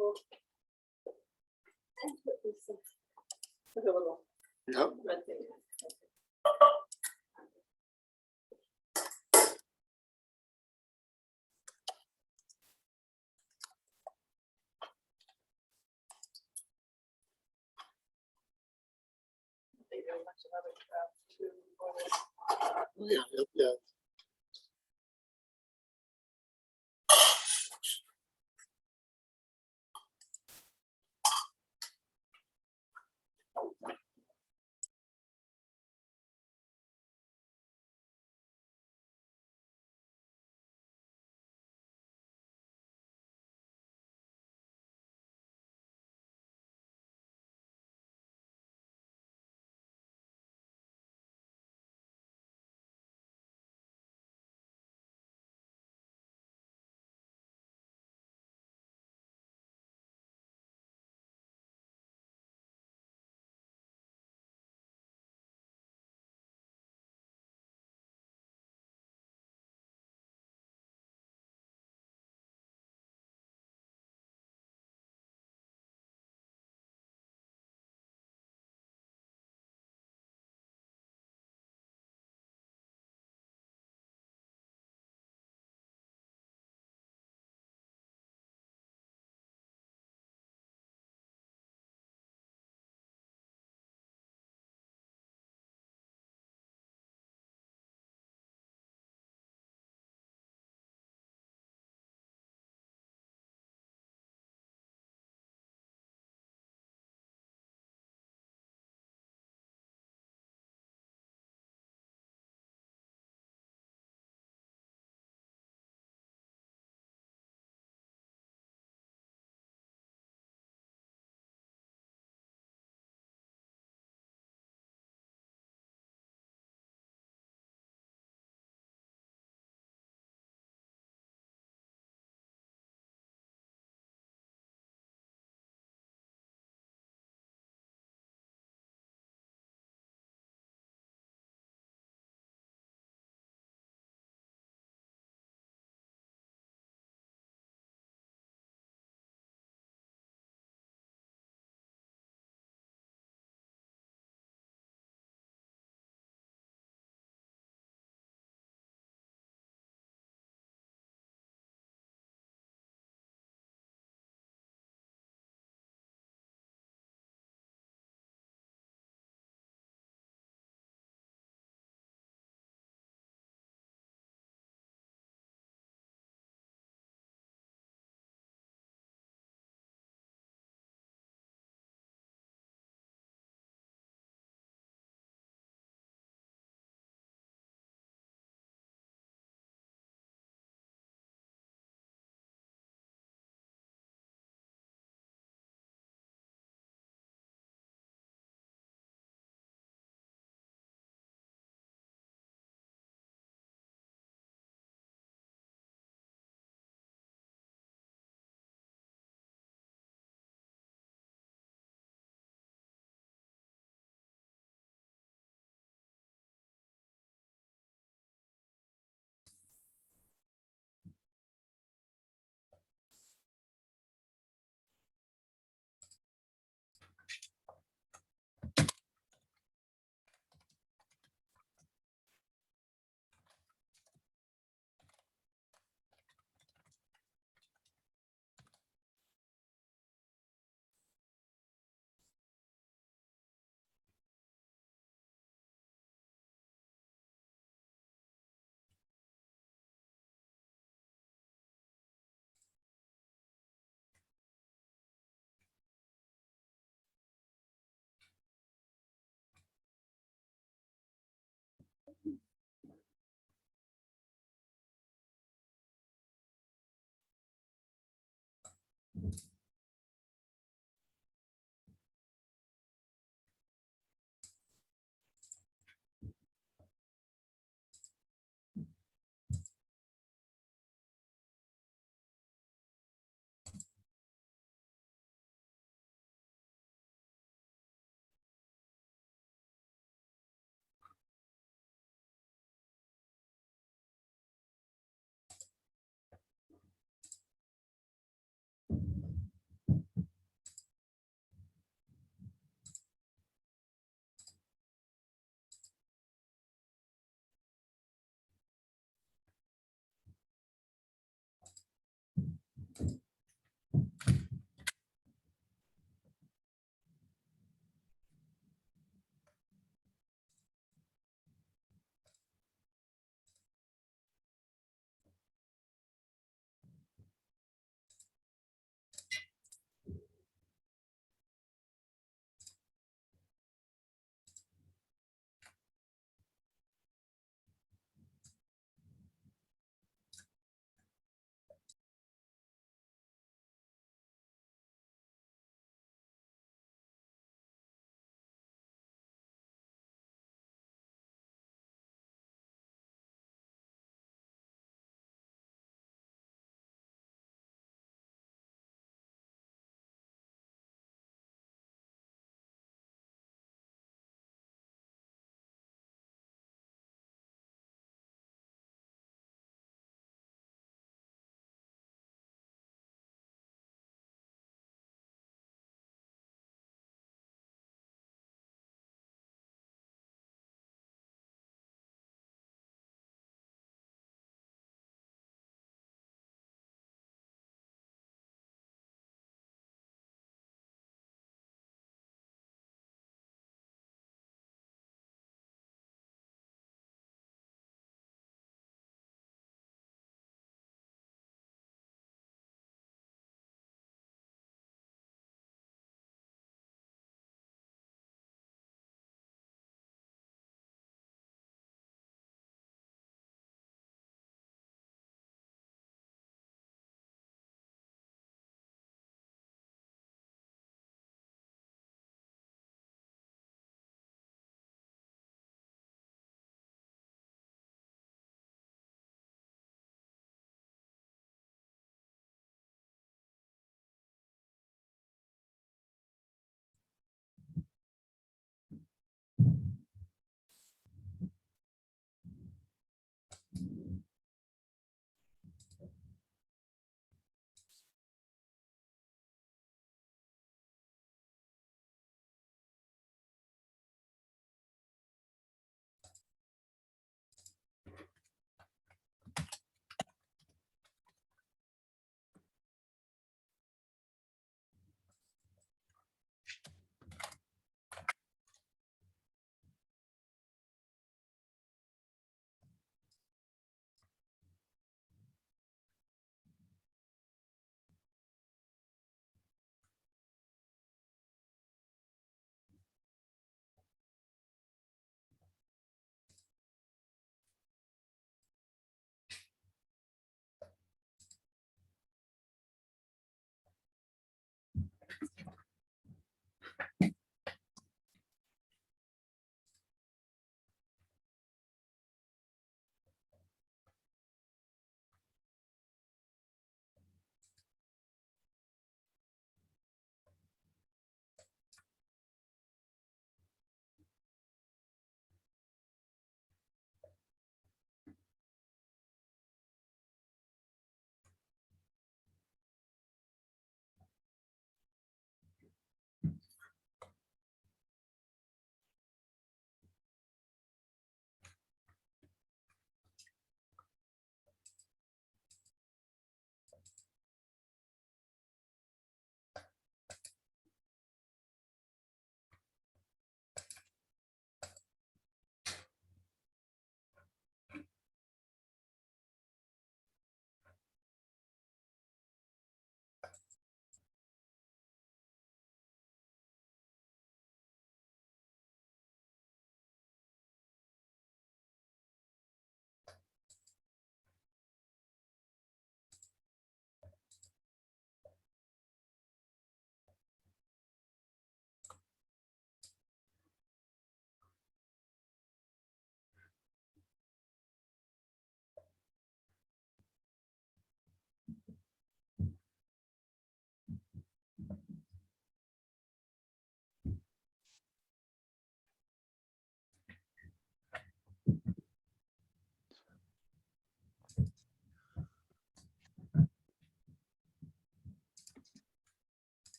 local. And what is this? Like a little No, red thing. They do a bunch of other stuff too. yeah.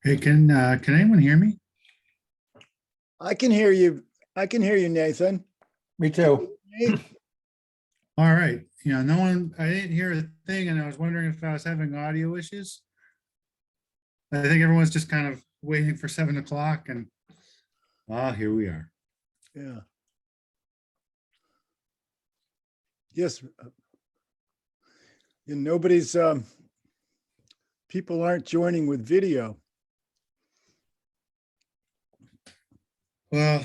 Hey, can anyone hear me? I can hear you. I can hear you, Nathan. Me too. All right, no one, I didn't hear a thing and I was wondering if I was having audio issues. I think everyone's just kind of waiting for 7 o'clock and, here we are. Yeah. Yes. And nobody's, people aren't joining with video. Well,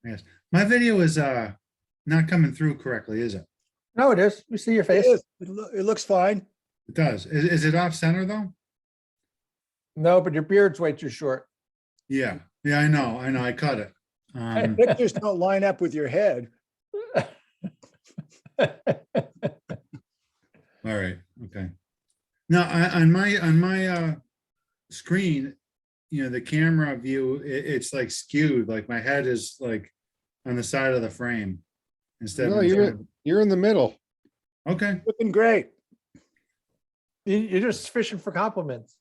yes, my video is not coming through correctly, is it? No, it is. We see your It face. is. It looks fine. It does. Is it off center though? No, but your beard's way too short. Yeah, I know, I cut it. Pictures don't line up with your head. All right, okay. Now, on my screen, the camera view, it's like skewed, like my head is like on the side of the frame instead No, of. you're in the middle. Okay, Looking great. You're just fishing for compliments.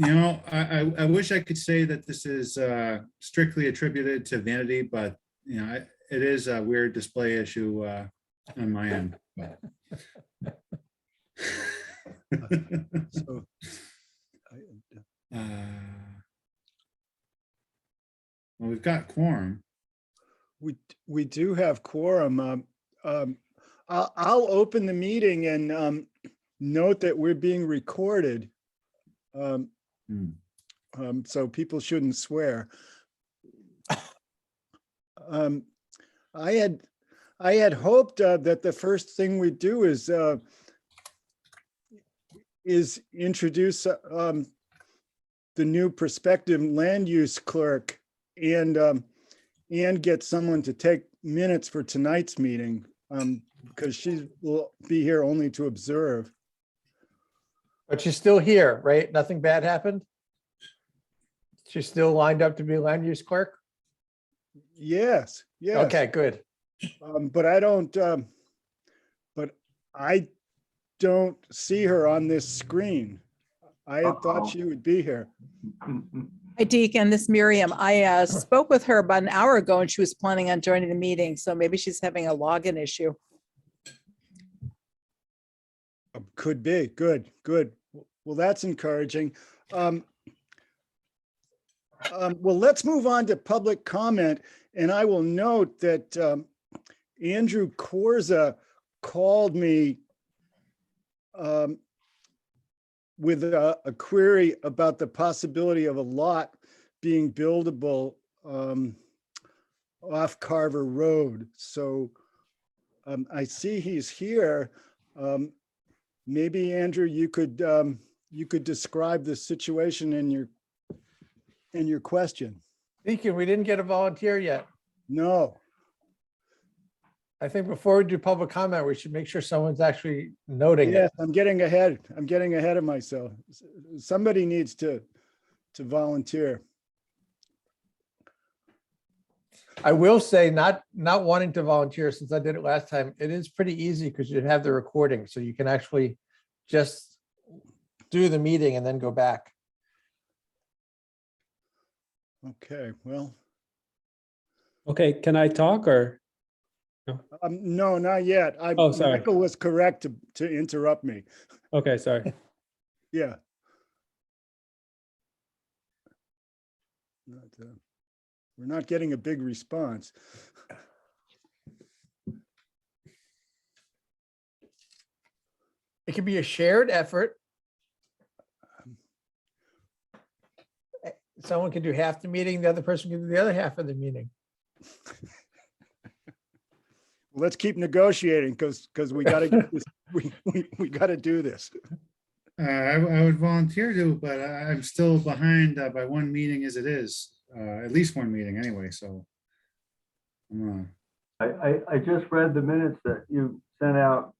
I wish I could say that this is strictly attributed to vanity, but it is a weird display issue on my end. So, Well, we've got quorum. we do have quorum. I'll open the meeting and note that we're being recorded. So people shouldn't swear. I had hoped that the first thing we do is introduce the new prospective land use clerk and get someone to take minutes for tonight's meeting, because she will be here only to observe. But she's still here, right? Nothing bad happened? She's still lined up to be land use clerk? Yes, yes. Okay, good. But I don't see her on this screen. I had thought she would be here. Hi, Deacon, this is Miriam. I spoke with her about an hour ago and she was planning on joining the meeting, so maybe she's having a login issue. Could be. Good. Well, that's encouraging. Well, let's move on to public comment. And I will note that Andrew Corza called me with a query about the possibility of a lot being buildable off Carver Road. So I see he's here. Maybe Andrew, you could describe the situation in your question. Deacon, we didn't get a volunteer yet. No. I think before we do public comment, we should make sure someone's actually noting Yes, it. I'm getting ahead. I'm getting ahead of myself. Somebody needs to volunteer. I will say, not wanting to volunteer since I did it last time, it is pretty easy because you have the recording, so you can actually just do the meeting and then go back. Okay, well, Okay, can I talk or? no, not yet. Oh, sorry. Michael was correct to interrupt me. Okay, sorry. Yeah. We're not getting a big response. It could be a shared effort. Someone can do half the meeting, the other person can do the other half of the meeting. Let's keep negotiating because we got to get this. We got to do this. I would volunteer to, but I'm still behind by one meeting as it is, at least one meeting anyway, so. I just read the minutes that you sent out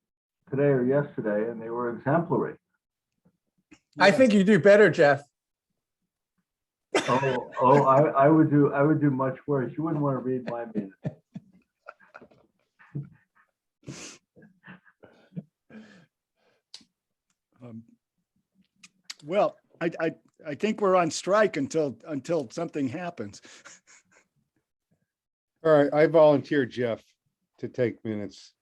today or yesterday, and they were exemplary. I think you do better, Jeff. I would do much worse. You wouldn't want to read my minutes. Well, I think we're on strike until something happens. All right, I volunteer Jeff to take minutes.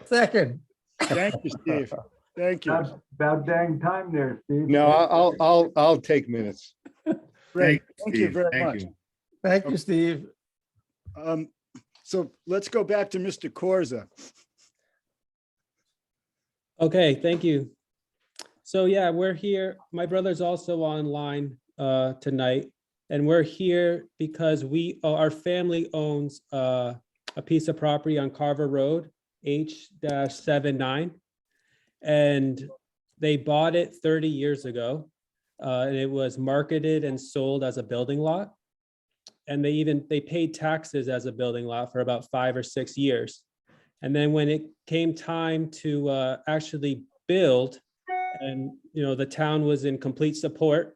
Second. Thank you, Steve. Thank you. About dang time there, Steve. No, I'll take minutes. Great. Thank you Steve. very Thank much. you. Thank you, Steve. So let's go back to Mr. Corza. Okay, thank you. So yeah, we're here. My brother's also online tonight, and we're here because our family owns a piece of property on Carver Road, H-79, and they bought it 30 years ago, and it was marketed and sold as a building lot. And they paid taxes as a building lot for about 5 or 6 years. And then when it came time to actually build, and the town was in complete support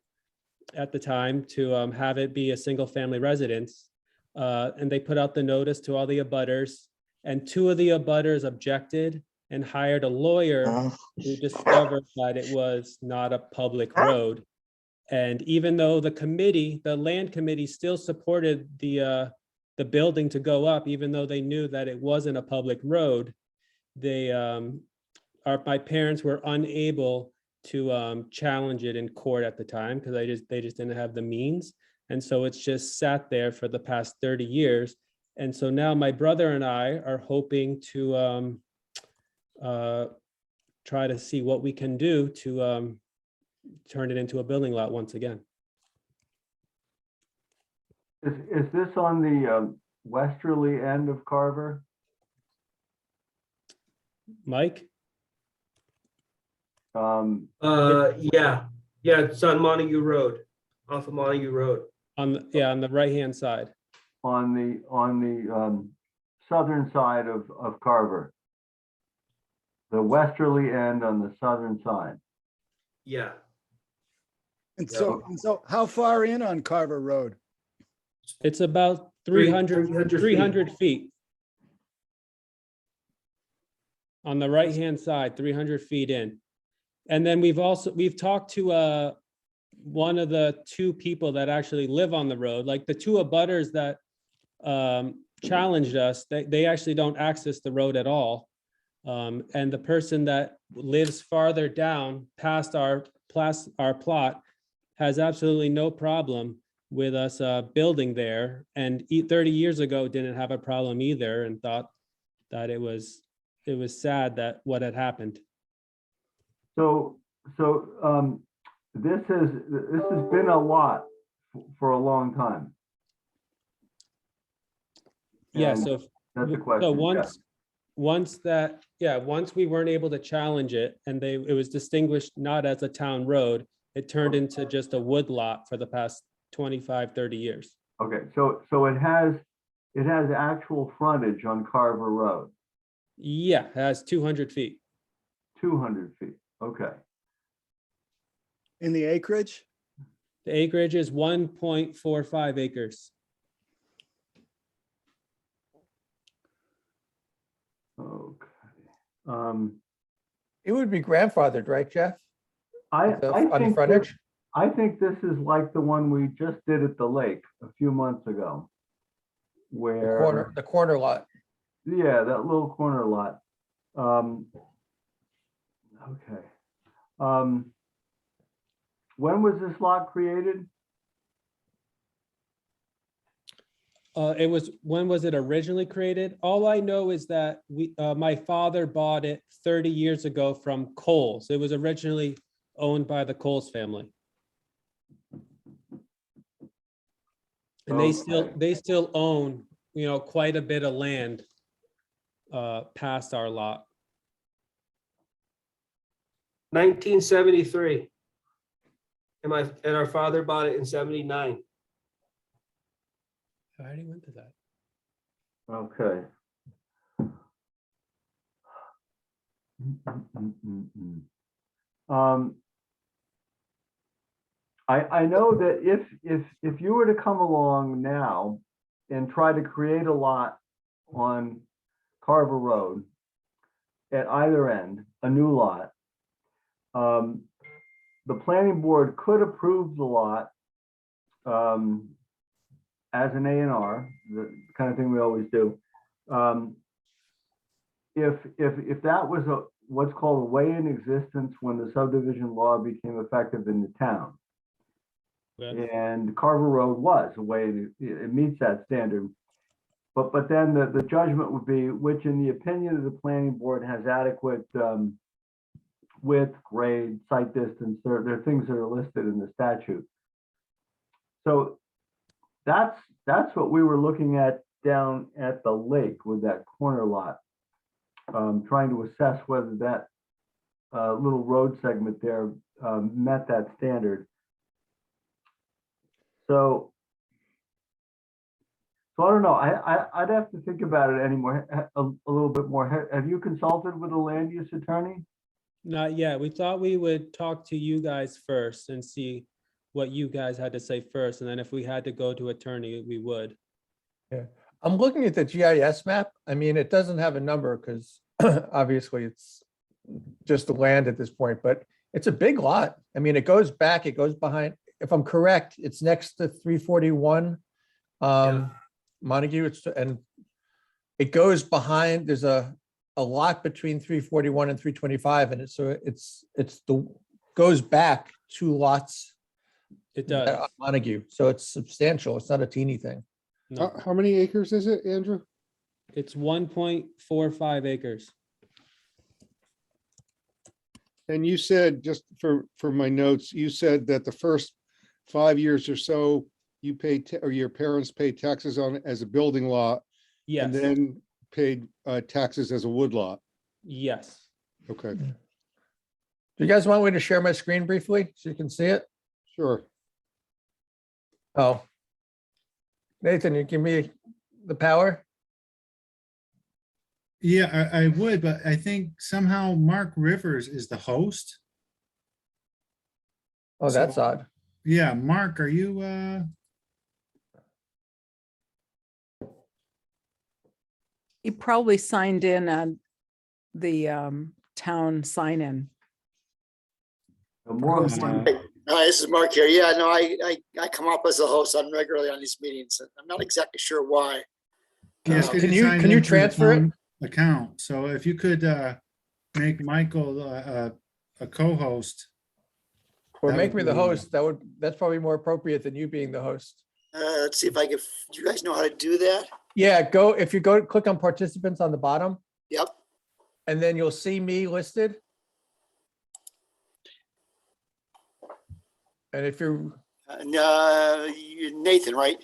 at the time to have it be a single family residence, and they put out the notice to all the abutters, and 2 of the abutters objected and hired a lawyer who discovered that it was not a public road. And even though the land committee still supported the building to go up, even though they knew that it wasn't a public road, my parents were unable to challenge it in court at the time because they just didn't have the means. And so it's just sat there for the past 30 years. And so now my brother and I are hoping to try to see what we can do to turn it into a building lot once again. Is this on the westerly end of Carver? Mike? Yeah, it's on Montague Road, off of Montague Road. On the right-hand side. On the southern side of Carver. The westerly end on the southern side. Yeah, And so how far in on Carver Road? It's about 300 300 feet. On the right-hand side, 300 feet in. And then we've talked to one of the 2 people that actually live on the road, like the 2 abutters that challenged us, they actually don't access the road at all. And the person that lives farther down past our plot has absolutely no problem with us building there, and 30 years ago didn't have a problem either, and thought that it was sad that what had happened. So this has been a lot for a long time. Yeah, And so that's a so question. once we weren't able to challenge it, and it was distinguished not as a town road, it turned into just a wood lot for the past 25, 30 years. Okay, so it has actual frontage on Carver Road, Yeah, it has 200 feet. 200 feet. Okay. In the acreage? The acreage is 1.45 acres. Okay. It would be grandfathered, right, Jeff? I On the think frontage? I think this is like the one we just did at the lake a few months ago. Where, The corner lot. yeah, that little corner lot. Okay. When was this lot created? When was it originally created? All I know is that my father bought it 30 years ago from Coles. It was originally owned by the Coles family. And they still own, quite a bit of land past our lot. 1973. And our father bought it in 79. I already went to that. Okay. I know that if you were to come along now and try to create a lot on Carver Road at either end, a new lot, the planning board could approve the lot as an A&R, the kind of thing we always do. If that was what's called a way in existence when the subdivision law became effective in the town. Okay. And Carver Road was a way, it meets that standard. But then the judgment would be, which in the opinion of the planning board has adequate width, grade, site distance. There are things that are listed in the statute. So that's what we were looking at down at the lake with that corner lot. Trying to assess whether that little road segment there met that standard. So I don't know. I'd have to think about it anymore, a little bit more. Have you consulted with a land use attorney? Not yet. We thought we would talk to you guys first and see what you guys had to say first. And then if we had to go to attorney, we would. I'm looking at the GIS map. I mean, it doesn't have a number because obviously it's just the land at this point, but it's a big lot. I mean, it goes back, it goes behind. If I'm correct, it's next to 341 Montague. And it goes behind, there's a lot between 341 and 325. And goes back 2 lots. It does. on Montague. So it's substantial. It's not a teeny thing. No, How many acres is it, Andrew? it's 1.45 acres. And you said, just for my notes, you said that the first 5 years or so, you paid, or your parents paid taxes on it as a building lot, Yes, and then paid taxes as a wood lot. yes. Okay, Do you guys want me to share my screen briefly so you can see it? sure. Oh. Nathan, you give me the power? Yeah, I would, but I think somehow Mark Rivers is the host. Oh, that's odd. Yeah, Mark, are you, He probably signed in on the town sign-in. More Hi, this is Mark here. Yeah, no, I come up as a host on regularly on these meetings. I'm not exactly sure why. yes, Can you- signed can you into the transfer it? town account? So if you could make Michael a co-host. Or That make would me the be- host. That's probably more appropriate than you being the host. Let's see if I can, do you guys know how to do that? Yeah, if you click on participants on the bottom, Yep. and then you'll see me listed. And if you're, You're Nathan, right?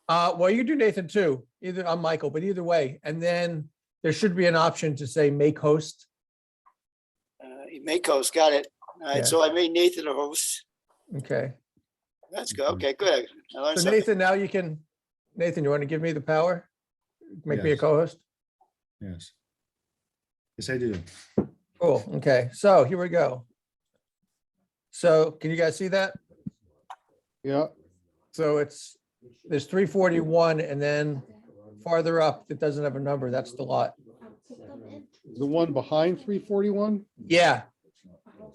well, you do Nathan too. Either I'm Michael, but either way. And then there should be an option to say make host. Make host, got it. All Yeah. right, so I made Nathan a host. Okay. That's good. Okay, good. I learned So something. Nathan, now you can, Nathan, you want to give me the power? Make me a Yes. co-host? Yes. Yes, I do. Cool. Okay, so here we go. So can you guys see that? Yeah, So there's 341 and then farther up, it doesn't have a number. That's the lot. the one behind 341? Yeah.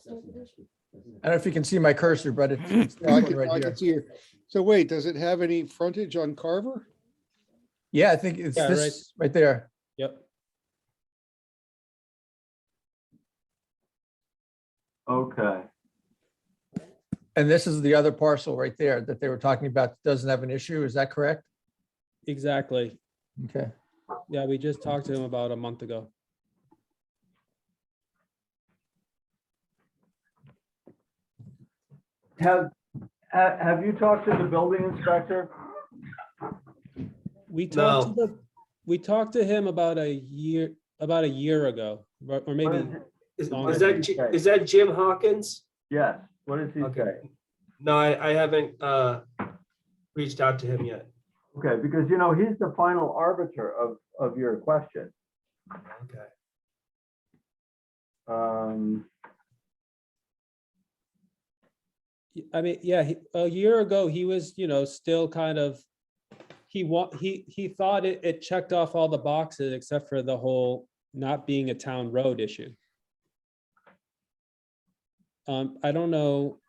I don't know if you can see my cursor, but it's this I one can right here. see it. So wait, does it have any frontage on Carver? Yeah, I think it's Yeah, this right there. Yep. Okay. And this is the other parcel right there that they were talking about, doesn't have an issue. Is that correct? Exactly. Okay. Yeah, we just talked to him about a month ago. Have you talked to the building inspector? We talked to him about a year ago, or What maybe is it- Is Longer. is that Jim Hawkins? Yes, what does he Okay. say? No, I haven't reached out to him yet. Okay, because he's the final arbiter of your question. Okay. I mean, yeah, a year ago, he was, still kind of, he thought it checked off all the boxes except for the whole not being a town road issue. I don't know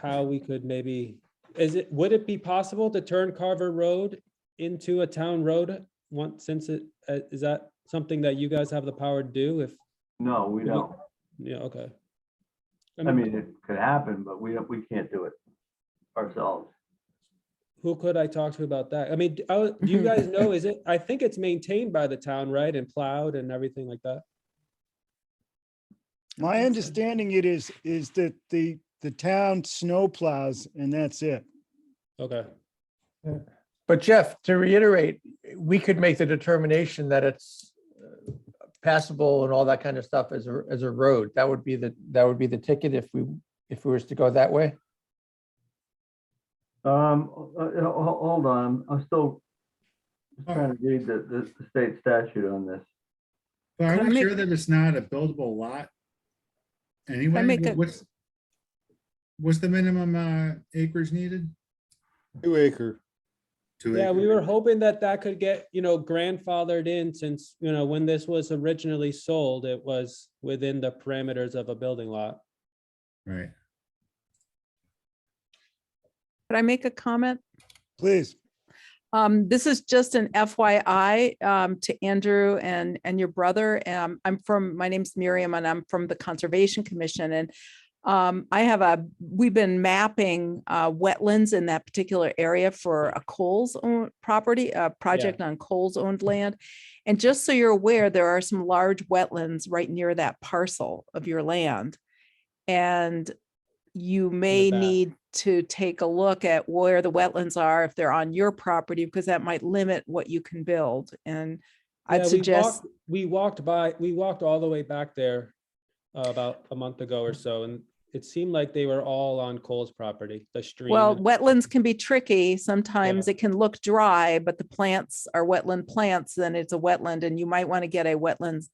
how we could maybe, would it be possible to turn Carver Road into a town road once, since it, is that something that you guys have the power to do if, No, we don't. yeah, okay. I mean, it could happen, but we can't do it ourselves. Who could I talk to about that? I mean, do you guys know, is it, I think it's maintained by the town, right? And plowed and everything like that? My understanding is that the town snow plows and that's it. Okay, But Jeff, to reiterate, we could make the determination that it's passable and all that kind of stuff as a road. That would be the ticket if we was to go that way. Hold on, I'm still trying to read the state statute on this. But Can are I we make- sure that it's not a buildable lot? Anyway, make a- what's the minimum acreage needed? 2 acre. 2 yeah, we acres. were hoping that that could get, grandfathered in since, when this was originally sold, it was within the parameters of a building lot. Right. Could I make a comment? Please. This is just an FYI to Andrew and your brother. My name's Miriam and I'm from the Conservation Commission. And we've been mapping wetlands in that particular area for a Coles owned property, a project on Coles owned land. And just so you're aware, there are some large wetlands right near that parcel of your land. And you may back. need to take a look at where the wetlands are if they're on your property, because that might limit what you can build. And I'd Yeah, suggest, we walked all the way back there about a month ago or so, and it seemed like they were all on Cole's property, the stream. well, and- wetlands can be tricky. Sometimes it can look dry, but the plants are wetland plants, then it's a wetland, and you might want to get a wetlands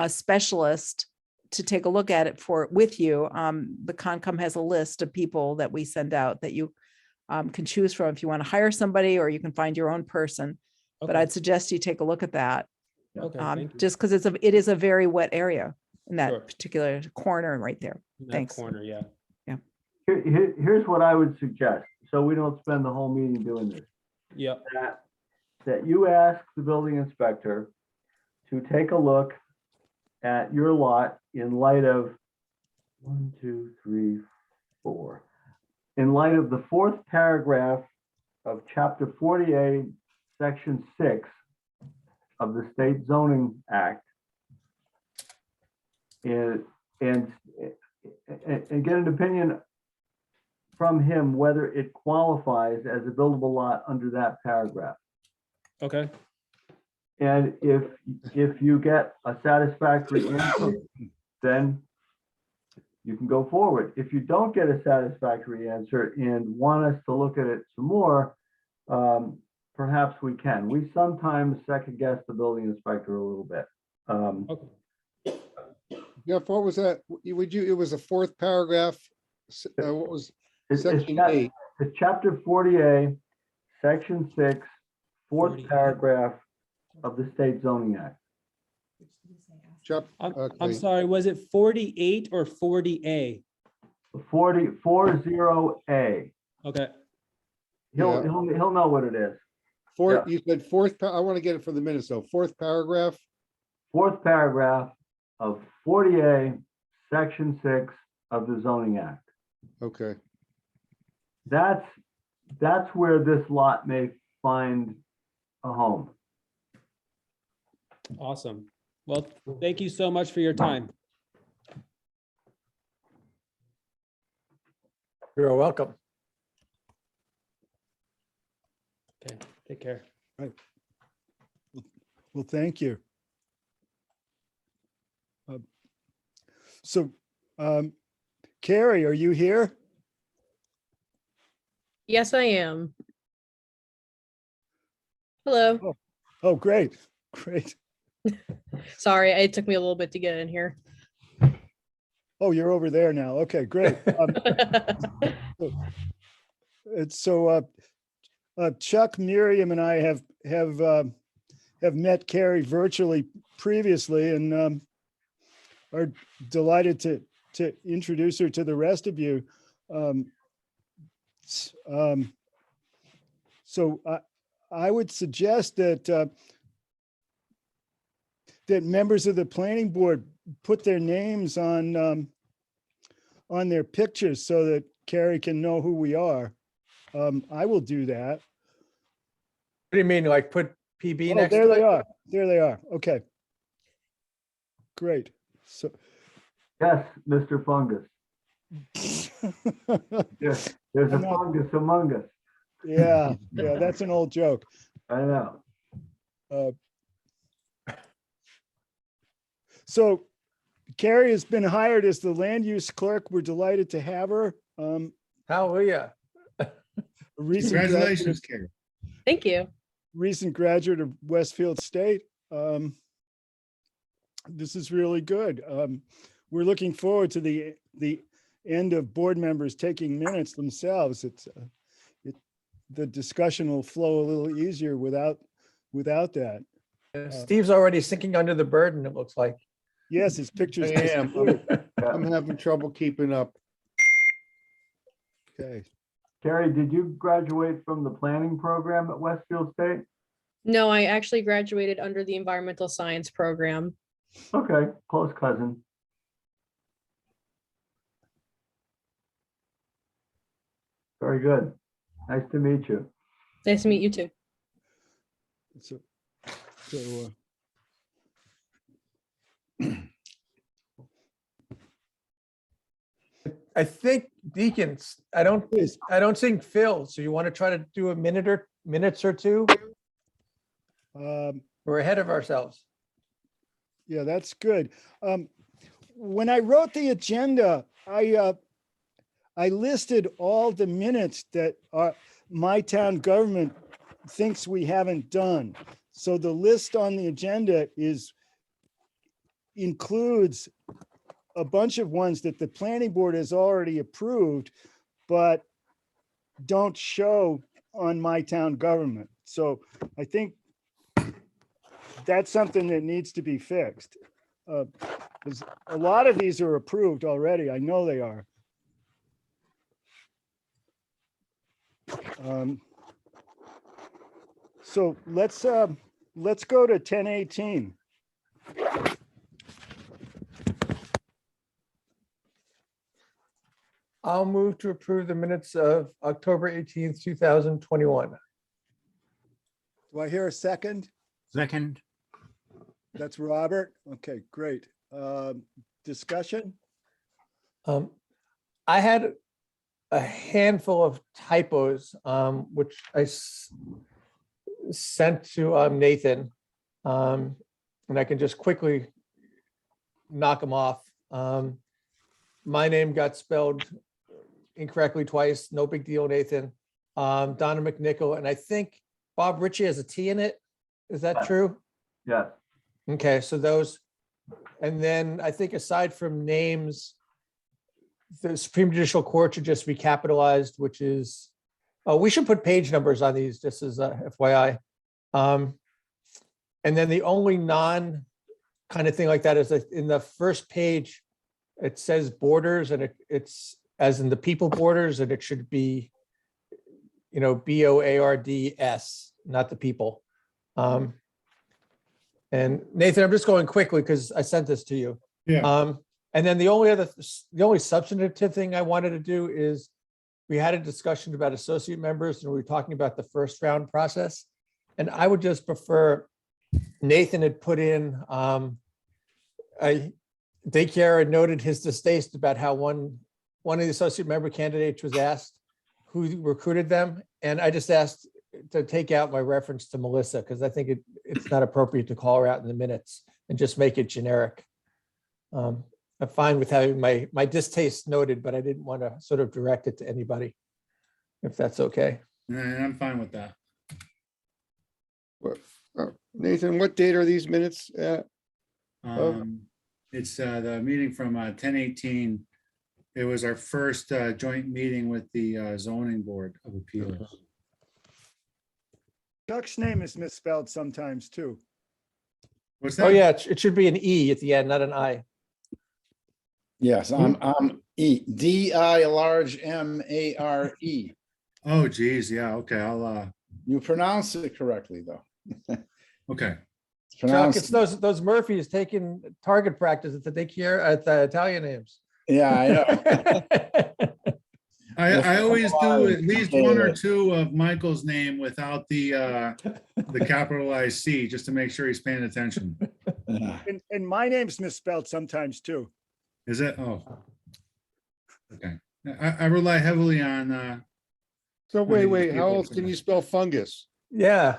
specialist to take a look at it with you. The Concom has a list of people that we send out that you can choose from if you want to hire somebody, or you can find your own person. But Okay, I'd suggest you take a look at that, okay, thank you. just because it is a very wet area in that Sure. particular corner right there. In that thanks. corner, yeah. Here's what I would suggest, so we don't spend the whole meeting doing this. Yep, That you ask the building inspector to take a look at your lot in light of 1, 2, 3, 4. In light of the fourth paragraph of chapter 48, section 6 of the State Zoning Act. And get an opinion from him whether it qualifies as a buildable lot under that paragraph. okay, And if you get a satisfactory answer, then you can go forward. If you don't get a satisfactory answer and want us to look at it some more, perhaps we can. We sometimes second guess the building inspector a little bit. okay. Jeff, what was that? It was the 4th paragraph. What was It's section chap- 8? it's chapter 48, section 6, fourth 48. paragraph of the State Zoning Act. I'm Okay. sorry, was it 48 or 40A? 40A. Okay, Yeah. He'll know what it is. You said 4th, I want to get it for the minutes, though. 4th paragraph. Fourth paragraph of 40A, section 6 of the zoning act. Okay. That's where this lot may find a home. awesome. Well, thank you so much for your time. You're welcome. Okay, take care. Well, thank you. So, Carrie, are you here? Yes, I am. Hello. Oh, great, great. Sorry, it took me a little bit to get in here. Oh, you're over there now. Okay, great. Chuck, Miriam, and I have met Carrie virtually previously, and are delighted to introduce her to the rest of you. So I would suggest that that members of the planning board put their names on their pictures so that Carrie can know who we are. I will do that. What do you mean, like put PB Oh, next there to they it? are. There they are. Okay. Great. So. Yes, Mr. Fungus. Yes, there's a I'm not- fungus among us. Yeah, that's an old joke. I know. So Carrie has been hired as the land use clerk. We're delighted to have her. Hallelujah. A recent graduate, Congratulations, Carrie. Thank you. recent graduate of Westfield State. This is really good. We're looking forward to the end of board members taking minutes themselves. The discussion will flow a little easier without that. Steve's already sinking under the burden, it looks like. Yes, his pictures. I am. disappeared. I'm having trouble keeping up. Okay. Carrie, did you graduate from the planning program at Westfield State? No, I actually graduated under the environmental science program. Okay, close cousin. Very good. Nice to meet you. Nice to meet you too. So, I think Deacons, I don't think Phil, so you want to try to do a minutes or two? We're ahead of ourselves. yeah, that's good. When I wrote the agenda, I listed all the minutes that my town government thinks we haven't done. So the list on the agenda includes a bunch of ones that the planning board has already approved, but don't show on my town government. So I think that's something that needs to be fixed. 'Cause a lot of these are approved already. I know they are. So let's go to 10:18. I'll move to approve the minutes of October 18th, 2021. Do I hear a second? Second. That's Robert. Okay, great. Discussion? I had a handful of typos, which I sent to Nathan. And I can just quickly knock them off. My name got spelled incorrectly twice. No big deal, Nathan. Donna McNichol, and I think Bob Ritchie has a T in it. Is that true? Yes. Okay, so those, and then I think aside from names, the Supreme Judicial Court should just be capitalized, which is, we should put page numbers on these, just as a FYI. And then the only non kind of thing like that is that in the first page, it says borders, and it's as in the people borders, and it should be, BOARDS, not the people. And Nathan, I'm just going quickly because I sent this to you. Yeah. And then the only substantive thing I wanted to do is we had a discussion about associate members, and we were talking about the first round process. And I would just prefer, Nathan had put in, Daycare had noted his distaste about how one of the associate member candidates was asked who recruited them. And I just asked to take out my reference to Melissa, because I think it's not appropriate to call her out in the minutes and just make it generic. I'm fine with having my distaste noted, but I didn't want to sort of direct it to anybody, if that's okay. And I'm fine with that. Nathan, what date are these minutes at? It's the meeting from 10:18. It was our first joint meeting with the zoning board of appeals. Chuck's name is misspelled sometimes too. What's that? Oh, yeah, it should be an E at the end, not an I. Yes, I'm E, D-I large M-A-R-E. Oh, geez, yeah, okay, I'll, You pronounce it correctly, though. okay. It's Chuck, pronounced, it's those Murphys taking target practice at the daycare at the Italian names. yeah, I know. I always do at least one or Okay. two of Michael's name without the capitalized C, just to make sure he's paying attention. Yeah. And my name's misspelled sometimes too. Is it? Oh. Okay. I rely heavily on, So Funny wait, how people. else can you spell fungus? Yeah,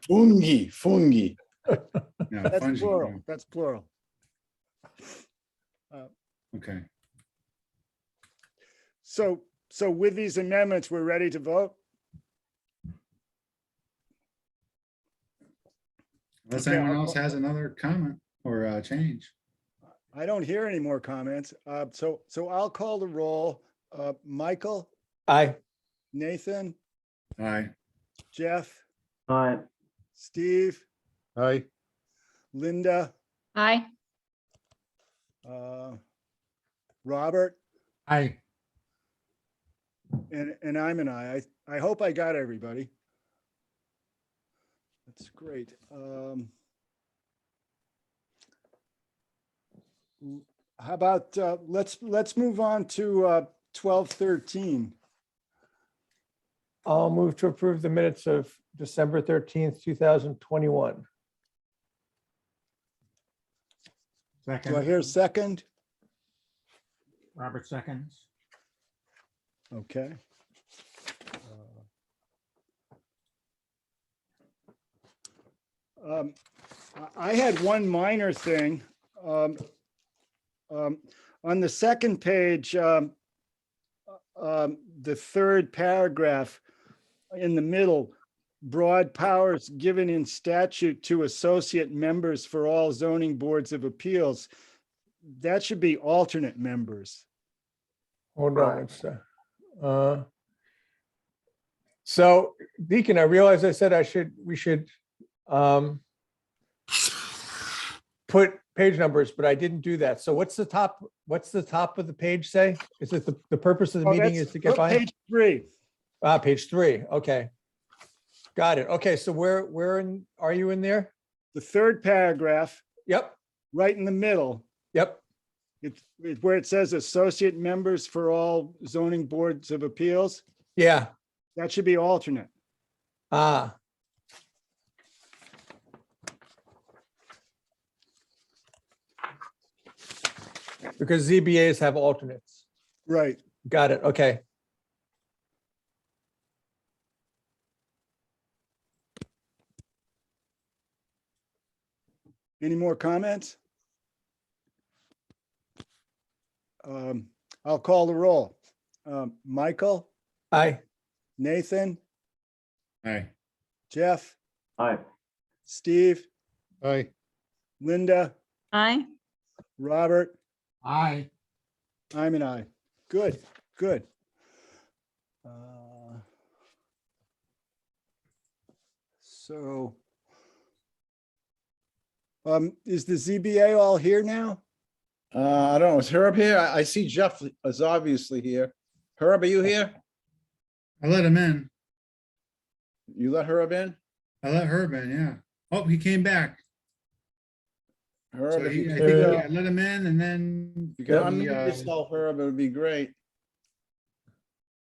Fungi. yeah, That's fungi, plural. That's plural. okay. So with these amendments, we're ready to vote? Unless Okay, anyone I'll else go- has another comment or change. I don't hear any more comments. So I'll call the roll. Michael, I, Nathan, Aye. Jeff, All right, Steve, Aye. Linda, Aye. Robert, Aye. and I'm an I. I hope I got everybody. That's great. How about, let's move on to 12:13. I'll move to approve the minutes of December 13th, 2021. Do I Second, hear a second? Robert seconds. Okay. I had one minor thing. On the second page, the third paragraph in the middle, broad powers given in statute to associate members for all zoning boards of appeals. That should be alternate members. Hold on. So Deacon, I realized I said we should put page numbers, but I didn't do that. So what's the top of the page say? Is it the purpose of the Oh, meeting that's- is to get oh, by? Page 3. Page 3. Okay. Got it. Okay. So where are you in there? The third paragraph, Yep. right in the middle. Yep. It's where it says associate members for all zoning boards of appeals. Yeah. That should be alternate. Ah. Because ZBAs have alternates. Right. Got it. Okay. Any more comments? I'll call the roll. Michael, Aye. Nathan, Aye. Jeff, all right. Steve, Aye. Linda, Aye. Robert, Aye. I'm an I. Good, good. So is the ZBA all here now? I don't know. Is Herb here? I see Jeff is obviously here. Herb, are you here? I let him in. You let Herb in? I let Herb in, yeah. Oh, he came back. So Herb, if I you think could, I let him in and then. you could he, unmute yourself, Herb, it would be great.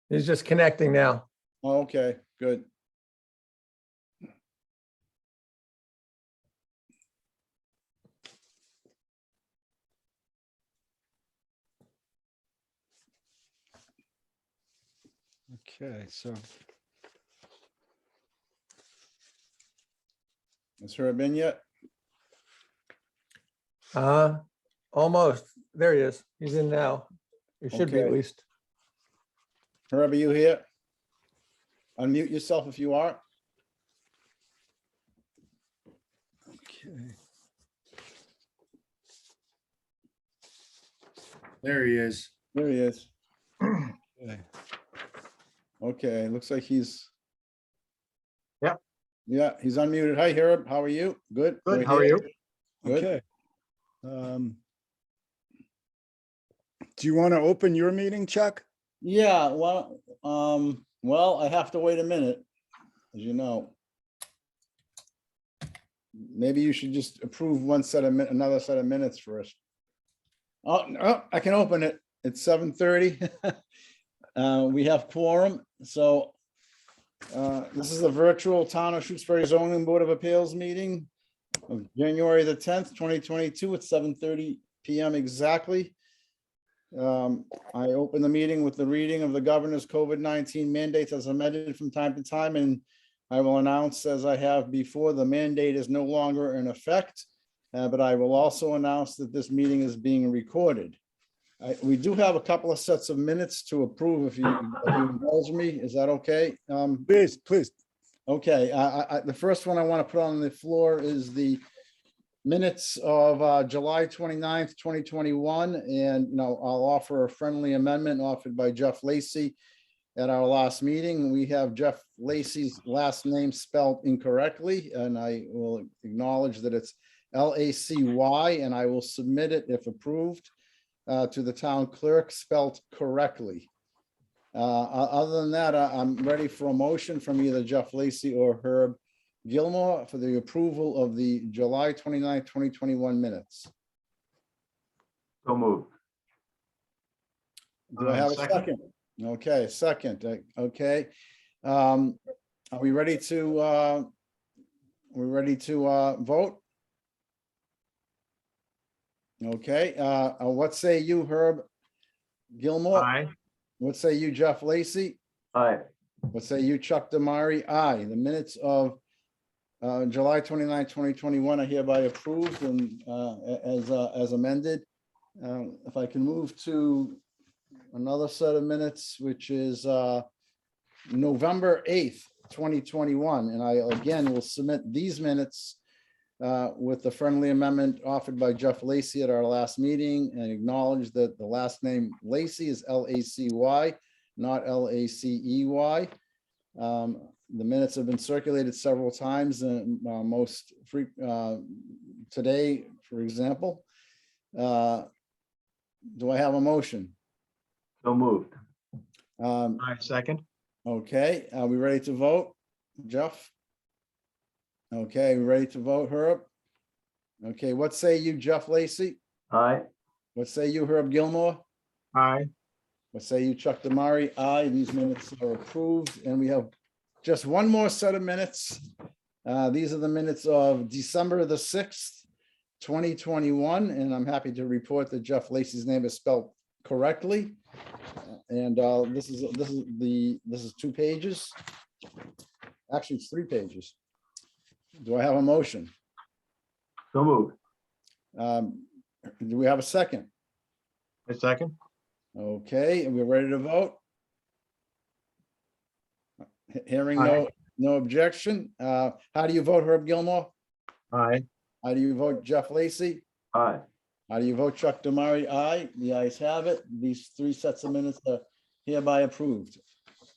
He's just connecting now. Oh, okay, good. Okay, so Has Herb in yet? Almost. There he is. He's in now. He should be at Okay. least. Herb, are you here? Unmute yourself if you are. okay. There he is. There he is. Okay. Okay, looks like he's. Yep. Yeah, he's unmuted. Hi, Herb. How are you? Good. Good, We're how are here. you? Good. Okay. Do you want to open your meeting, Chuck? Yeah, well, I have to wait a minute, as you know. Maybe you should just approve another set of minutes first. Oh, no, I can open it. It's 7:30. We have quorum, so this is the virtual Town of Shutesbury Zoning Board of Appeals meeting of January the 10th, 2022 at 7:30 PM exactly. I open the meeting with the reading of the governor's COVID-19 mandates as amended from time to time, and I will announce, as I have before, the mandate is no longer in effect, but I will also announce that this meeting is being recorded. We do have a couple of sets of minutes to approve if you indulge me. Is that okay? Please, please. Okay, the first one I want to put on the floor is the minutes of July 29th, 2021. And, I'll offer a friendly amendment offered by Jeff Lacy at our last meeting. We have Jeff Lacy's last name spelled incorrectly, and I will acknowledge that it's Lacy, and I will submit it, if approved, to the town clerk spelled correctly. Other than that, I'm ready for a motion from either Jeff Lacy or Herb Gilmore for the approval of the July 29th, 2021 minutes. So moved. Do I have a second? Okay, second. Okay. Are we ready to vote? Okay, what say you, Herb Gilmore? Aye. What say you, Jeff Lacy? Aye. What say you, Chuck Damari? Aye. The minutes of July 29, 2021 are hereby approved and as amended. If I can move to another set of minutes, which is November 8th, 2021. And I again will submit these minutes with the friendly amendment offered by Jeff Lacy at our last meeting, and acknowledge that the last name Lacy is Lacy, not Lacey. The minutes have been circulated several times, and today, for example. Do I have a motion? So moved. Aye, second. Okay, are we ready to vote? Jeff? Okay, we ready to vote, Herb? Okay, what say you, Jeff Lacy? Aye. What say you, Herb Gilmore? Aye. What say you, Chuck Damari? Aye, these minutes are approved, and we have just one more set of minutes. These are the minutes of December the 6th, 2021, and I'm happy to report that Jeff Lacy's name is spelled correctly. And this is 2 pages. Actually, it's 3 pages. Do I have a motion? So moved. Do we have a second? A second. Okay, and we're ready to vote. Hearing Aye. no objection. How do you vote, Herb Gilmore? Aye. How do you vote, Jeff Lacy? Aye. How do you vote, Chuck Damari? Aye, the ayes have it. These 3 sets of minutes are hereby approved.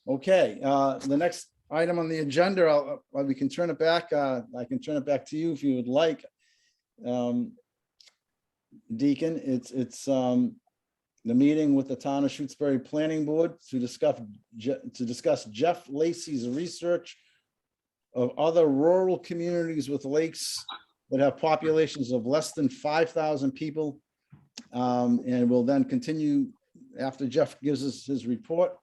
Okay, the next item on the agenda, we can turn it back. I can turn it back to you if you would like. Deacon, it's the meeting with the Town of Shutesbury Planning Board to discuss Jeff Lacy's research of other rural communities with lakes that have populations of less than 5,000 people. And we'll then continue after Jeff gives us his report.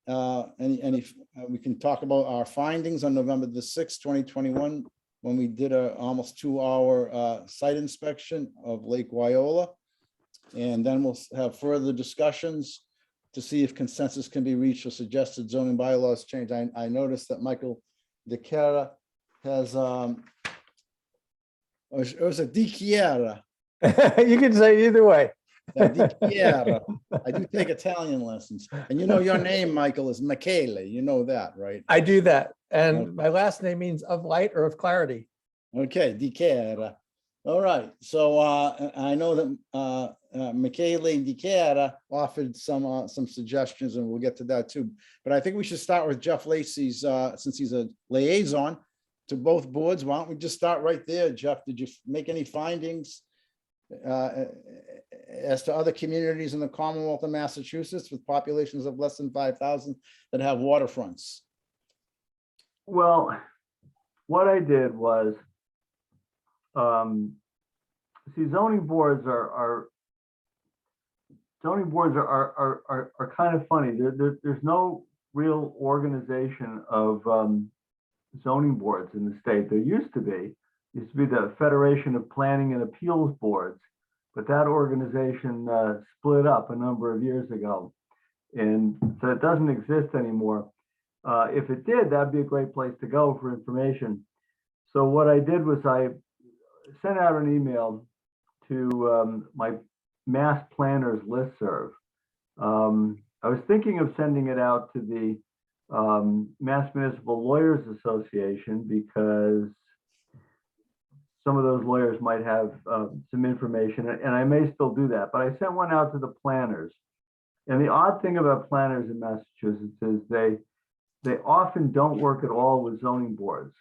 We can talk about our findings on November the 6th, 2021, when we did a almost 2-hour site inspection of Lake Wyola. And then we'll have further discussions to see if consensus can be reached or suggested zoning bylaws change. I noticed that Michael DeCara has, it was a DiChiara. You can say either way. DiChiara. I do take Italian lessons. And your name, Michael, is Michele. You know that, right? I do that. And Okay. my last name means of light or of clarity. Okay, DiChiara. All right, so I know that Michele DiChiara offered some suggestions, and we'll get to that too. But I think we should start with Jeff Lacy's, since he's a liaison to both boards. Why don't we just start right there, Jeff? Did you make any findings as to other communities in the Commonwealth of Massachusetts with populations of less than 5,000 that have waterfronts? Well, what I did was, see, zoning boards are kind of funny. There's no real organization of zoning boards in the state. There used to be the Federation of Planning and Appeals Boards, but that organization split up a number of years ago, and so it doesn't exist anymore. If it did, that'd be a great place to go for information. So what I did was I sent out an email to my Mass Planners listserv. I was thinking of sending it out to the Mass Municipal Lawyers Association because some of those lawyers might have some information, and I may still do that, but I sent one out to the planners. And the odd thing about planners in Massachusetts is they often don't work at all with zoning boards,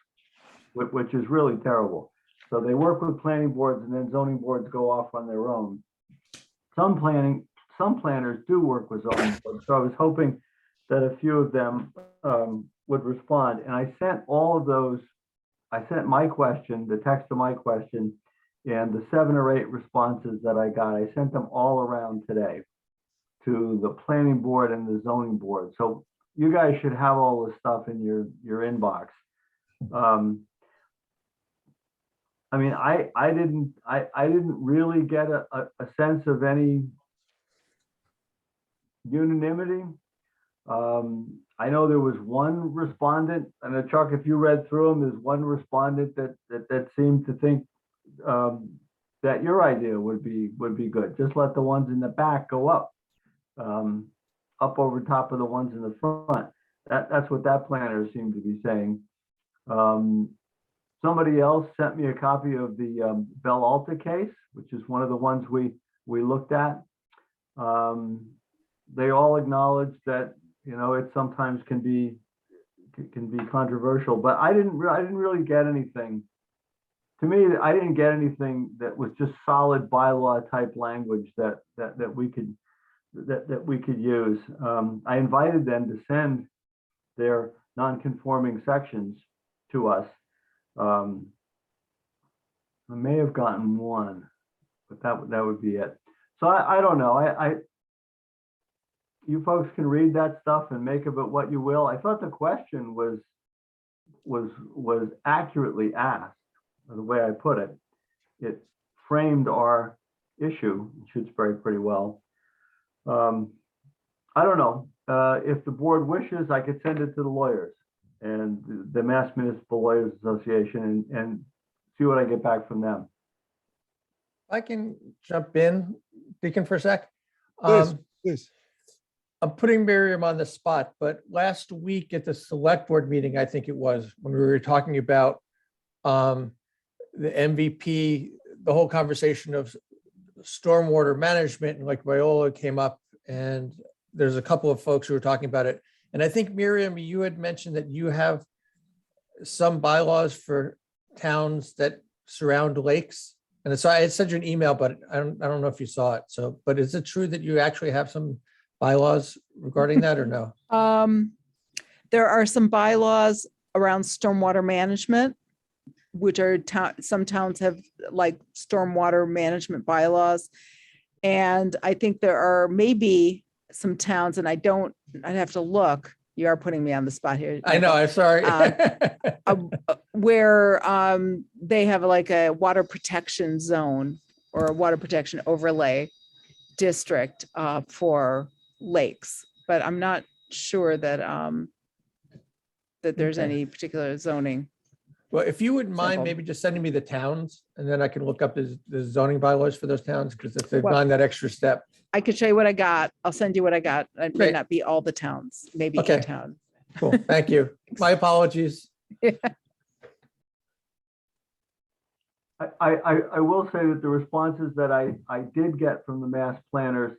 which is really terrible. So they work with planning boards, and then zoning boards go off on their own. Some planners do work with zoning boards, so I was hoping that a few of them would respond. And I sent all of those. I sent my question, the text of my question, and the 7 or 8 responses that I got. I sent them all around today to the planning board and the zoning board. So you guys should have all this stuff in your inbox. I mean, I didn't really get a sense of any unanimity. I know there was one respondent, and Chuck, if you read through them, there's one respondent that seemed to think that your idea would be good. Just let the ones in the back go up over top of the ones in the front. That's what that planner seemed to be saying. Somebody else sent me a copy of the Bell Alta case, which is one of the ones we looked at. They all acknowledged that, you know, it sometimes can be controversial, but I didn't really get anything. To me, I didn't get anything that was just solid bylaw type language that we could use. I invited them to send their non-conforming sections to us. I may have gotten one, but that would be it. So I don't know. You folks can read that stuff and make of it what you will. I thought the question was accurately asked, the way I put it. It framed our issue in Shutesbury pretty well. I don't know. If the board wishes, I could send it to the lawyers and the Mass Municipal Lawyers Association and see what I get back from them. I can jump in, Deacon, for a sec. Please. I'm putting Miriam on the spot, but last week at the select board meeting, I think it was, when we were talking about the MVP, the whole conversation of stormwater management, and like Viola came up, and there's a couple of folks who were talking about it. And I think, Miriam, you had mentioned that you have some bylaws for towns that surround lakes. And so I had sent you an email, but I don't know if you saw it. So, but is it true that you actually have some bylaws regarding that or no? There are some bylaws around stormwater management, which are some towns have like stormwater management bylaws. And I think there are maybe some towns, and I'd have to look. You are putting me on the spot here. I know, I'm sorry. Where they have like a water protection zone or a water protection overlay district for lakes, but I'm not sure that that there's Okay. any particular zoning. Well, if you wouldn't mind Simple. maybe just sending me the towns, and then I can look up the zoning bylaws for those towns, because if they've Well- gone that extra step. I could show you what I got. I'll send you what I got. It may Great. not be all the towns, maybe Okay. a town. Cool, thank you. My apologies. I will say that the responses that I did get from the mass planners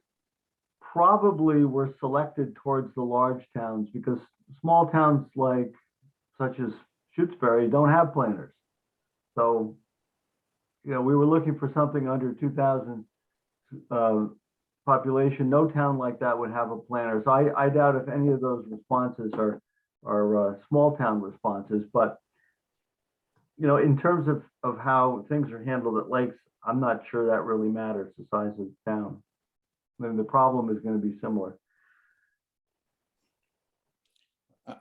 probably were selected towards the large towns, because small towns such as Shutesbury don't have planners. So we were looking for something under 2,000 population. No town like that would have a planner. So I doubt if any of those responses are small town responses. But in terms of how things are handled at lakes, I'm not sure that really matters, the size of the town. I mean, the problem is going to be similar.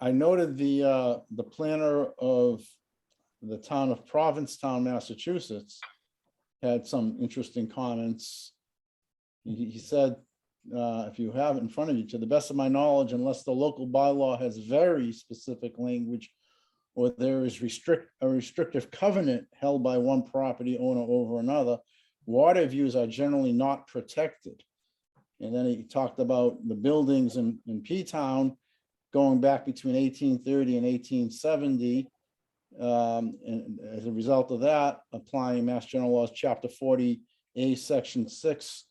I noted the planner of the town of Provincetown, Massachusetts, had some interesting comments. He said, if you have it in front of you, to the best of my knowledge, unless the local bylaw has very specific language or there is a restrictive covenant held by one property owner over another, water views are generally not protected. And then he talked about the buildings in P-Town going back between 1830 and 1870. And as a result of that, applying Mass General Laws, Chapter 40A, Section 6,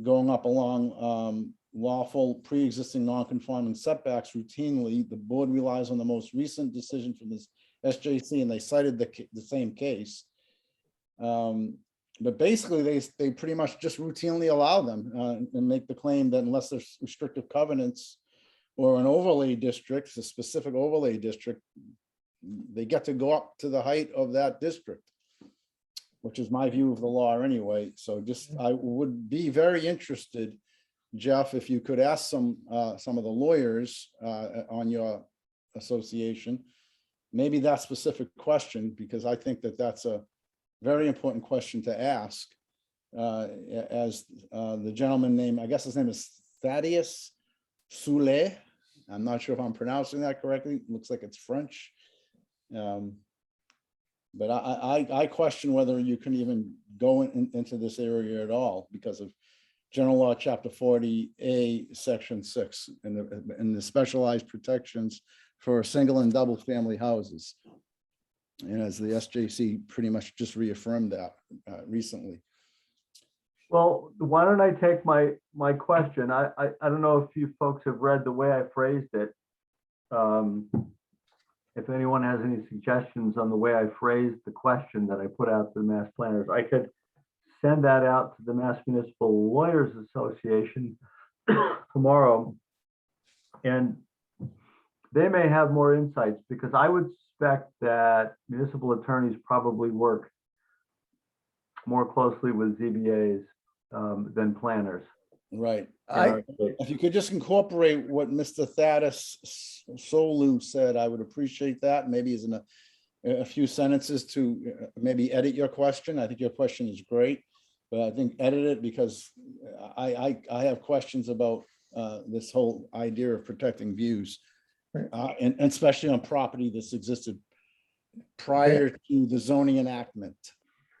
going up along lawful pre-existing non-conforming setbacks routinely, the board relies on the most recent decision from this SJC, and they cited the same case. But basically, they pretty much just routinely allow them and make the claim that unless there's restrictive covenants or an overlay district, a specific overlay district, they get to go up to the height of that district, which is my view of the law anyway. So I would be very interested, Jeff, if you could ask some of the lawyers on your association, maybe that specific question, because I think that that's a very important question to ask. As the gentleman name, I guess his name is Thaddeus Soulet. I'm not sure if I'm pronouncing that correctly. Looks like it's French. But I question whether you can even go into this area at all because of General Law, Chapter 40A, Section 6, and the specialized protections for single and double family houses. And as the SJC pretty much just reaffirmed that recently. Well, why don't I take my question? I don't know if you folks have read the way I phrased it. If anyone has any suggestions on the way I phrased the question that I put out to the Mass Planners, I could send that out to the Mass Municipal Lawyers Association tomorrow. And they may have more insights, because I would suspect that municipal attorneys probably work more closely with ZBAs than planners. Right. If you could just incorporate what Mr. Thaddeus Solu said, I would appreciate that. Maybe as in a few sentences to maybe edit your question. I think your question is great, but I think edit it, because I have questions about this whole idea of protecting views, and especially on property that's existed prior to the zoning enactment.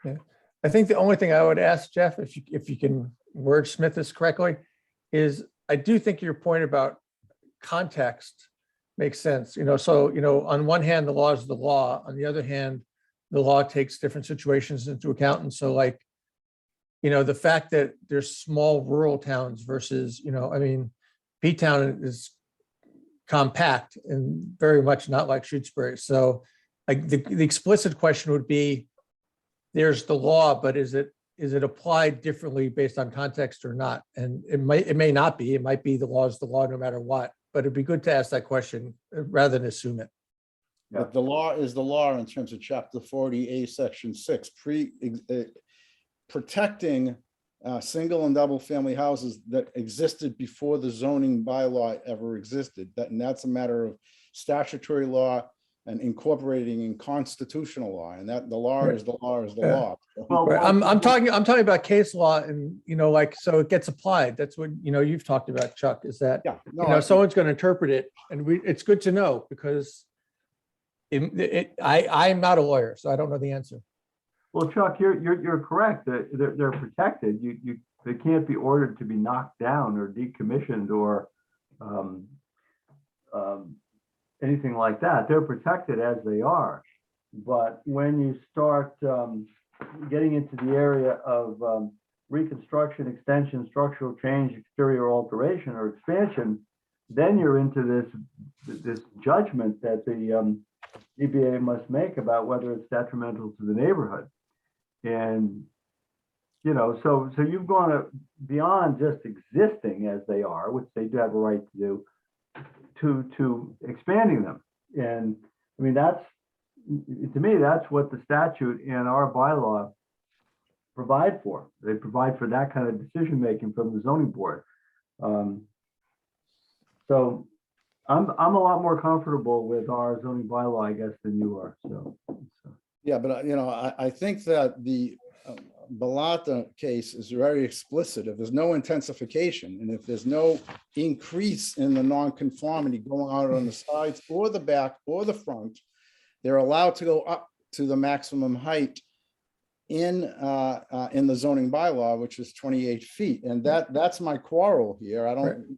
Yeah, I think the only thing I would ask, Jeff, if you can wordsmith this correctly, is I do think your point about context makes sense. So on one hand, the law is the law. On the other hand, the law takes different situations into account. And so, like, the fact that there's small rural towns versus, P-Town is compact and very much not like Shutesbury. So, like, the explicit question would be, there's the law, but is it applied differently based on context or not? And it may not be. It might be the law is the law no matter what. But it'd be good to ask that question rather than assume it. But the law is the law in terms of Chapter 40A, Section 6, protecting single and double family houses that existed before the zoning bylaw ever existed. And that's a matter of statutory law and incorporating in constitutional law, and that the law is the law is the law. Well, I'm talking about case law, and so it gets applied. That's what you've talked about, Chuck, is that someone's going to interpret it, and it's good to know, because I'm not a lawyer, so I don't know the answer. Well, Chuck, you're correct. They're protected. They can't be ordered to be knocked down or decommissioned or anything like that. They're protected as they are. But when you start getting into the area of reconstruction, extension, structural change, exterior alteration, or expansion, then you're into this judgment that the ZBA must make about whether it's detrimental to the neighborhood. And, you know, so you've gone beyond just existing as they are, which they do have a right to do, to expanding them. And I mean, to me, that's what the statute and our bylaw provide for. They provide for that kind of decision-making from the zoning board. So I'm a lot more comfortable with our zoning bylaw, I guess, than you are, so. Yeah, but you know, I think that the Balata case is very explicit. If there's no intensification and if there's no increase in the nonconformity going out on the sides or the back or the front, they're allowed to go up to the maximum height in the zoning bylaw, which is 28 feet. And that's my quarrel here. I don't,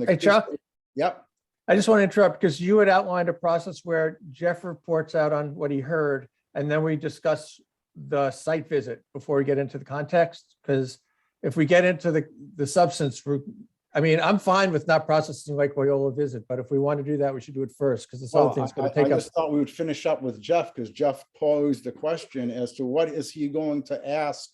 Hey, Chuck? Yep. I just want to interrupt because you had outlined a process where Jeff reports out on what he heard, and then we discuss the site visit before we get into the context. Because if we get into the substance, I'm fine with not processing like Loyola visit, but if we want to do that, we should do it first because this other thing's going to take I up. just thought we would finish up with Jeff because Jeff posed the question as to what is he going to ask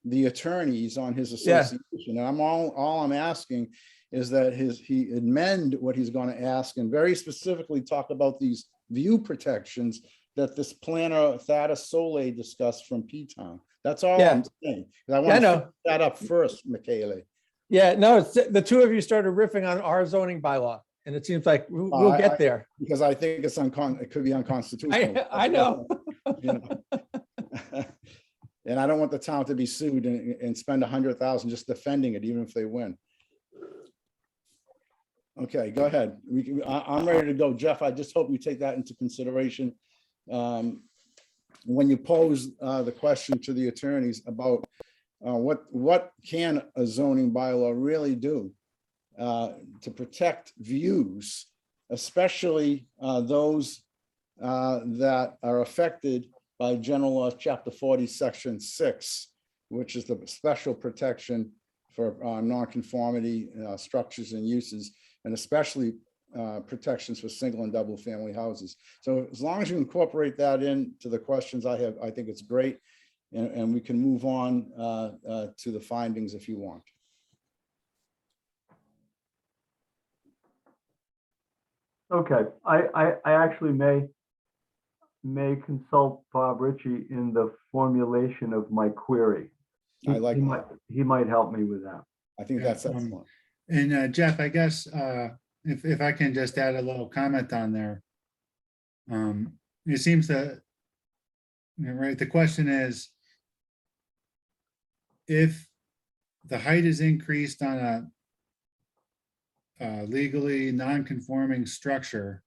the attorneys on his association. And all I'm asking is that he amend what he's going to ask and very specifically talk about these view protections that this planner Thaddeus Soleil discussed from P-Town. That's all I'm saying. I want to finish that up first, Michele. Yeah, no, it's the two of you started riffing on our zoning bylaw, and it seems like we'll get there. Because I think it could be unconstitutional. I know. You know. And I don't want the town to be sued and spend $100,000 just defending it, even if they win. Okay, go ahead. I'm ready to go. Jeff, I just hope you take that into consideration when you pose the question to the attorneys about what can a zoning bylaw really do to protect views, especially those that are affected by General Law Chapter 40, Section 6, which is the special protection for nonconformity structures and uses, and especially protections for single and double family houses. So as long as you incorporate that into the questions I have, I think it's great. And we can move on to the findings if you want. Okay, I actually may consult Bob Ritchie in the formulation of my query. I like he might help me with that. I think that's excellent. And Jeff, I guess if I can just add a little comment on there. It seems that, right, the question is, if the height is increased on a legally non-conforming structure,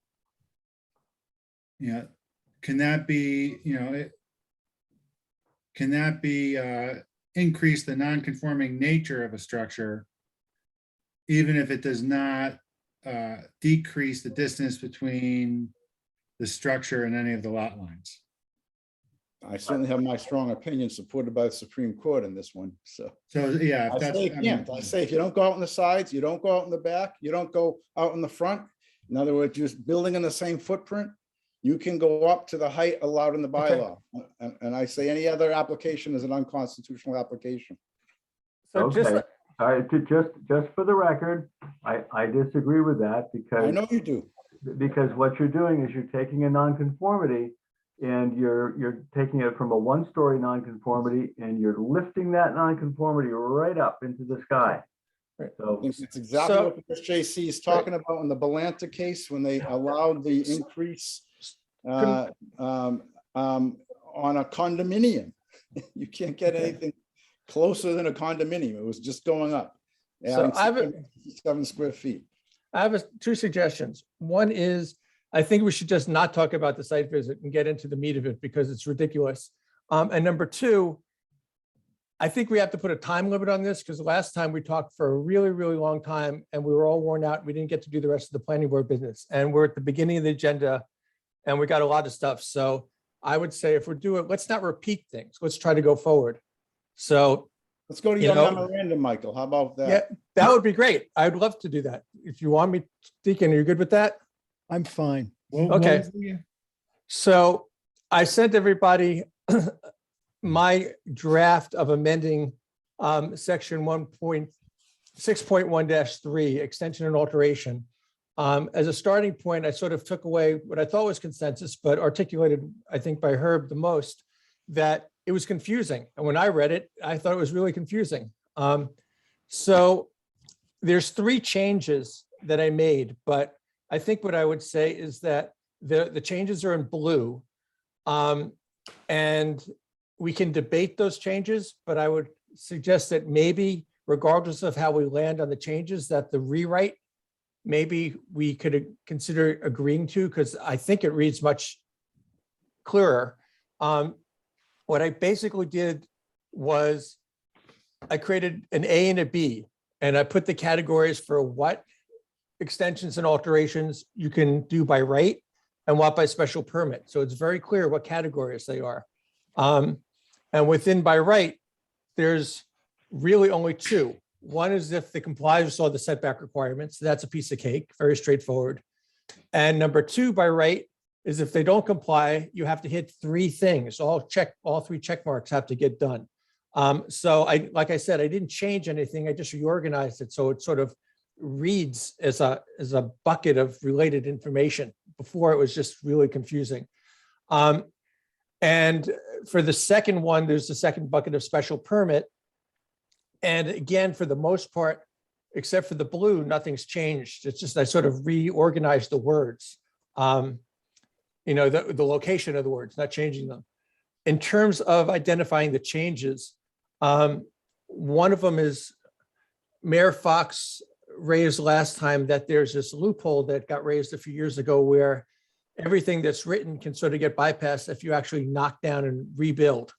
can that be, increase the non-conforming nature of a structure, even if it does not decrease the distance between the structure and any of the lot lines? I certainly have my strong opinion supported by the Supreme Court in this one. So yeah, I say if you don't go out on the sides, you don't go out in the back, you don't go out in the front. In other words, just building in the same footprint, you can go up to the height allowed in the bylaw. Okay. And I say any other application is an unconstitutional application. So okay. All right, just for the record, I disagree with that because I know you do. Because what you're doing is you're taking a nonconformity and you're taking it from a one-story nonconformity and you're lifting that nonconformity right up into the sky. So it's exactly what Chris JC is talking about in the Balanta case when they allowed the increase on a condominium. You can't get anything closer than a condominium. It was just going up. So I have 7 square feet. I have two suggestions. One is, I think we should just not talk about the site visit and get into the meat of it because it's ridiculous. And number two, I think we have to put a time limit on this because the last time we talked for a really, really long time and we were all worn out. We didn't get to do the rest of the planning board business. And we're at the beginning of the agenda and we got a lot of stuff. So I would say if we're doing, let's not repeat things. Let's try to go forward. So let's go to your memorandum, Michael. How about that? Yeah, that would be great. I'd love to do that. If you want me, Deacon, are you good with that? I'm fine. Okay. So I sent everybody my draft of amending section 1.6.1-3, extension and alteration. As a starting point, I sort of took away what I thought was consensus, but articulated, I think, by Herb the most, that it was confusing. And when I read it, I thought it was really confusing. So there's 3 changes that I made, but I think what I would say is that the changes are in blue. And we can debate those changes, but I would suggest that maybe regardless of how we land on the changes, that the rewrite, maybe we could consider agreeing to, because I think it reads much clearer. What I basically did was I created an A and a B, and I put the categories for what extensions and alterations you can do by right and what by special permit. So it's very clear what categories they are. And within by right, there's really only 2. One is if they comply with all the setback requirements. That's a piece of cake, very straightforward. And number 2 by right is if they don't comply, you have to hit 3 things. All 3 check marks have to get done. So like I said, I didn't change anything. I just reorganized it so it sort of reads as a bucket of related information. Before, it was just really confusing. And for the second one, there's the second bucket of special permit. And again, for the most part, except for the blue, nothing's changed. It's just I sort of reorganized the words, the location of the words, not changing them. In terms of identifying the changes, one of them is Mayor Fox raised last time that there's this loophole that got raised a few years ago where everything that's written can sort of get bypassed if you actually knock down and rebuild.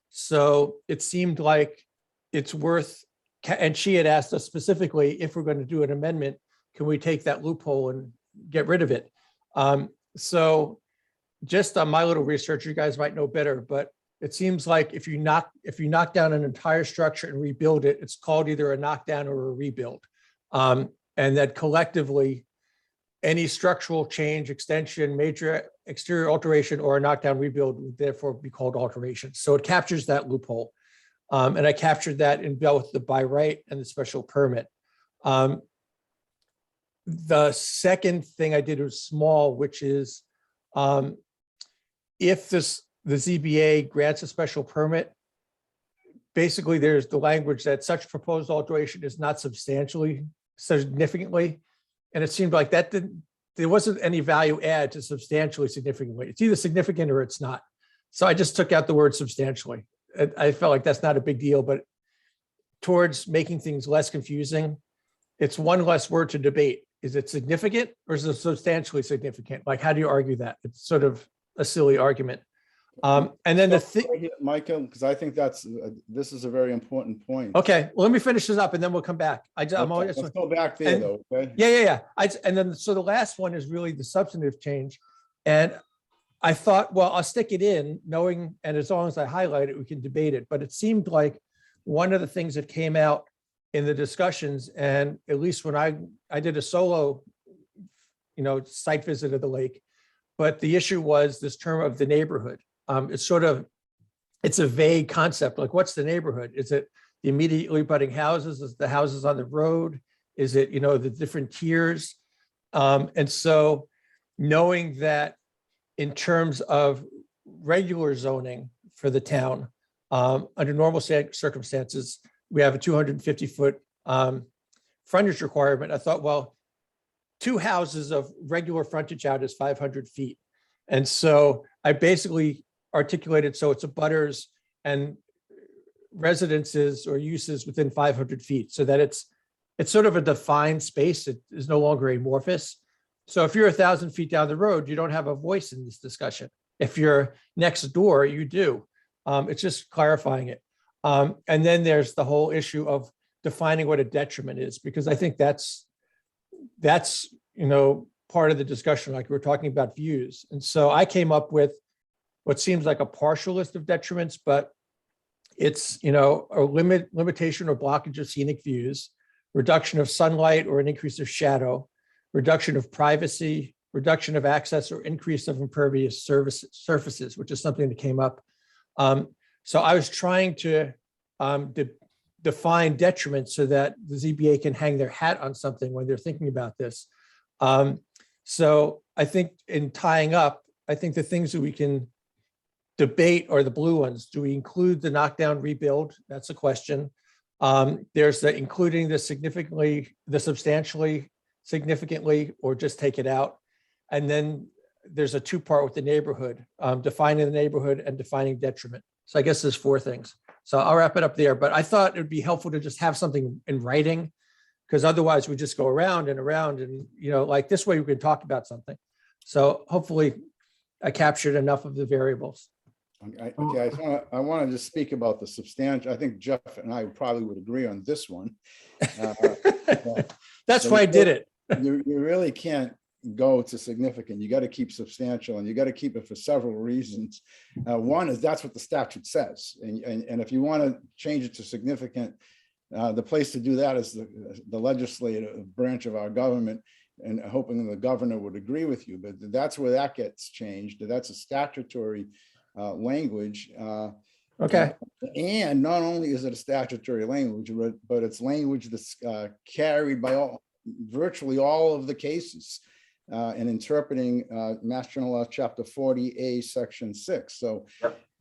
So it seemed like it's worth, and she had asked us specifically, if we're going to do an amendment, can we take that loophole and get rid of it? So just on my little research, you guys might know better, but it seems like if you knock down an entire structure and rebuild it, it's called either a knockdown or a rebuild. And that collectively, any structural change, extension, major exterior alteration, or a knockdown rebuild would therefore be called alteration. So it captures that loophole. And I captured that in both the by right and the special permit. The second thing I did was small, which is if the ZBA grants a special permit, basically there's the language that such proposed alteration is not significantly. And it seemed like there wasn't any value add to substantially significantly. It's either significant or it's not. So I just took out the word substantially. I felt like that's not a big deal, but towards making things less confusing, it's one less word to debate. Is it significant or is it substantially significant? Like, how do you argue that? It's sort of a silly argument. And then the thing, Michael, because I think this is a very important point. okay, well, let me finish this up and then we'll come back. I'm always, Let's go back there, and- though, okay? Yeah. And then, so the last one is really the substantive change. And I thought, well, I'll stick it in knowing, and as long as I highlight it, we can debate it. But it seemed like one of the things that came out in the discussions, and at least when I did a solo, site visit of the lake, but the issue was this term of the neighborhood. It's a vague concept. Like, what's the neighborhood? Is it the immediately abutting houses? Is it the houses on the road? Is it, the different tiers? And so knowing that in terms of regular zoning for the town, under normal circumstances, we have a 250-foot frontage requirement. I thought, well, 2 houses of regular frontage out is 500 feet. And so I basically articulated so it's abutters and residences or uses within 500 feet so that it's sort of a defined space. It is no longer amorphous. So if you're 1,000 feet down the road, you don't have a voice in this discussion. If you're next door, you do. It's just clarifying it. And then there's the whole issue of defining what a detriment is, because I think that's part of the discussion, like we're talking about views. And so I came up with what seems like a partial list of detriments, but it's, a limitation or blockage of scenic views, reduction of sunlight or an increase of shadow, reduction of privacy, reduction of access or increase of impervious surfaces, which is something that came up. So I was trying to define detriment so that the ZBA can hang their hat on something when they're thinking about this. So I think in tying up, I think the things that we can debate are the blue ones. Do we include the knockdown rebuild? That's a question. There's the including the significantly, the substantially, significantly, or just take it out. And then there's a two-part with the neighborhood, defining the neighborhood and defining detriment. So I guess there's 4 things. So I'll wrap it up there, but I thought it would be helpful to just have something in writing, because otherwise we just go around and around and, you know, like this way we can talk about something. So hopefully I captured enough of the variables. Okay, I want to just speak about the substantial. I think Jeff and I probably would agree on this one. That's why I did it. You really can't go to significant. You got to keep substantial, and you got to keep it for several reasons. One is that's what the statute says. And if you want to change it to significant, the place to do that is the legislative branch of our government, and hoping the governor would agree with you. But that's where that gets changed. That's a statutory language. Okay. And not only is it a statutory language, but it's language that's carried by virtually all of the cases in interpreting Mass General Law, Chapter 40A, Section 6. So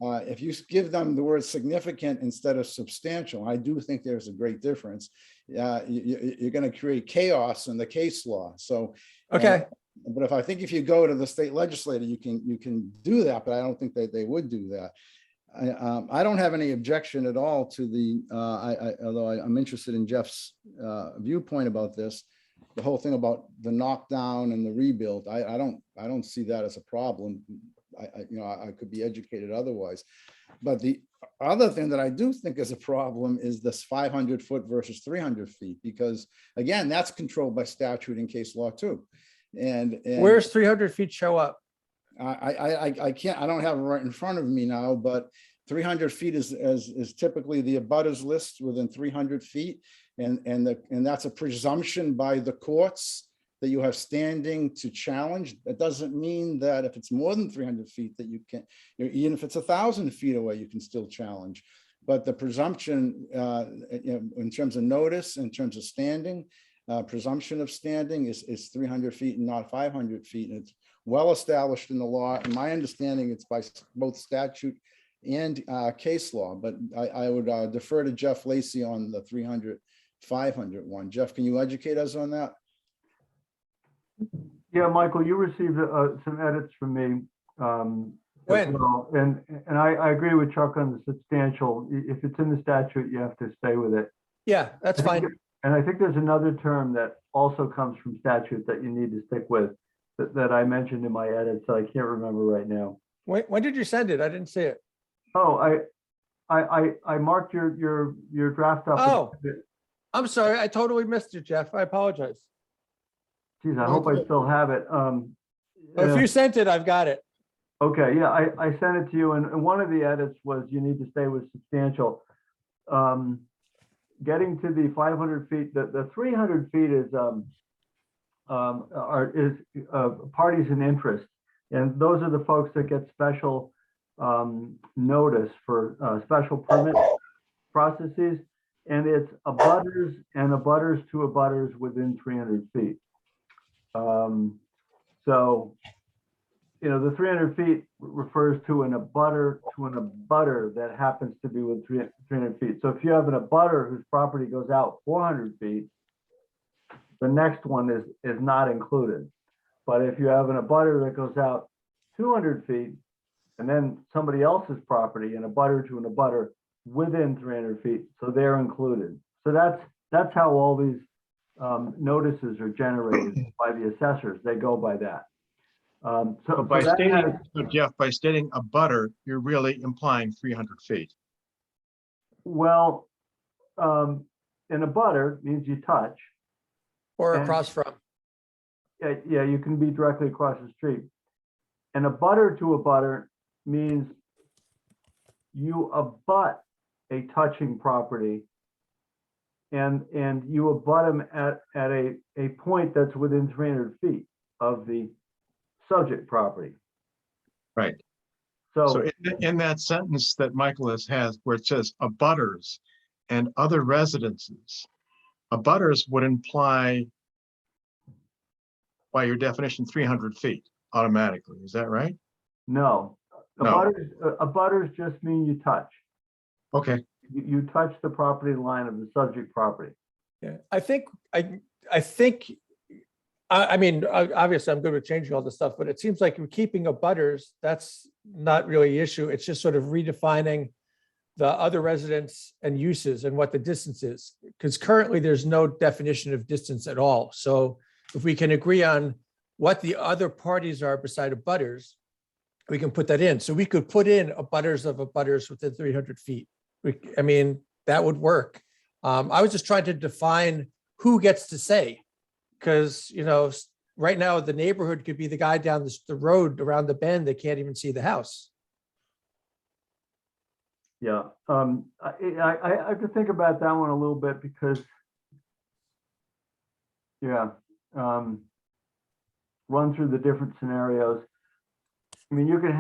if you give them the word significant instead of substantial, I do think there's a great difference. You're going to create chaos in the case law. So, okay. But if you go to the state legislature, you can do that, but I don't think that they would do that. I don't have any objection at all to the, although I'm interested in Jeff's viewpoint about this, the whole thing about the knockdown and the rebuild. I don't see that as a problem. I could be educated otherwise. But the other thing that I do think is a problem is this 500 foot versus 300 feet, because again, that's controlled by statute and case law too. And where's 300 feet show up? I can't, I don't have it right in front of me now, but 300 feet is typically the abutters list within 300 feet. And that's a presumption by the courts that you have standing to challenge. That doesn't mean that if it's more than 300 feet that you can, even if it's 1,000 feet away, you can still challenge. But the presumption in terms of notice, in terms of standing, presumption of standing is 300 feet and not 500 feet. And it's well established in the law. In my understanding, it's by both statute and case law. But I would defer to Jeff Lacy on the 300, 500 one. Jeff, can you educate us on that? Yeah, Michael, you received some edits from me. When? Well, and I agree with Chuck on the substantial. If it's in the statute, you have to stay with it. Yeah, that's fine. And I think there's another term that also comes from statute that you need to stick with that I mentioned in my edits. So I can't remember right now. When did you send it? I didn't see it. Oh, I marked your draft up. Oh, I'm sorry. I totally missed it, Jeff. I apologize. Geez, I hope I still have it. If you sent it, I've got it. Okay, yeah, I sent it to you, and one of the edits was you need to stay with substantial. Getting to the 500 feet, the 300 feet is parties in interest, and those are the folks that get special notice for special permit processes, and it's abutters and abutters to abutters within 300 feet. So, the 300 feet refers to an abutter that happens to be with 300 feet. So if you have an abutter whose property goes out 400 feet, the next one is not included. But if you have an abutter that goes out 200 feet, and then somebody else's property, an abutter to an abutter within 300 feet, so they're included. So that's how all these notices are generated by the assessors. They go by that. Jeff, by stating a butter, you're really implying 300 feet. Well, an abutter means you touch. Or across from. Yeah, you can be directly across the street. An abutter to a butter means you abut a touching property, and you abut them at a point that's within 300 feet of the subject property. Right. So So, in that sentence that Michael has where it says abutters and other residences, abutters would imply by your definition, 300 feet automatically. Is that right? no. No. Abutters just mean you touch. Okay. You touch the property line of the subject property. Yeah, I think, I mean, obviously I'm good with changing all this stuff, but it seems like we're keeping abutters. That's not really an issue. It's just sort of redefining the other residents and uses and what the distance is. Because currently there's no definition of distance at all. So if we can agree on what the other parties are beside abutters, we can put that in. So we could put in abutters of abutters within 300 feet. I mean, that would work. I was just trying to define who gets to say, because, you know, right now the neighborhood could be the guy down the road around the bend that can't even see the house. Yeah, I have to think about that one a little bit because, yeah, run through the different scenarios. I mean, you could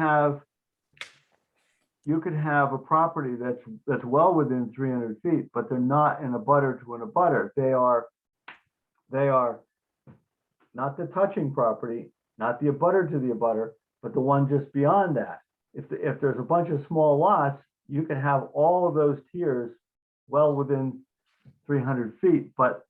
have a property that's well within 300 feet, but they're not an abutter to an abutter. They are not the touching property, not the abutter to the abutter, but the one just beyond that. If there's a bunch of small lots, you can have all of those tiers well within 300 feet, but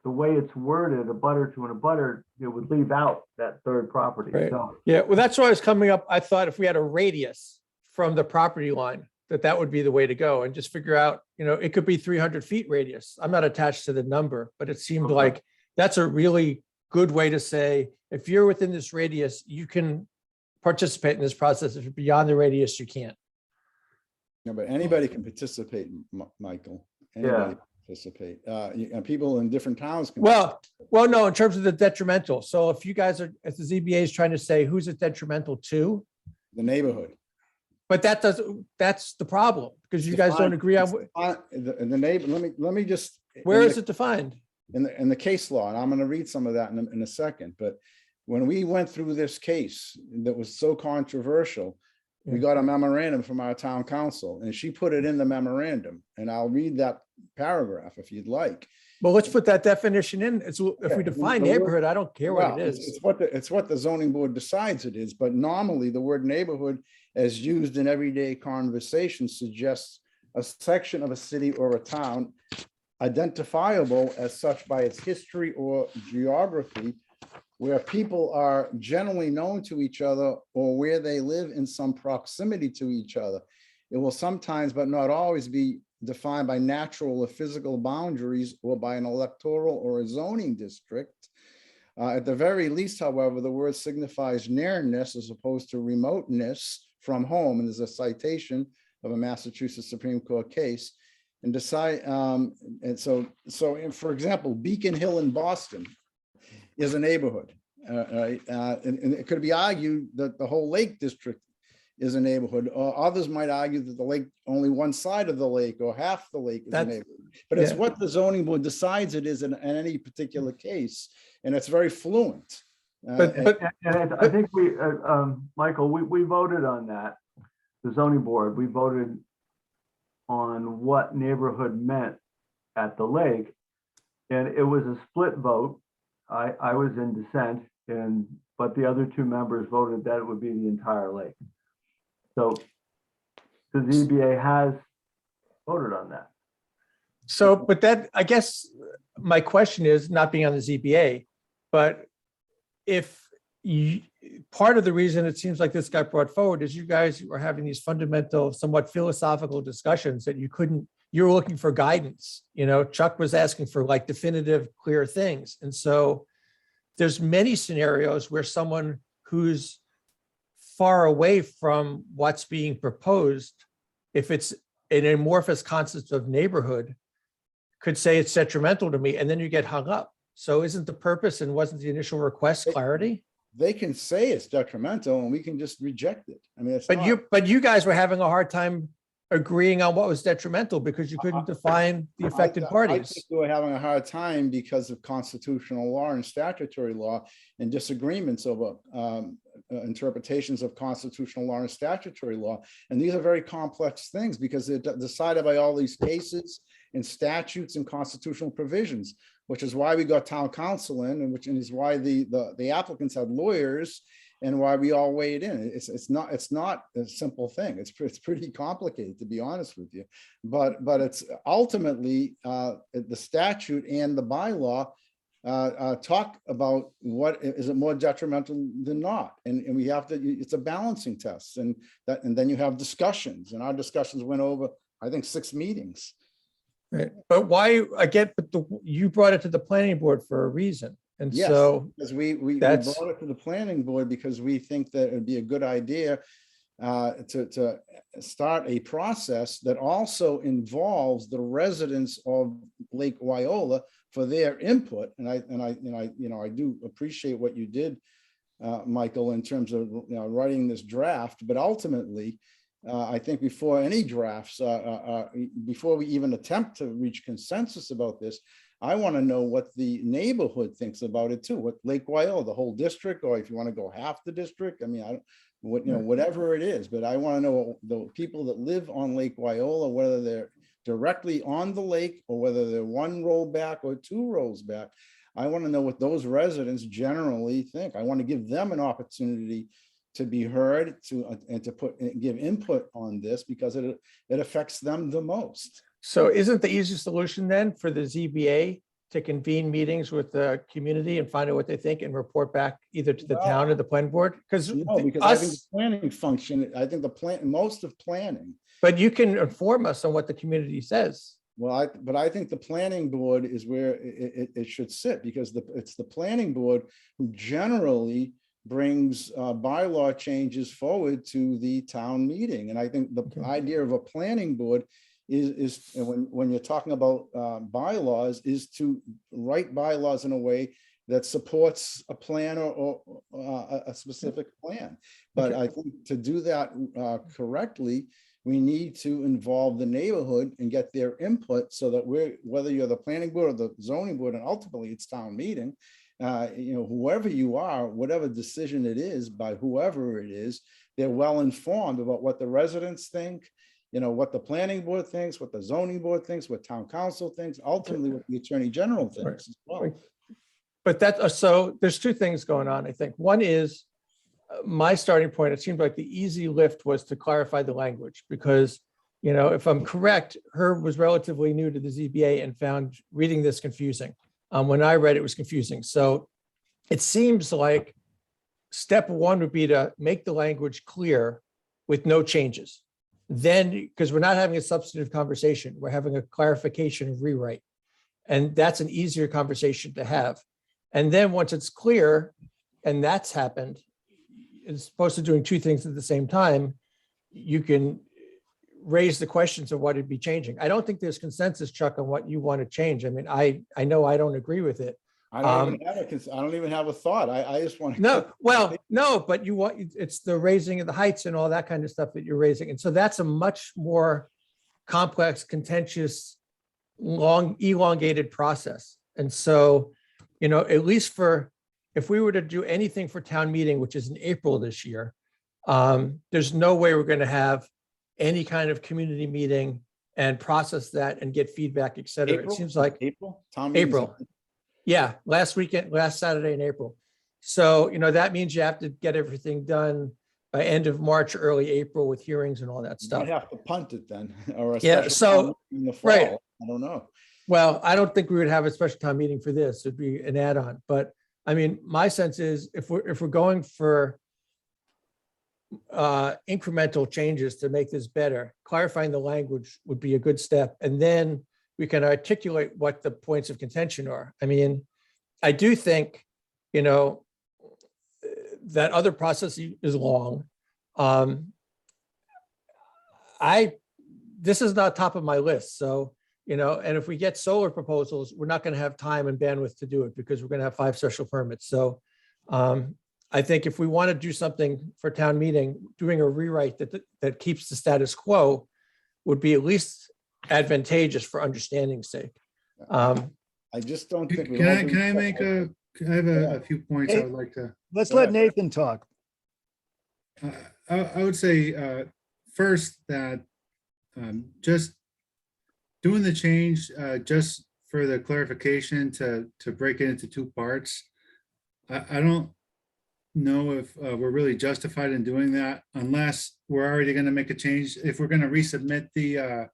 the way it's worded, abutter to an abutter, it would leave out that third property. Right. So, Yeah, well, that's why I was coming up. I thought if we had a radius from the property line, that would be the way to go and just figure out, you know, it could be 300 feet radius. I'm not attached to the number, but it seemed Okay. like that's a really good way to say, if you're within this radius, you can participate in this process. If you're beyond the radius, you can't. No, but anybody can participate, Michael. Anybody can participate. And people in different towns can. Well, no, in terms of the detrimental. So if you guys are, if the ZBA is trying to say who's it detrimental to, The neighborhood. but that's the problem, because you guys don't agree on, The neighbor, let me just. where is it defined? In the case law, and I'm gonna read some of that in a second, but when we went through this case that was so controversial, we got a memorandum from our town council, and she put it in the memorandum, and I'll read that paragraph if you'd like. Well, let's put that definition in. If we define the word- neighborhood, I don't care what Well, it it's- is. It's what the zoning board decides it is, but normally the word neighborhood as used in everyday conversation suggests a section of a city or a town identifiable as such by its history or geography, where people are generally known to each other or where they live in some proximity to each other. It will sometimes, but not always, be defined by natural or physical boundaries or by an electoral or a zoning district. At the very least, however, the word signifies nearness as opposed to remoteness from home. And there's a citation of a Massachusetts Supreme Court case. And for example, Beacon Hill in Boston is a neighborhood. And it could be argued that the whole Lake District is a neighborhood, or others might argue that the lake, only one side of the lake or half the lake is a neighborhood. But it's what the zoning board decides it is in any particular case, and it's very fluent. and I think Michael, we voted on that, the zoning board, we voted on what neighborhood meant at the lake. And it was a split vote. I was in dissent, but the other two members voted that it would be the entire lake. So the ZBA has voted on that. So, but that, I guess, my question is not being on the ZBA, but if you, part of the reason it seems like this got brought forward is you guys were having these fundamental, somewhat philosophical discussions that you were looking for guidance. You know, Chuck was asking for like definitive, clear things. And so there's many scenarios where someone who's far away from what's being proposed, if it's an amorphous concept of neighborhood, could say it's detrimental to me, and then you get hung up. So isn't the purpose and wasn't the initial request clarity? They can say it's detrimental and we can just reject it. I mean, But you guys were having a hard time agreeing on what was detrimental because you couldn't define the affected I parties. think we were having a hard time because of constitutional law and statutory law and disagreements over interpretations of constitutional law and statutory law. And these are very complex things because they're decided by all these cases and statutes and constitutional provisions, which is why we got town council in, and which is why the applicants had lawyers, and why we all weighed in. It's not a simple thing. It's pretty complicated, to be honest with you. But it's ultimately the statute and the bylaw talk about what is it more detrimental than not, and we have to. It's a balancing test, and then you have discussions, and our discussions went over, I think, 6 meetings. Right. But why, again, you brought it to the planning board for a reason. And Yes, so because we that's- brought it to the planning board because we think that it'd be a good idea to start a process that also involves the residents of Lake Wyola for their input. And I do appreciate what you did, Michael, in terms of writing this draft, but ultimately, I think before any drafts, before we even attempt to reach consensus about this, I want to know what the neighborhood thinks about it too. What Lake Wyola, the whole district, or if you want to go half the district. I mean, whatever it is. But I want to know what the people that live on Lake Wyola, whether they're directly on the lake or whether they're 1 roll back or 2 rolls back. I want to know what those residents generally think. I want to give them an opportunity to be heard, and to give input on this, because it affects them the most. So isn't the easiest solution then for the ZBA to convene meetings with the community and find out what they think and report back either to the town or the planning board? Because No, because I think the planning function, I think most of planning. But you can inform us on what the community says. Well, but I think the planning board is where it should sit, because it's the planning board who generally brings bylaw changes forward to the town meeting. And I think the idea of a planning board is when you're talking about bylaws, is to write bylaws in a way that supports a plan or a specific plan. But I think to do that correctly, we need to involve the neighborhood and get their input, so that whether you're the planning board or the zoning board, and ultimately it's town meeting, whoever you are, whatever decision it is by whoever it is, they're well informed about what the residents think, what the planning board thinks, what the zoning board thinks, what town council thinks, ultimately what the attorney general thinks as well. But so there's 2 things going on, I think. One is my starting point. It seemed like the easy lift was to clarify the language, because, if I'm correct, Herb was relatively new to the ZBA and found reading this confusing. When I read it, was confusing. So it seems like step 1 would be to make the language clear with no changes. Then, because we're not having a substantive conversation, we're having a clarification rewrite. And that's an easier conversation to have. And then once it's clear, and that's happened, as opposed to doing 2 things at the same time, you can raise the questions of what it'd be changing. I don't think there's consensus, Chuck, on what you want to change. I mean, I know I don't agree with it. I don't even have a thought. I just want to. No, but it's the raising of the heights and all that kind of stuff that you're raising. And so that's a much more complex, contentious, long, elongated process. And so, at least if we were to do anything for town meeting, which is in April this year, there's no way we're going to have any kind of community meeting and process that and get feedback, et cetera. April? It seems like April. Town meeting's April. Yeah, last Saturday in April. So, that means you have to get everything done by end of March, early April, with hearings and all that You stuff. might have to punt it then, or a Yeah, special so- town meeting in the fall. right. I don't know. Well, I don't think we would have a special town meeting for this. It'd be an add-on. But I mean, my sense is if we're going for incremental changes to make this better, clarifying the language would be a good step. And then we can articulate what the points of contention are. I mean, I do think, that other process is long. This is not top of my list. So, and if we get solar proposals, we're not going to have time and bandwidth to do it, because we're going to have 5 special permits. So I think if we want to do something for town meeting, doing a rewrite that keeps the status quo would be at least advantageous for understanding's sake. I just don't think. Can I have a few points I would like to. Let's let Nathan talk. I would say first that just doing the change just for the clarification to break it into two parts. I don't know if we're really justified in doing that unless we're already going to make a change. If we're going to resubmit the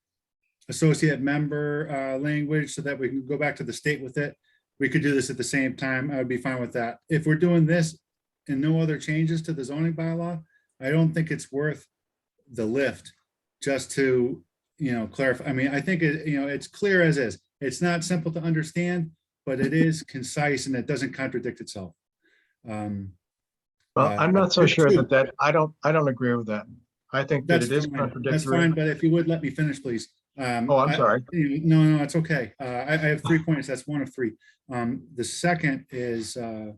associate member language so that we can go back to the state with it, we could do this at the same time. I would be fine with that. If we're doing this and no other changes to the zoning bylaw, I don't think it's worth the lift just to, clarify. I mean, I think it's clear as is. It's not simple to understand, but it is concise and it doesn't contradict itself. Well, I'm not so sure that I don't agree with that. I think that it is That's contradictory. fine, but if you would let me finish, please. Oh, I'm sorry. No, it's okay. I have 3 points. That's one of three. The second is, All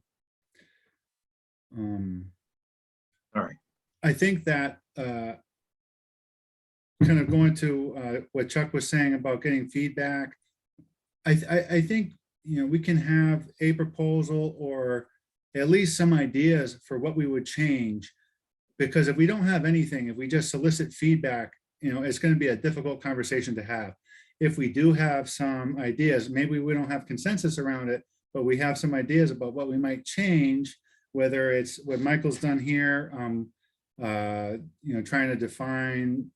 right. I think that kind of going to what Chuck was saying about getting feedback. I think, we can have a proposal or at least some ideas for what we would change. Because if we don't have anything, if we just solicit feedback, it's going to be a difficult conversation to have. If we do have some ideas, maybe we don't have consensus around it, but we have some ideas about what we might change, whether it's what Michael's done here, trying to define,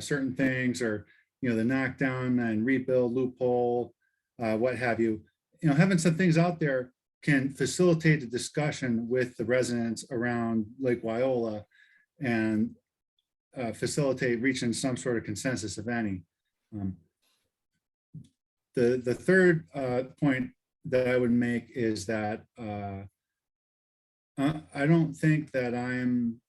certain things, or, the knockdown and rebuild loophole, what have you. Having some things out there can facilitate the discussion with the residents around Lake Wyola and facilitate reaching some sort of consensus, if any. The third point that I would make is that I don't think that I'm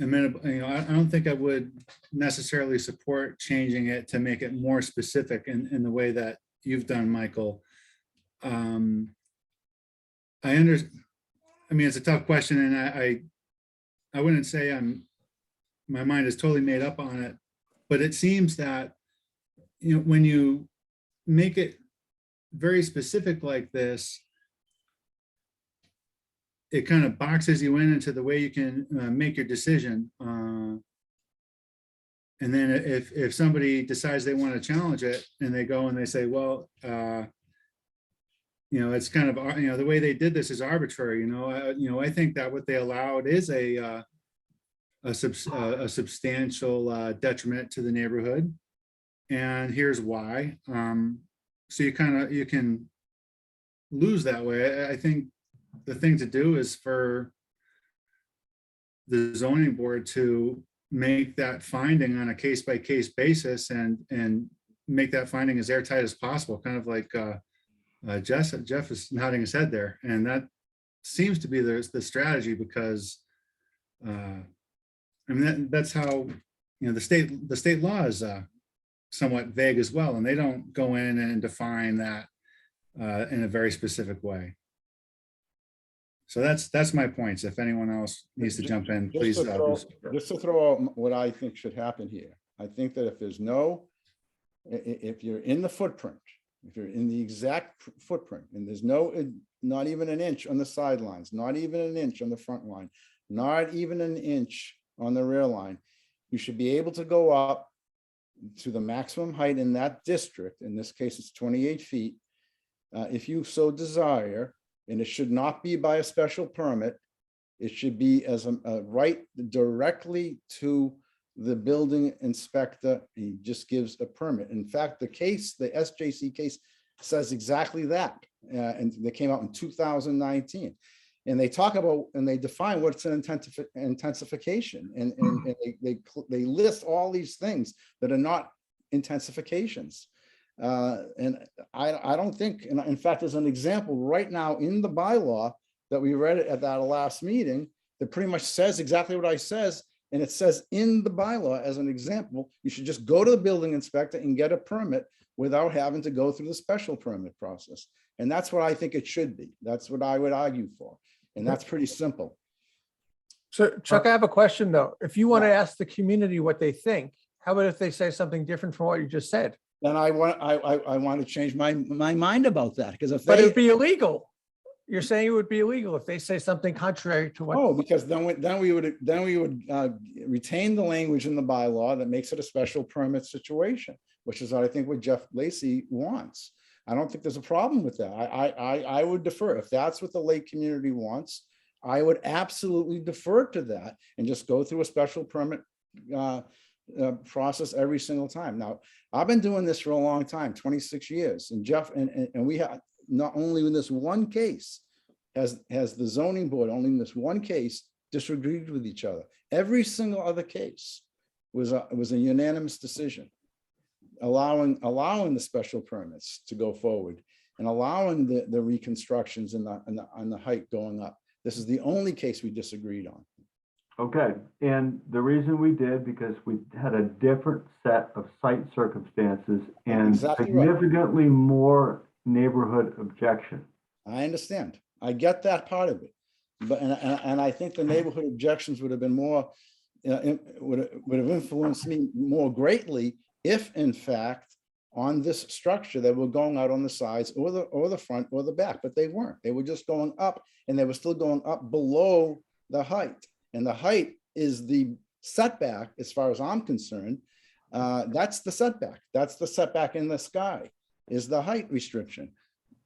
amenable. I don't think I would necessarily support changing it to make it more specific in the way that you've done, Michael. I understand. I mean, it's a tough question, and I wouldn't say my mind is totally made up on it, but it seems that, when you make it very specific like this, it kind of boxes you into the way you can make your decision. And then if somebody decides they want to challenge it and they go and they say, well, it's kind of, the way they did this is arbitrary. I think that what they allowed is a substantial detriment to the neighborhood, and here's why. So you can lose that way. I think the thing to do is for the zoning board to make that finding on a case-by-case basis and make that finding as airtight as possible, kind of like Jeff is nodding his head there, and that seems to be the strategy, because that's how the state law is somewhat vague as well, and they don't go in and define that in a very specific way. So that's my points. If anyone else needs to jump in, please. Just to throw out what I think should happen here. I think that if you're in the footprint, if you're in the exact footprint, and there's not even an inch on the sidelines, not even an inch on the front line, not even an inch on the rear line, you should be able to go up to the maximum height in that district. In this case, it's 28 feet. If you so desire, and it should not be by a special permit. It should be as a right directly to the building inspector. He just gives a permit. In fact, the SJC case says exactly that. And they came out in 2019. And they talk about, and they define what's an intensification. And they list all these things that are not intensifications. And I don't think, and in fact, there's an example right now in the bylaw that we read at that last meeting that pretty much says exactly what I says. And it says in the bylaw, as an example, you should just go to the building inspector and get a permit without having to go through the special permit process. And that's what I think it should be. That's what I would argue for. And that's pretty simple. So Chuck, I have a question though. If you want to ask the community what they think, how about if they say something different from what you just said? Then I want to change my mind about that, because if But they, it'd be illegal. You're saying it would be illegal if they say something contrary to what? Oh, because then we would retain the language in the bylaw that makes it a special permit situation, which is, I think, what Jeff Lacy wants. I don't think there's a problem with that. I would defer. If that's what the lake community wants, I would absolutely defer to that and just go through a special permit process every single time. Now, I've been doing this for a long time, 26 years, and Jeff, and we have, not only in this one case has the zoning board, only in this one case, disagreed with each other. Every single other case was a unanimous decision, allowing the special permits to go forward and allowing the reconstructions and the height going up. This is the only case we disagreed on. Okay, and the reason we did, because we had a different set of site circumstances and Exactly right. significantly more neighborhood objection. I understand. I get that part of it. But, and I think the neighborhood objections would have been more, would have influenced me more greatly if in fact on this structure they were going out on the sides or the front or the back, but they weren't. They were just going up, and they were still going up below the height. And the height is the setback, as far as I'm concerned. That's the setback. That's the setback in the sky, is the height restriction.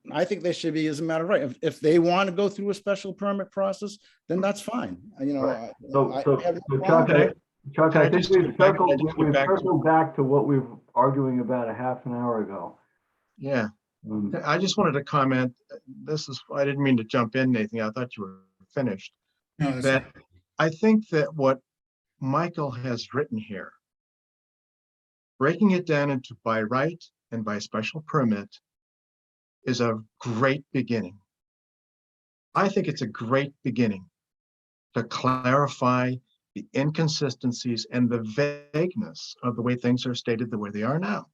I think they should be, as a matter of right. If they want to go through a special permit process, then that's fine. You know, Right. I have no Chuck, problem with it. Chuck, I think we've circled back to- back to what we were arguing about a half an hour ago. Yeah, I just wanted to comment. I didn't mean to jump in, Nathan. I thought you were finished. No, that's That fine. I think that what Michael has written here, breaking it down into by right and by special permit, is a great beginning. I think it's a great beginning to clarify the inconsistencies and the vagueness of the way things are stated the way they are now.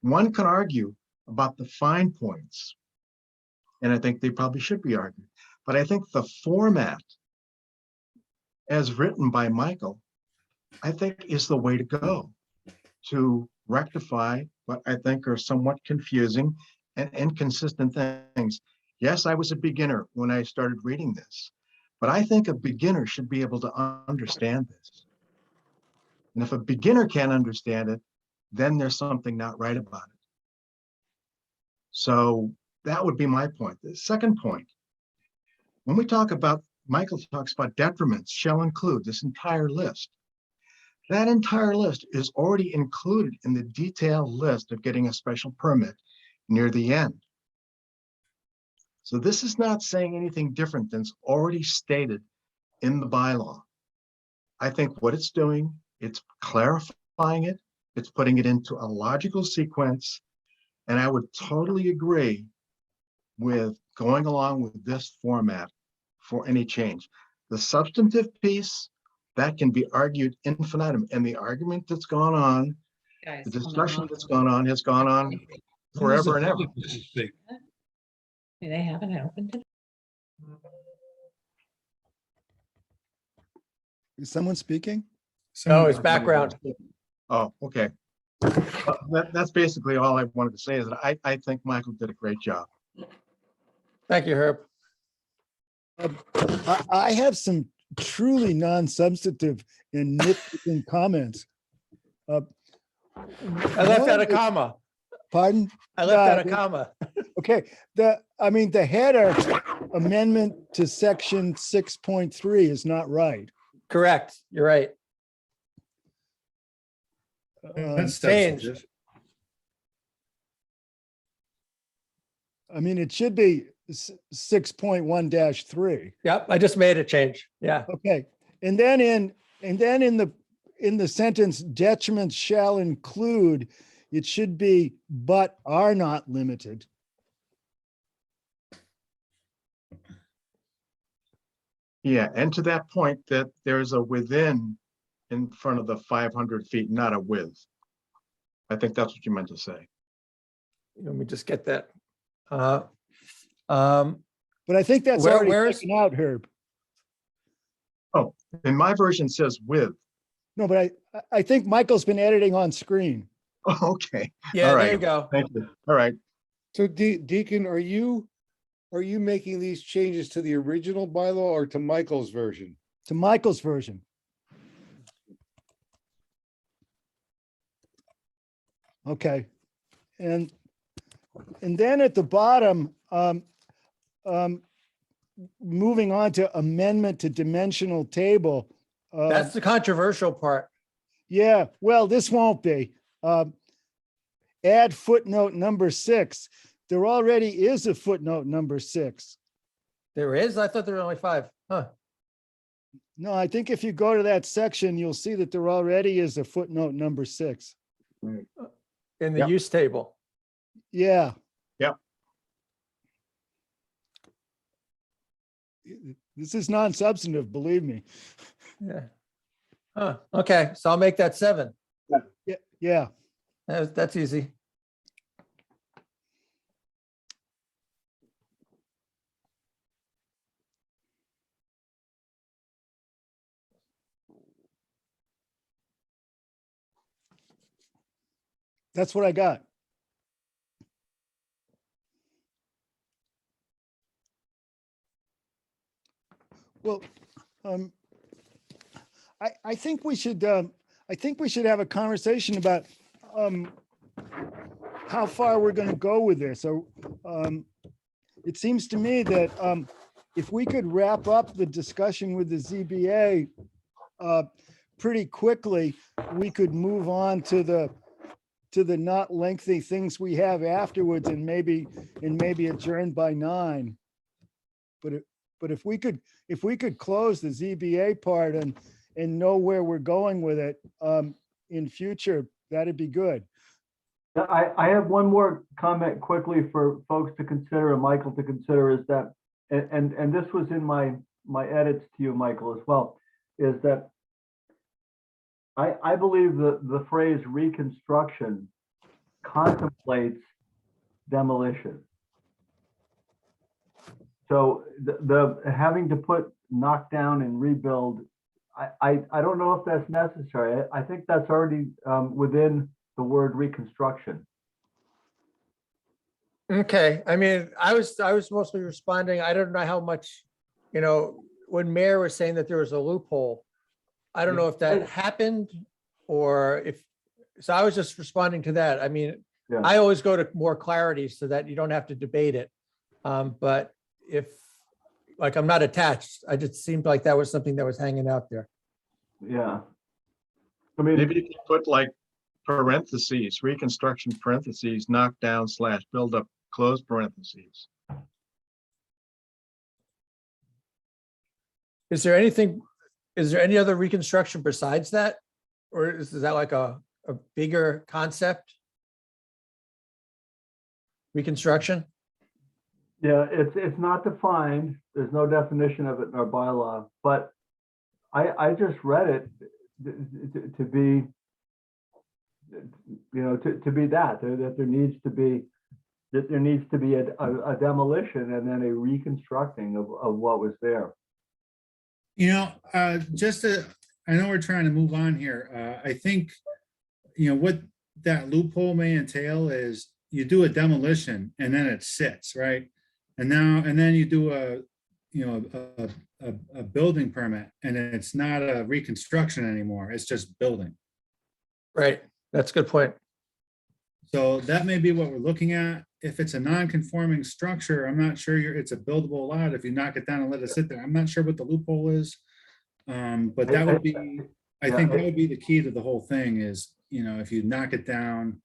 One can argue about the fine points, and I think they probably should be argued, but I think the format as written by Michael, I think is the way to go to rectify what I think are somewhat confusing and inconsistent things. Yes, I was a beginner when I started reading this, but I think a beginner should be able to understand this. And if a beginner can't understand it, then there's something not right about it. So that would be my point. The second point, when we talk about, Michael talks about detriments shall include this entire list. That entire list is already included in the detailed list of getting a special permit near the end. So this is not saying anything different than's already stated in the bylaw. I think what it's doing, it's clarifying it, it's putting it into a logical sequence, and I would totally agree with going along with this format for any change. The substantive piece, that can be argued infinitum, and the argument that's gone on, the discussion that's gone on has gone on forever and ever. They haven't opened it. Is someone speaking? No, it's background. Oh, okay. That's basically all I wanted to say, is that I think Michael did a great job. Thank you, Herb. I have some truly non-substantive and nitpicking comments. I left out a comma. Pardon? I left out a comma. Okay, the header amendment to section 6.3 is not right. Correct. You're right. That's Change. substantive. It should be 6.1-3. Yep, I just made a change. Yeah. Okay, and then in the sentence detriments shall include, it should be but are not limited. Yeah, and to that point, that there's a within in front of the 500 feet, not a with. I think that's what you meant to say. Let me just get that. But I think that's Where's- already taken out, Herb. Oh, and my version says with. No, but I think Michael's been editing on screen. Oh, okay. Yeah, All there right. you go. Thank you. All right. So Deacon, are you are you making these changes to the original bylaw or to Michael's version? To Michael's version. Okay. And then at the bottom, moving on to amendment to dimensional table. That's the controversial part. Yeah, well, this won't be. Add footnote number 6. There already is a footnote number 6. There is? I thought there were only 5. Huh. No, I think if you go to that section, you'll see that there already is a footnote number 6. In the Yep. use table. Yeah. Yep. This is non-substantive, believe me. Yeah. Huh. Okay, so I'll make that 7. Yeah, yeah. That's easy. That's what I got. Well, I think we should have a conversation about how far we're going to go with this. So it seems to me that if we could wrap up the discussion with the ZBA pretty quickly, we could move on to the not lengthy things we have afterwards and maybe adjourn by 9. But if we could close the ZBA part and know where we're going with it in future, that'd be good. I have one more comment quickly for folks to consider and Michael to consider is that, and this was in my edits to you, Michael, as well, is that I believe the phrase reconstruction contemplates demolition. So the having to put knock down and rebuild, I don't know if that's necessary. I think that's already within the word reconstruction. Okay, I mean, I was mostly responding. I don't know how much, when Mayor was saying that there was a loophole. I don't know if that happened or so I was just responding to that. I mean, Yeah. I always go to more clarity so that you don't have to debate it. But if, like, I'm not attached, I just seemed like that was something that was hanging out there. Yeah. I mean, Maybe you can put like parentheses, reconstruction parentheses, knock down / build up, close parentheses. Is there any other reconstruction besides that? Or is that like a bigger concept? Reconstruction? yeah, it's not defined. There's no definition of it in our bylaw, but I just read it to be, to be that there needs to be a demolition and then a reconstructing of what was there. I know we're trying to move on here. I think, what that loophole may entail is you do a demolition and then it sits, right? And then you do a building permit and it's not a reconstruction anymore. It's just building. Right, that's a good point. So that may be what we're looking at. If it's a non-conforming structure, I'm not sure it's a buildable lot. If you knock it down and let it sit there, I'm not sure what the loophole is. But that would be, I think that would be the key to the whole thing is, if you knock it down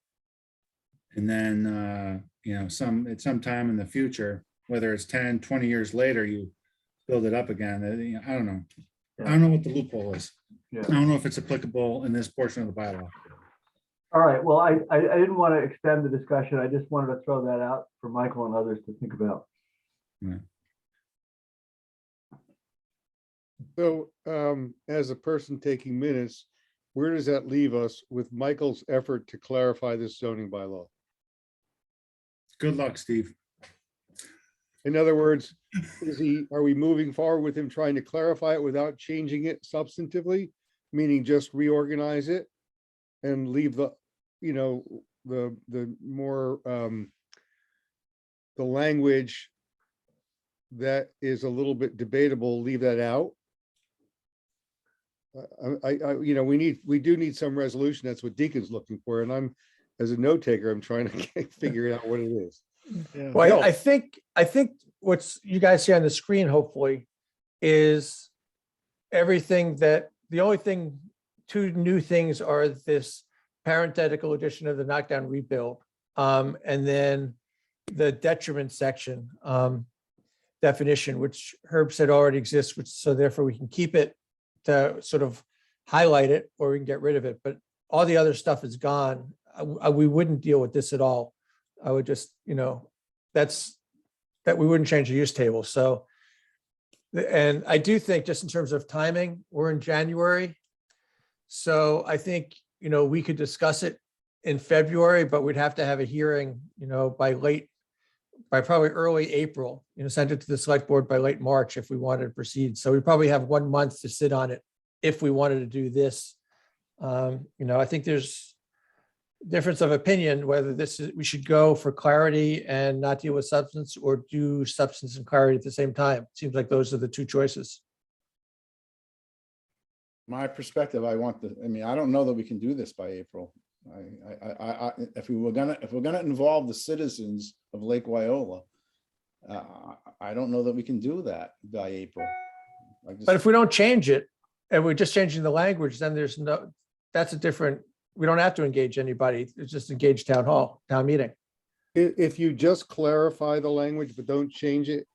and then, at some time in the future, whether it's 10, 20 years later, you build it up again. I don't know. I don't know what the loophole is. Yeah. I don't know if it's applicable in this portion of the bylaw. All right, well, I didn't want to extend the discussion. I just wanted to throw that out for Michael and others to think about. Yeah. So as a person taking minutes, where does that leave us with Michael's effort to clarify this zoning bylaw? Good luck, Steve. In other words, are we moving forward with him trying to clarify it without changing it substantively? Meaning just reorganize it and leave the more, the language that is a little bit debatable, leave that out. We do need some resolution. That's what Deacon's looking for. And I'm, as a note taker, I'm trying to figure out what it is. Yeah. Well, No. I think what's you guys see on the screen, hopefully, is everything that, the only thing, two new things are this parenthetical addition of the knockdown rebuild. And then the detriment section definition, which Herb said already exists, which, so therefore we can keep it to sort of highlight it, or we can get rid of it. But all the other stuff is gone. We wouldn't deal with this at all. I would just, that we wouldn't change the use table. So, and I do think, just in terms of timing, we're in January. So I think, we could discuss it in February, but we'd have to have a hearing, by probably early April, send it to the select board by late March if we wanted to proceed. So we probably have 1 month to sit on it if we wanted to do this. I think there's difference of opinion whether we should go for clarity and not deal with substance, or do substance and clarity at the same time. Seems like those are the two choices. My perspective, I don't know that we can do this by April. If we're gonna involve the citizens of Lake Wyola, I don't know that we can do that by April. But if we don't change it, and we're just changing the language, then that's a different, we don't have to engage anybody. It's just engage town meeting. If you just clarify the language but don't change it,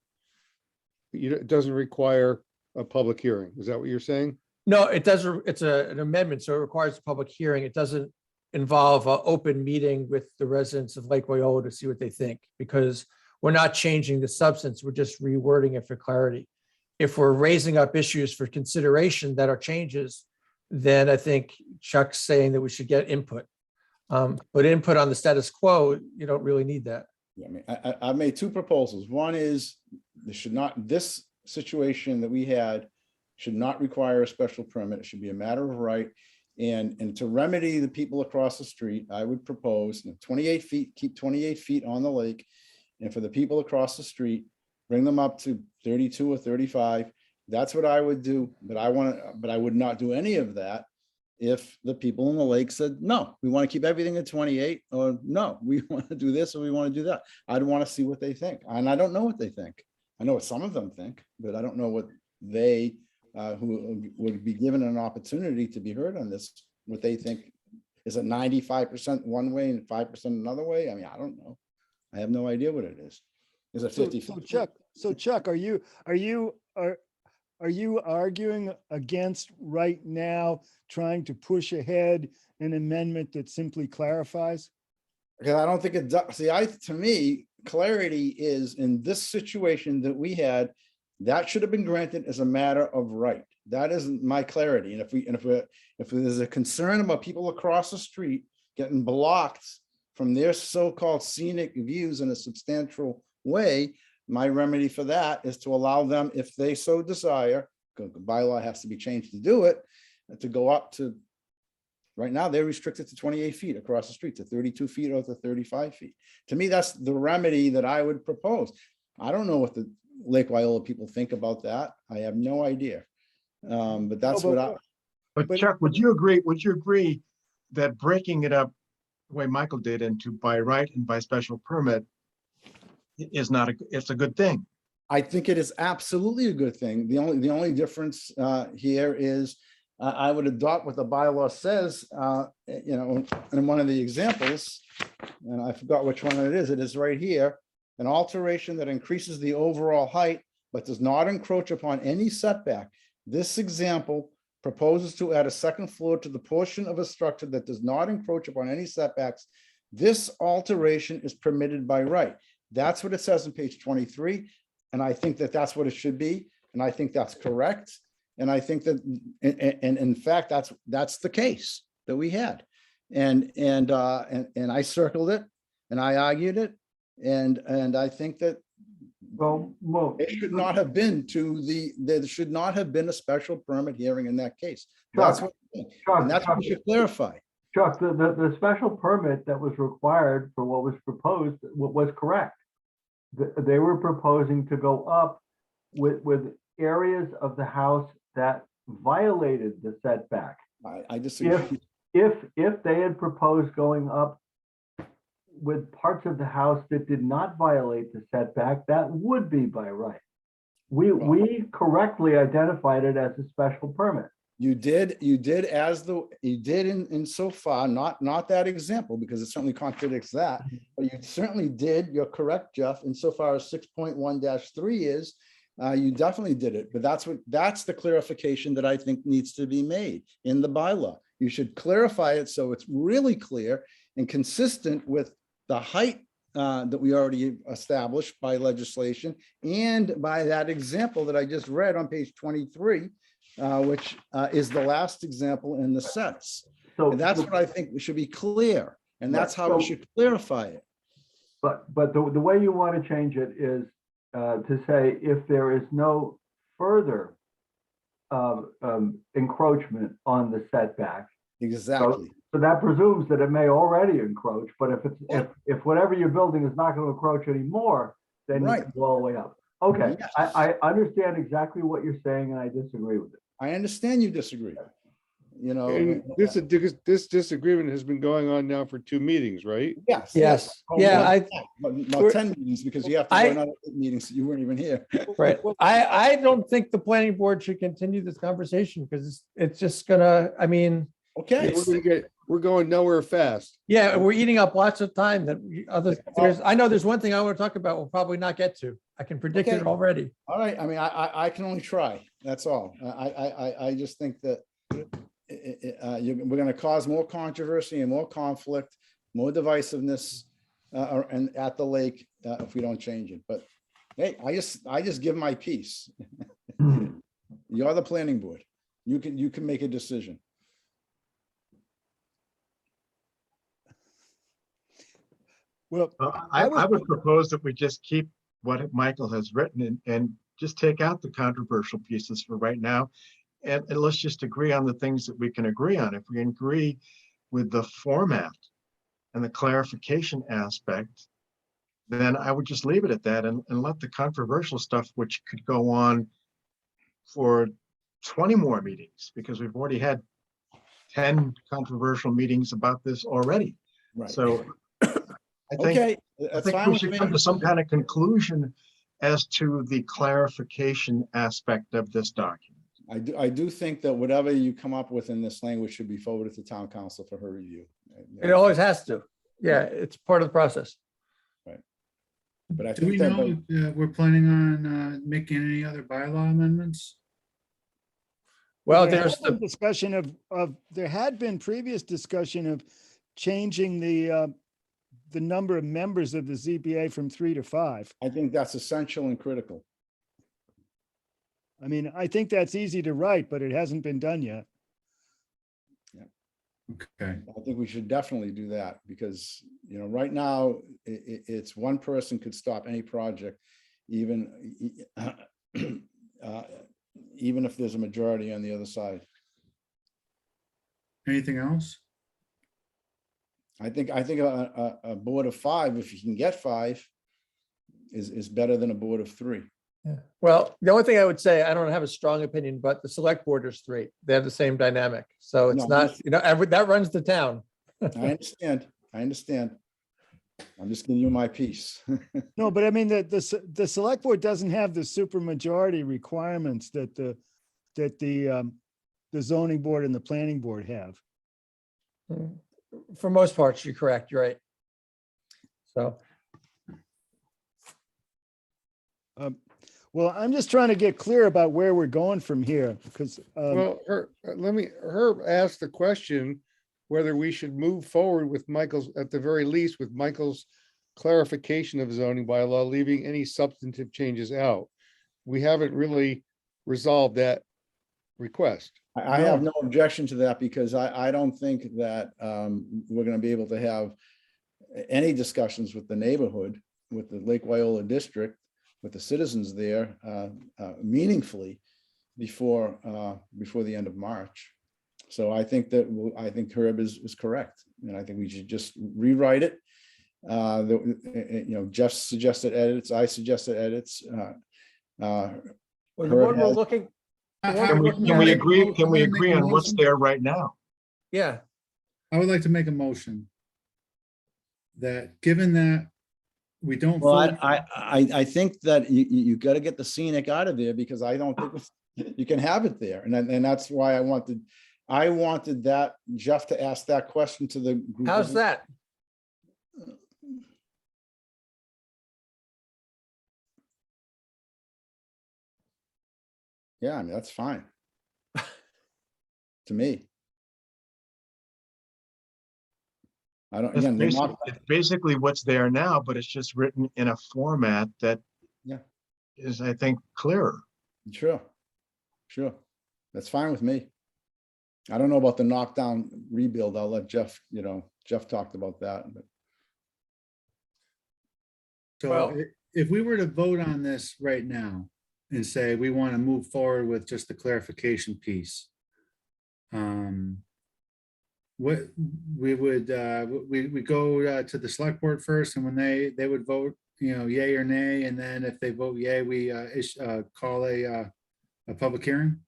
it doesn't require a public hearing. Is that what you're saying? No, it doesn't. It's an amendment, so it requires a public hearing. It doesn't involve an open meeting with the residents of Lake Wyola to see what they think, because we're not changing the substance. We're just rewording it for clarity. If we're raising up issues for consideration that are changes, then I think Chuck's saying that we should get input. But input on the status quo, you don't really need that. Yeah, I've made two proposals. One is this situation that we had should not require a special permit. It should be a matter of right. And to remedy the people across the street, I would propose 28 feet, keep 28 feet on the lake. And for the people across the street, bring them up to 32 or 35. That's what I would do. But I would not do any of that if the people in the lake said, no, we want to keep everything at 28, or no, we want to do this or we want to do that. I'd want to see what they think. And I don't know what they think. I know what some of them think, but I don't know what they who would be given an opportunity to be heard on this, what they think. Is it 95% one way and 5% another way? I mean, I don't know. I have no idea what it is. Is it 50? So Chuck, are you arguing against right now trying to push ahead an amendment that simply clarifies? Because I don't think it does. See, to me, clarity is in this situation that we had, that should have been granted as a matter of right. That isn't my clarity. And if there's a concern about people across the street getting blocked from their so-called scenic views in a substantial way, my remedy for that is to allow them, if they so desire, the bylaw has to be changed to do it, to go up to, right now, they're restricted to 28 feet across the street, to 32 feet or to 35 feet. To me, that's the remedy that I would propose. I don't know what the Lake Wyola people think about that. I have no idea. But that's But Chuck, would you agree that breaking it up the way Michael did into by right and by special permit is not it's a good thing? I think it is absolutely a good thing. The only difference here is I would adopt what the bylaw says, in one of the examples, and I forgot which one it is. It is right here. An alteration that increases the overall height but does not encroach upon any setback. This example proposes to add a second floor to the portion of a structure that does not encroach upon any setbacks. This alteration is permitted by right. That's what it says on page 23. And I think that that's what it should be. And I think that's correct. And I think that, and in fact, that's the case that we had. And I circled it and I argued it. And I think that it should not have been there should not have been a special permit hearing in that case. That's what we should clarify. Chuck, the special permit that was required for what was proposed was correct. They were proposing to go up with areas of the house that violated the setback. I disagree. If they had proposed going up with parts of the house that did not violate the setback, that would be by right. We correctly identified it as a special permit. You did in so far, not that example, because it certainly contradicts that, but you certainly did, you're correct, Jeff, insofar as 6.1-3 is, you definitely did it, but that's the clarification that I think needs to be made in the bylaw. You should clarify it so it's really clear and consistent with the height that we already established by legislation and by that example that I just read on page 23, which is the last example in the sets. So And that's what I think should be clear, and that's how we should clarify it. But the way you want to change it is to say if there is no further encroachment on the setback. Exactly. So that presumes that it may already encroach, but if whatever you're building is not going to encroach anymore, then you can go all the way up. Okay, Yes. I understand exactly what you're saying, and I disagree with it. I understand you disagree. You know, And this disagreement has been going on now for 2 meetings, right? yes. Yes. Oh, Yeah, About 10 meetings, because you have to go another 8 meetings. You weren't even here. Right. I don't think the planning board should continue this conversation because it's just gonna, I mean, Okay. We're going nowhere fast. yeah, we're eating up lots of time that I know there's one thing I want to talk about we'll probably not get to. I can predict it Okay. already. All right. I mean, I can only try. That's all. I just think that we're going to cause more controversy and more conflict, more divisiveness and at the lake if we don't change it. But hey, I just give my piece. You're the planning board. You can make a decision. Well, I would propose that we just keep what Michael has written and just take out the controversial pieces for right now. And let's just agree on the things that we can agree on. If we agree with the format and the clarification aspect, then I would just leave it at that and let the controversial stuff, which could go on for 20 more meetings, because we've already had 10 controversial meetings about this already. Right. So I Okay. think we should come to some kind of conclusion as to the clarification aspect of this document. I do think that whatever you come up with in this language should be forwarded to town council for her review. It always has to. Yeah, it's part of the process. But I Do we think know that if we're planning on making any other bylaw amendments? Well, there there's had been the, discussion of there had been previous discussion of changing the number of members of the ZBA from 3 to 5. I think that's essential and critical. I mean, I think that's easy to write, but it hasn't been done yet. Okay, I think we should definitely do that because, you know, right now it's one person could stop any project, even even if there's a majority on the other side. anything else? I think a board of 5, if you can get 5, is better than a board of 3. yeah. Well, the only thing I would say, I don't have a strong opinion, but the select board is 3. They have the same dynamic. So it's No, not, you know, that runs the town. I understand. I'm just giving you my piece. No, but I mean, the select board doesn't have the supermajority requirements that the zoning board and the planning board have. For most parts, you're correct. You're right. So. Well, I'm just trying to get clear about where we're going from here because, Well, Herb asked the question whether we should move forward with Michael's, at the very least, with Michael's clarification of zoning bylaw, leaving any substantive changes out. We haven't really resolved that request. I have no objection to that because I don't think that we're going to be able to have any discussions with the neighborhood, with the Lake Wyola district, with the citizens there meaningfully before the end of March. So I think Herb is correct, and I think we should just rewrite it. You know, Jeff suggested edits, I suggested edits. Well, the Herb one we're has- looking, the one Can we're we, looking can we at, agree, can we Wanna make agree a on what's motion? there right now? yeah, I would like to make a motion that, given that we don't. Well, fully- I think that you gotta get the scenic out of there because I don't think you can have it there. And that's why I wanted that Jeff to ask that question to the group. how's that? Yeah, I mean, that's fine. To me. I don't, It's again, they're basically, not, it's basically what's there now, but it's just written in a format that Yeah. is, I think, clearer. sure, sure. That's fine with me. I don't know about the knockdown rebuild. I'll let Jeff, Jeff talked about that, but So Well- if we were to vote on this right now and say we want to move forward with just the clarification piece. What we would, we go to the select board first, and when they would vote, yay or nay, and then if they vote yay, we call a public hearing.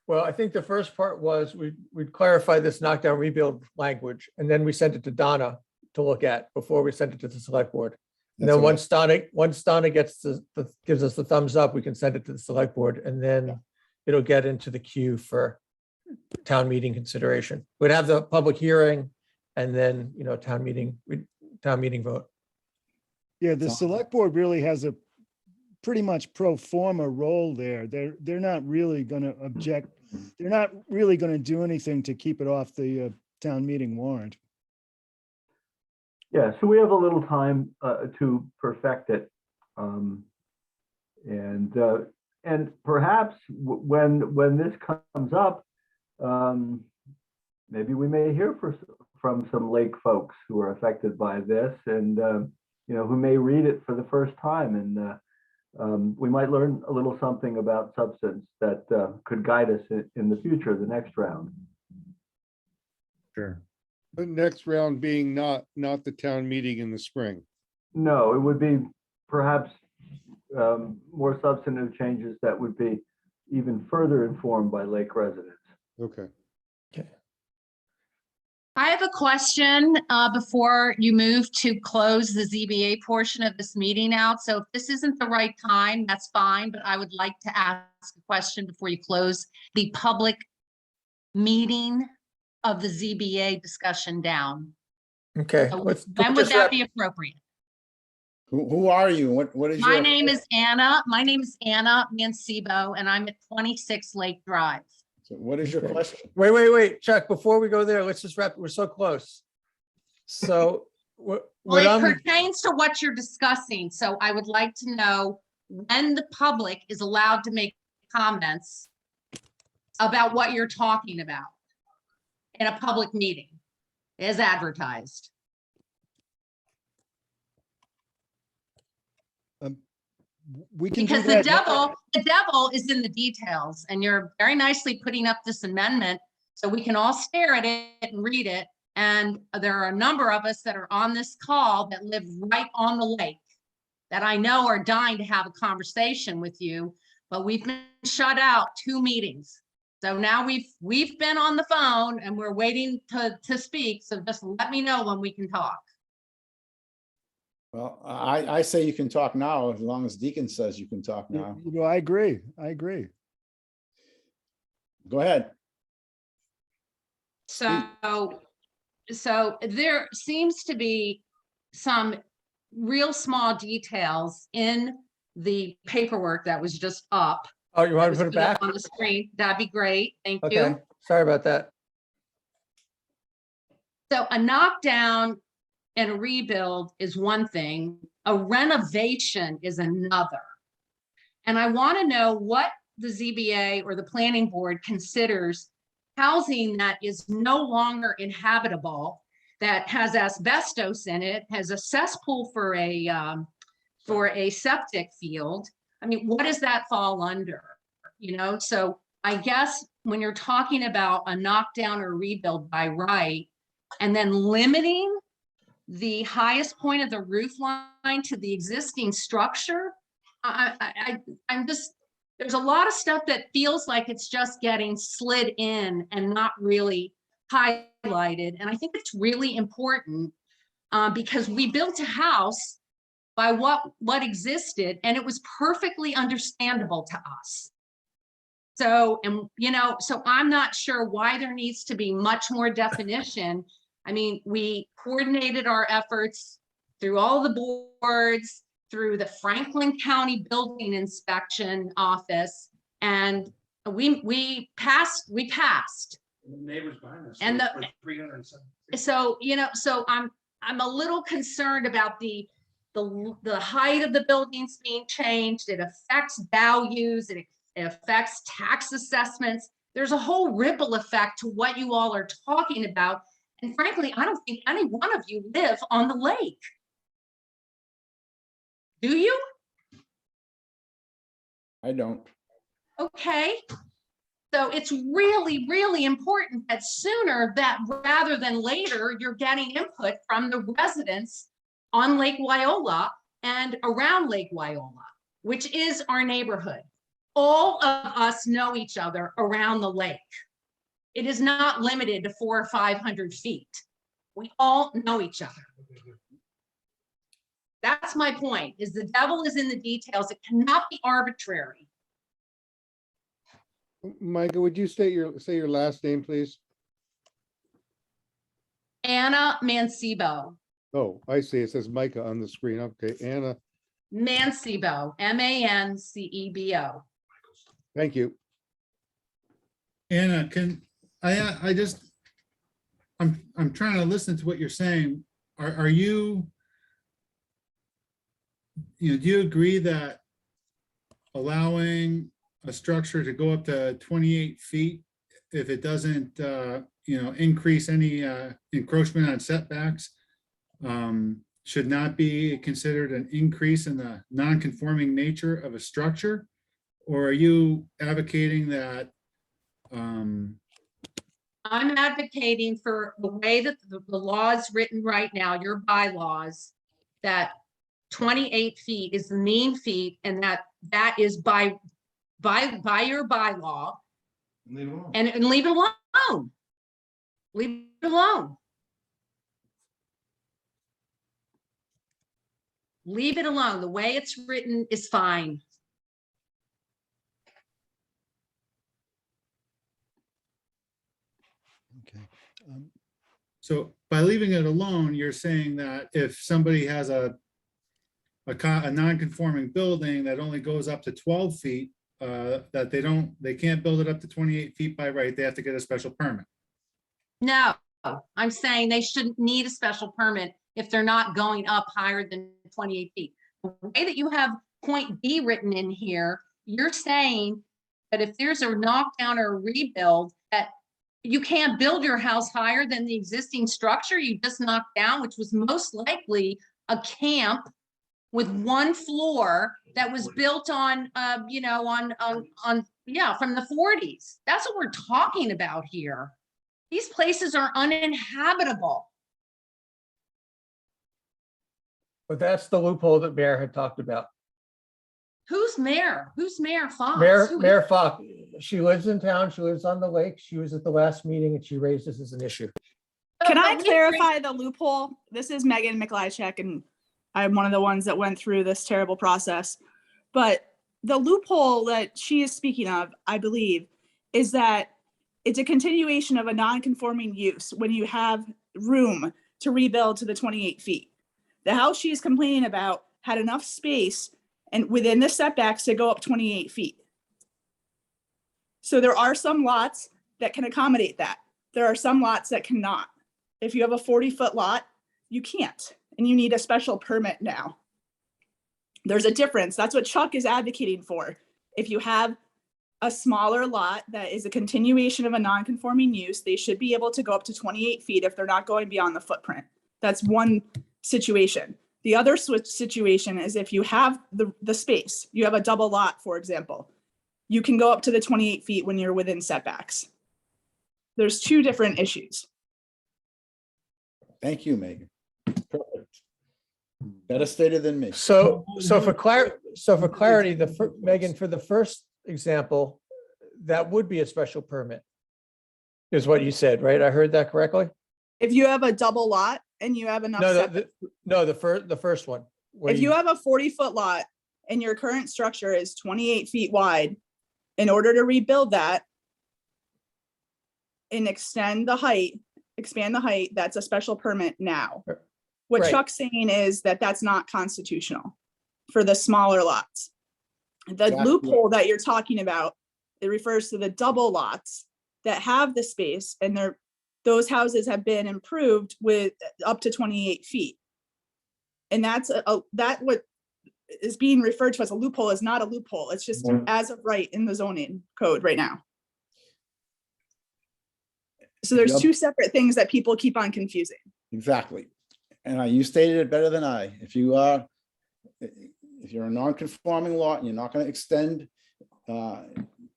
Well, I think the first part was we'd clarify this knockdown rebuild language, and then we sent it to Donna to look at before we sent it to the select board. And That's then what I- once Donna gets gives us the thumbs up, we can send it to the select board, and then it'll get into the queue for town meeting consideration. We'd have the public hearing and then, town meeting vote. Yeah, the So- select board really has a pretty much pro forma role there. They're not really gonna object. They're not really gonna do anything to keep it off the town meeting warrant. Yeah, so we have a little time to perfect it. And perhaps when this comes up, maybe we may hear from some lake folks who are affected by this and, who may read it for the first time. And we might learn a little something about substance that could guide us in the future, the next round. Sure. The next round being not the town meeting in the spring. No, it would be perhaps more substantive changes that would be even further informed by lake residents. Okay. I have a question before you move to close the ZBA portion of this meeting out. So if this isn't the right time, that's fine, but I would like to ask a question before you close the public meeting of the ZBA discussion down. Okay. So let's when would just that wrap- be appropriate? who are you? What is your? My name is Anna. My name is Anna Mancebo, and I'm at 26 Lake Drive. So what is your Okay. question? Wait, Chuck, before we go there, let's just wrap, we're so close. So what Well, I'm, it pertains to what you're discussing, so I would like to know when the public is allowed to make comments about what you're talking about in a public meeting as advertised. We can do Because the that. devil is in the details, and you're very nicely putting up this amendment so we can all stare at it and read it. And there are a number of us that are on this call that live right on the lake that I know are dying to have a conversation with you, but we've been shut out 2 meetings. So now we've been on the phone and we're waiting to speak. So just let me know when we can talk. Well, I say you can talk now, as long as Deacon says you can talk now. I agree. I agree. Go ahead. So there seems to be some real small details in the paperwork that was just up. oh, you that want was to put it up back? on the screen. That'd be great. Thank Okay, you. sorry about that. So a knockdown and a rebuild is one thing. A renovation is another. And I want to know what the ZBA or the planning board considers housing that is no longer inhabitable, that has asbestos in it, has a cesspool for a septic field. I mean, what does that fall under? So I guess when you're talking about a knockdown or rebuild by right, and then limiting the highest point of the roof line to the existing structure, I'm just, there's a lot of stuff that feels like it's just getting slid in and not really highlighted. And I think it's really important because we built a house by what existed, and it was perfectly understandable to us. So, and so I'm not sure why there needs to be much more definition. I mean, we coordinated our efforts through all the boards, through the Franklin County Building Inspection Office, and we passed. Neighbors behind us. And for 307. So, so I'm a little concerned about the height of the buildings being changed. It affects values. It affects tax assessments. There's a whole ripple effect to what you all are talking about. And frankly, I don't think any one of you live on the lake. Do you? I don't. Okay. So it's really, really important that sooner that rather than later, you're getting input from the residents on Lake Wyola and around Lake Wyola, which is our neighborhood. All of us know each other around the lake. It is not limited to 400 or 500 feet. We all know each other. That's my point, is the devil is in the details. It cannot be arbitrary. Micah, would you say your last name, please? Anna Mancebo. Oh, I see. It says Micah on the screen. Okay, Anna, Mancebo, Mancebo. thank you. Anna, I'm trying to listen to what you're saying. Are you, do you agree that allowing a structure to go up to 28 feet if it doesn't, increase any encroachment on setbacks, should not be considered an increase in the non-conforming nature of a structure? Or are you advocating that? I'm advocating for the way that the law is written right now, your bylaws, that 28 feet is the mean feet, and that is by your bylaw, and leave it alone. Leave it alone. Leave it alone. The way it's written is fine. Okay. So by leaving it alone, you're saying that if somebody has a non-conforming building that only goes up to 12 feet, that they can't build it up to 28 feet by right, they have to get a special permit. No, I'm saying they shouldn't need a special permit if they're not going up higher than 28 feet. The way that you have point B written in here, you're saying that if there's a knockdown or a rebuild, that you can't build your house higher than the existing structure you just knocked down, which was most likely a camp with one floor that was built on, from the 40s. That's what we're talking about here. These places are uninhabitable. But that's the loophole that Mayor had talked about. Who's mayor? Who's Mayor Fox? Mayor Fox, she lives in town, she lives on the lake, she was at the last meeting and she raised this as an issue. Can I clarify the loophole? This is Megan Mikolajczyk, and I'm one of the ones that went through this terrible process. But the loophole that she is speaking of, I believe, is that it's a continuation of a non-conforming use when you have room to rebuild to the 28 feet. The house she's complaining about had enough space and within the setbacks to go up 28 feet. So there are some lots that can accommodate that. There are some lots that cannot. If you have a 40-foot lot, you can't, and you need a special permit now. There's a difference. That's what Chuck is advocating for. If you have a smaller lot that is a continuation of a non-conforming use, they should be able to go up to 28 feet if they're not going beyond the footprint. That's one situation. The other situation is if you have the space, you have a double lot, for example, you can go up to the 28 feet when you're within setbacks. There's two different issues. Thank you, Megan. Perfect. Better stated than me. So for clarity, Megan, for the first example, that would be a special permit. Is what you said, right? I heard that correctly? If you have a double lot and you have enough. No, setback- the first one. where If you have a 40-foot lot and your current structure is 28 feet wide, in order to rebuild that and expand the height, that's a special permit now. What Right. Chuck's saying is that that's not constitutional for the smaller lots. The Exactly. loophole that you're talking about, it refers to the double lots that have the space and those houses have been improved with up to 28 feet. And that's that what is being referred to as a loophole is not a loophole. It's just as of right in the zoning code right now. So there's Yep. two separate things that people keep on confusing. Exactly. And you stated it better than I. If you're a non-conforming lot and you're not going to extend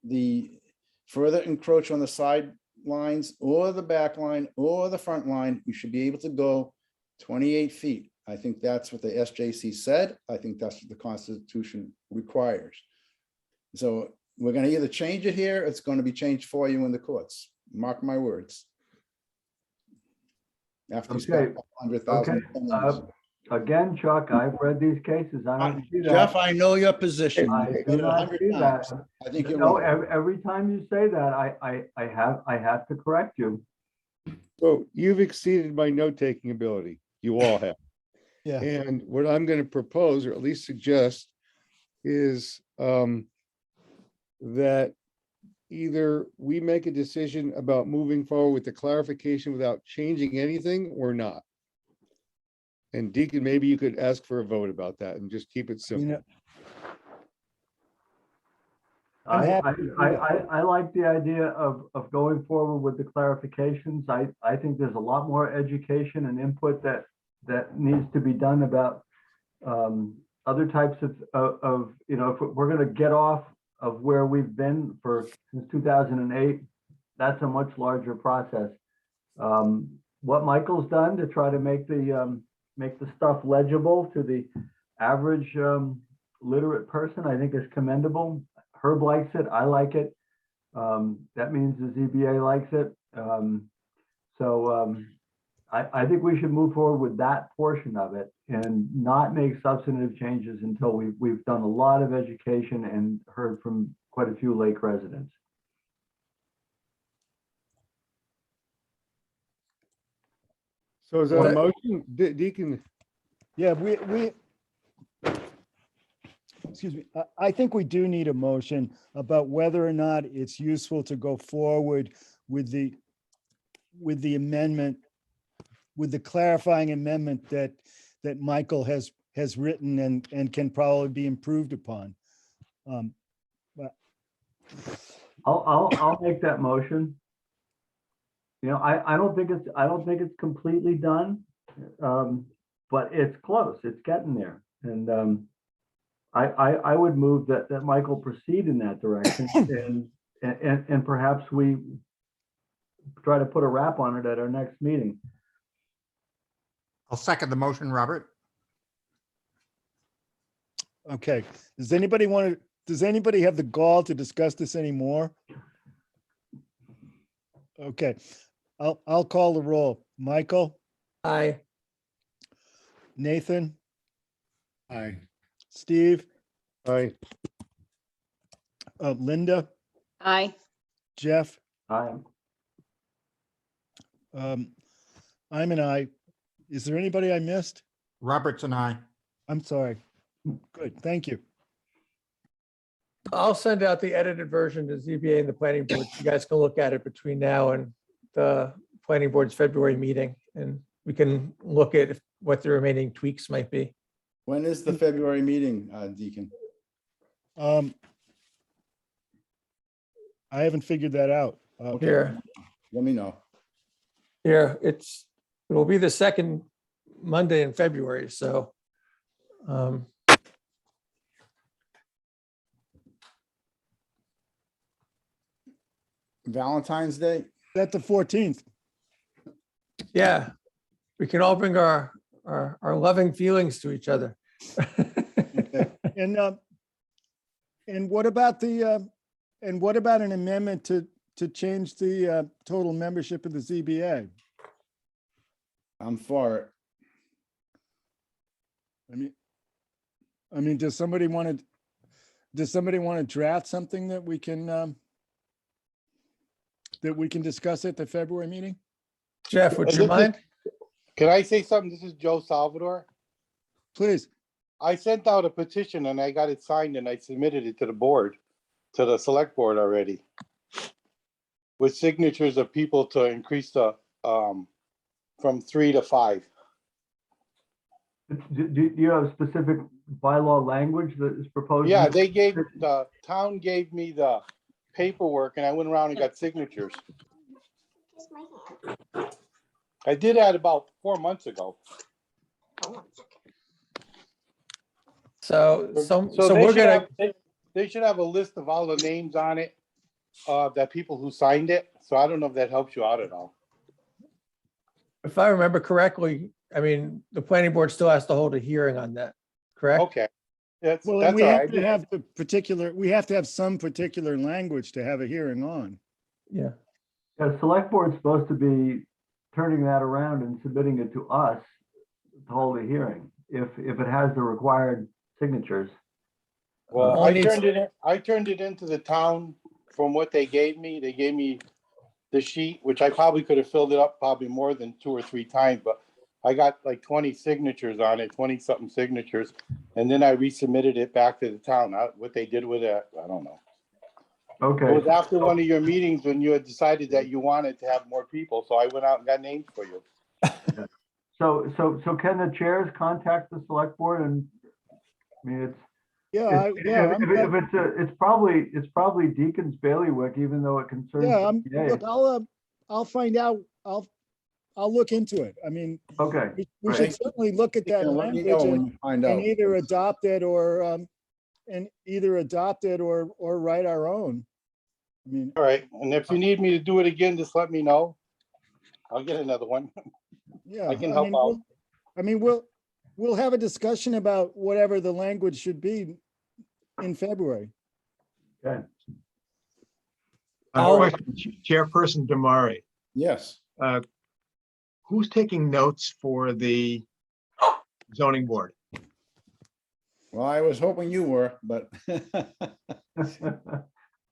the further encroach on the side lines or the back line or the front line, you should be able to go 28 feet. I think that's what the SJC said. I think that's what the Constitution requires. So we're going to either change it here, it's going to be changed for you in the courts. Mark my words. After you spend Okay. $100,000. Again, Chuck, I've read these cases. I don't see that. Jeff, I know your position. I You've do heard it not 100 see that. times. I think you're No, right. every time you say that, I have to correct you. So you've exceeded my note-taking ability. You all have. Yeah. And what I'm going to propose, or at least suggest, is that either we make a decision about moving forward with the clarification without changing anything or not. And Deacon, maybe you could ask for a vote about that and just keep it simple. I like the idea of going forward with the clarifications. I think there's a lot more education and input that needs to be done about other types of, you know, if we're going to get off of where we've been since 2008, that's a much larger process. What Michael's done to try to make the stuff legible to the average literate person, I think is commendable. Herb likes it. I like it. That means the ZBA likes it. I think we should move forward with that portion of it and not make substantive changes until we've done a lot of education and heard from quite a few lake residents. So is that a motion, Deacon? Yeah, excuse me, I think we do need a motion about whether or not it's useful to go forward with the amendment, with the clarifying amendment that Michael has written and can probably be improved upon. But I'll make that motion. You know, I don't think it's completely done, but it's close. It's getting there, and I would move that Michael proceed in that direction, and perhaps we try to put a wrap on it at our next meeting. I'll second the motion, Robert. okay, does anybody have the gall to discuss this anymore? Okay, I'll call the roll. Michael, Aye. Nathan, Aye. Steve, Aye. Linda, Aye. Jeff, Aye. I'm an aye. Is there anybody I missed? Roberts and I. I'm sorry. Good, thank you. I'll send out the edited version to ZBA and the planning board. You guys can look at it between now and the planning board's February meeting, and we can look at what the remaining tweaks might be. When is the February meeting, Deacon? I haven't figured that out. Here, Let me know. here, it'll be the second Monday in February, so. Valentine's Day? That's the 14th. Yeah, we can all bring our loving feelings to each other. And what about the and what about an amendment to change the total membership of the ZBA? I'm for it. I mean, does somebody want to draft something that we can discuss at the February meeting? Jeff, would you mind? Can I say something? This is Joe Salvador. Please. I sent out a petition and I got it signed and I submitted it to the board, to the select board already, with signatures of people to increase the, from 3 to 5. Do you have specific bylaw language that is proposed? Yeah, the town gave me the paperwork and I went around and got signatures. I did that about 4 months ago. So they we're should gonna, have- They should have a list of all the names on it, that people who signed it. So I don't know if that helps you out at all. if I remember correctly, I mean, the planning board still has to hold a hearing on that, correct? Okay. That's Well, all and we have right. to have the particular, we have to have some particular language to have a hearing on. Yeah. The select board's supposed to be turning that around and submitting it to us to hold a hearing, if it has the required signatures. Well, Only I needs- turned it into the town from what they gave me. They gave me the sheet, which I probably could have filled it up probably more than 2 or 3 times, but I got like 20 signatures on it, 20 something signatures. And then I resubmitted it back to the town. What they did with it, I don't know. Okay. It was after one of your meetings when you had decided that you wanted to have more people. So I went out and got names for you. So can the chairs contact the select board? And I mean, it's probably Deacon's bailiwick, even though it concerns. Yeah, the ZBA. look, I'll find out. I'll look into it. I mean, Okay. we should certainly look at that Let me language know when you find out. and either adopt it or write our own. I mean, All right. And if you need me to do it again, just let me know. I'll get another one. yeah, I can help out. We'll have a discussion about whatever the language should be in February. Okay. Question, Chairperson Damari, Yes. who's taking notes for the zoning board? Well, I was hoping you were, but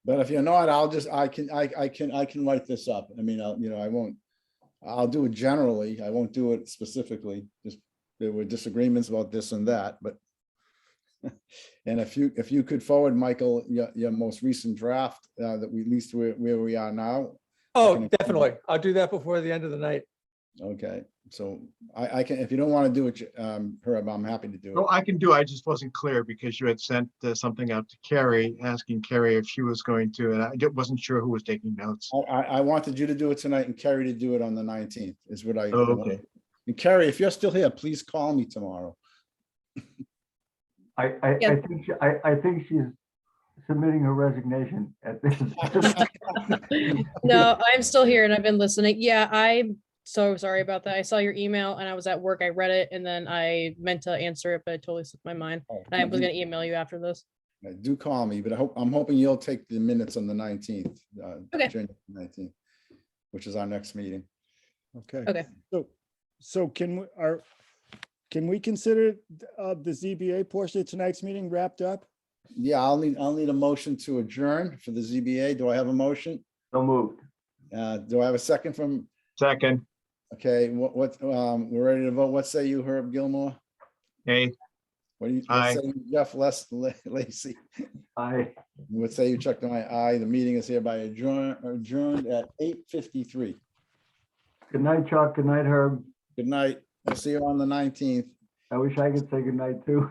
but if you're not, I can write this up. I mean, I'll do it generally. I won't do it specifically. Just there were disagreements about this and that, but and if you could forward, Michael, your most recent draft that we at least where we are now. Oh, definitely. I'll do that before the end of the night. Okay, so I can, if you don't want to do it, Herb, I'm happy to do it. No, I can do it. I just wasn't clear because you had sent something out to Carrie, asking Carrie if she was going to, and I wasn't sure who was taking notes. I wanted you to do it tonight and Carrie to do it on the 19th is what I. Oh, okay. And Carrie, if you're still here, please call me tomorrow. I think she's submitting her resignation at this. No, I'm still here and I've been listening. Yeah, I'm so sorry about that. I saw your email and I was at work. I read it and then I meant to answer it, but it totally slipped my mind. And I was going to email you after this. Do call me, but I'm hoping you'll take the minutes on the 19th, Okay. January 19th, which is our next meeting. Okay. Okay. So can we consider the ZBA portion of tonight's meeting wrapped up? Yeah, I'll need a motion to adjourn for the ZBA. Do I have a motion? So moved. Do I have a second from? Second. Okay, we're ready to vote. What say you, Herb Gilmore? Hey. What Aye. say you, Jeff Lacy? Aye. What say you, Chuck? Aye. The meeting is hereby adjourned at 8:53. Good night, Chuck. Good night, Herb. Good night. I'll see you on the 19th. I wish I could say good night too.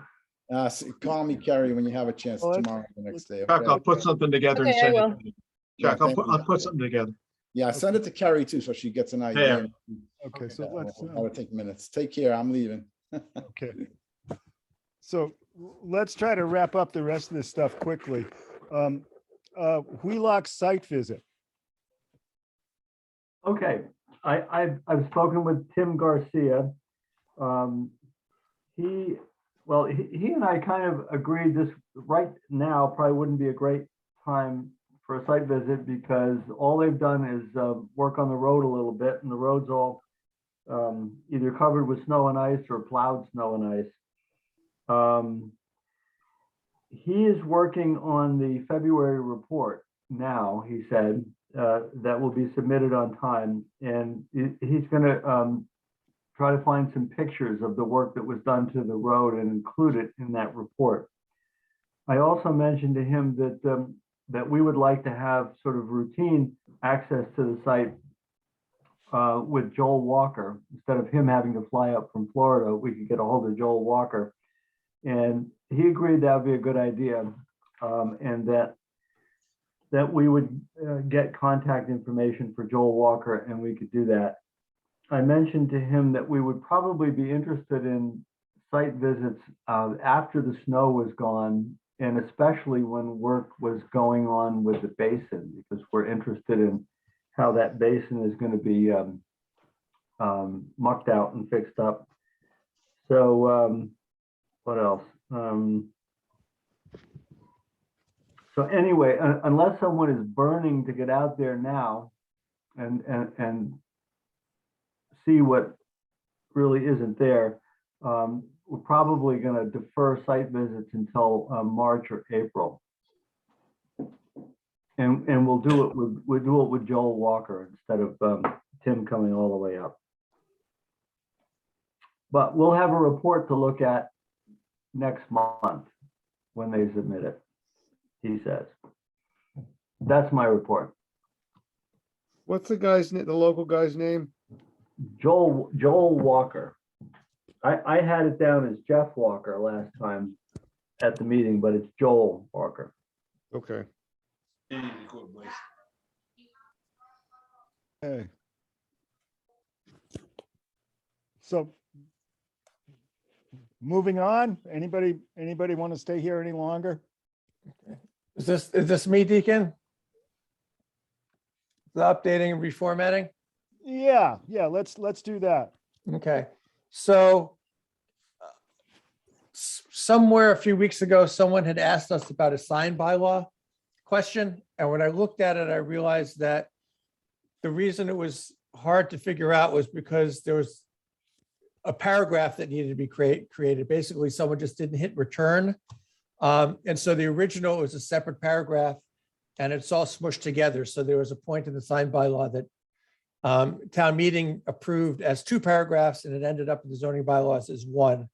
Call me, Carrie, when you have a chance Well, tomorrow, or the next day. Chuck, okay? I'll put something together and Okay, I send will. it. to you. Chuck, Yeah, thank you. I'll put something together. Yeah, send it to Carrie too, so she gets an idea. Okay, so let's, I would take minutes. Take care. I'm leaving. okay. So let's try to wrap up the rest of this stuff quickly. Wheelock site visit. Okay, I've spoken with Tim Garcia. He and I kind of agreed this right now probably wouldn't be a great time for a site visit because all they've done is work on the road a little bit, and the road's all either covered with snow and ice or plowed snow and ice. He is working on the February report now, he said, that will be submitted on time. And he's going to try to find some pictures of the work that was done to the road and include it in that report. I also mentioned to him that that we would like to have sort of routine access to the site with Joel Walker. Instead of him having to fly up from Florida, we could get a hold of Joel Walker. And he agreed that would be a good idea, and that we would get contact information for Joel Walker, and we could do that. I mentioned to him that we would probably be interested in site visits after the snow was gone, and especially when work was going on with the basin, because we're interested in how that basin is going to be mucked out and fixed up. So what else? So anyway, unless someone is burning to get out there now and see what really isn't there, we're probably going to defer site visits until March or April. And we'll do it with Joel Walker instead of Tim coming all the way up. But we'll have a report to look at next month when they submit it, he says. That's my report. What's the guy's name, the local guy's name? Joel Walker. I had it down as Jeff Walker last time at the meeting, but it's Joel Walker. Okay. Okay. So moving on, anybody want to stay here any longer? Is this me, Deacon? The updating and reformatting? Yeah, let's do that. Okay, so somewhere a few weeks ago, someone had asked us about a sign bylaw question. And when I looked at it, I realized that the reason it was hard to figure out was because there was a paragraph that needed to be created. Basically, someone just didn't hit return. And so the original was a separate paragraph and it's all smushed together. So there was a point in the sign bylaw that town meeting approved as 2 paragraphs and it ended up in the zoning bylaws as 1.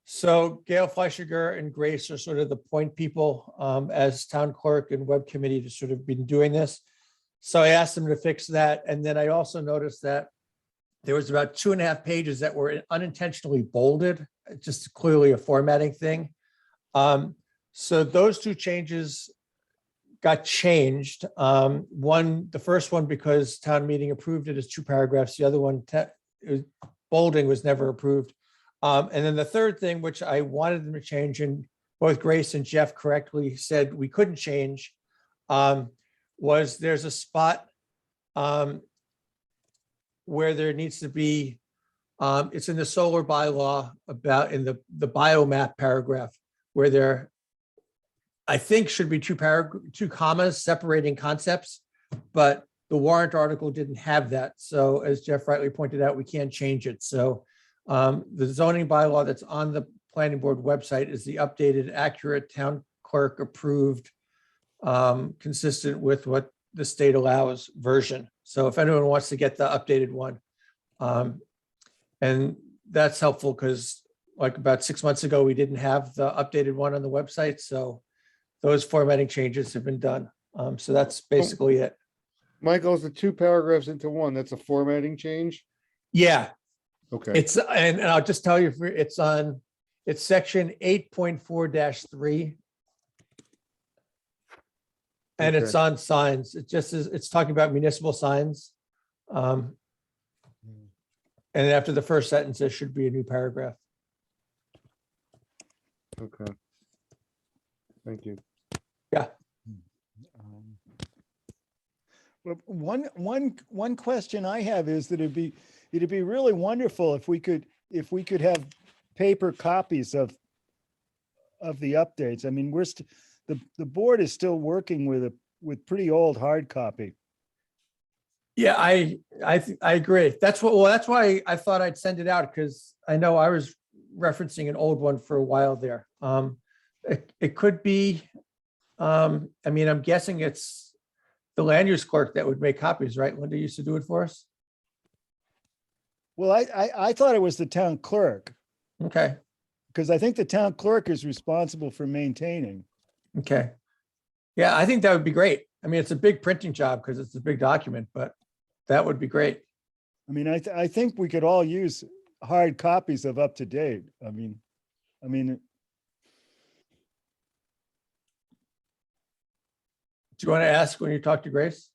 So Gail Fleischiger and Grace are sort of the point people as town clerk and web committee to sort of been doing this. So I asked them to fix that. And then I also noticed that there was about 2.5 pages that were unintentionally bolded, just clearly a formatting thing. So those 2 changes got changed. The first one because town meeting approved it as 2 paragraphs. The other one, bolding was never approved. And then the third thing, which I wanted them to change, and both Grace and Jeff correctly said we couldn't change, was there's a spot where there needs to be, it's in the solar bylaw about in the biomap paragraph where there, I think should be 2 commas separating concepts, but the warrant article didn't have that. So as Jeff rightly pointed out, we can't change it. So the zoning bylaw that's on the planning board website is the updated, accurate, town clerk approved, consistent with what the state allows version. So if anyone wants to get the updated one, and that's helpful because like about 6 months ago, we didn't have the updated one on the website. So those formatting changes have been done. So that's basically it. Michael, is the 2 paragraphs into 1? That's a formatting change? Yeah. Okay. It's, and I'll just tell you, it's section 8.4-3. And it's Okay. on signs. It just is, it's talking about municipal signs. And after the first sentence, there should be a new paragraph. Okay. Thank you. Yeah. Well, one question I have is that it'd be really wonderful if we could have paper copies of the updates. I mean, the board is still working with pretty old hard copy. Yeah, I agree. That's why I thought I'd send it out, because I know I was referencing an old one for a while there. It could be, I mean, I'm guessing it's the land use clerk that would make copies, right? Linda used to do it for us. Well, I thought it was the town clerk, Okay, because I think the town clerk is responsible for maintaining. okay. Yeah, I think that would be great. I mean, it's a big printing job because it's a big document, but that would be great. I mean, I think we could all use hard copies of up to date. I mean, Do you want to ask when you talk to Grace?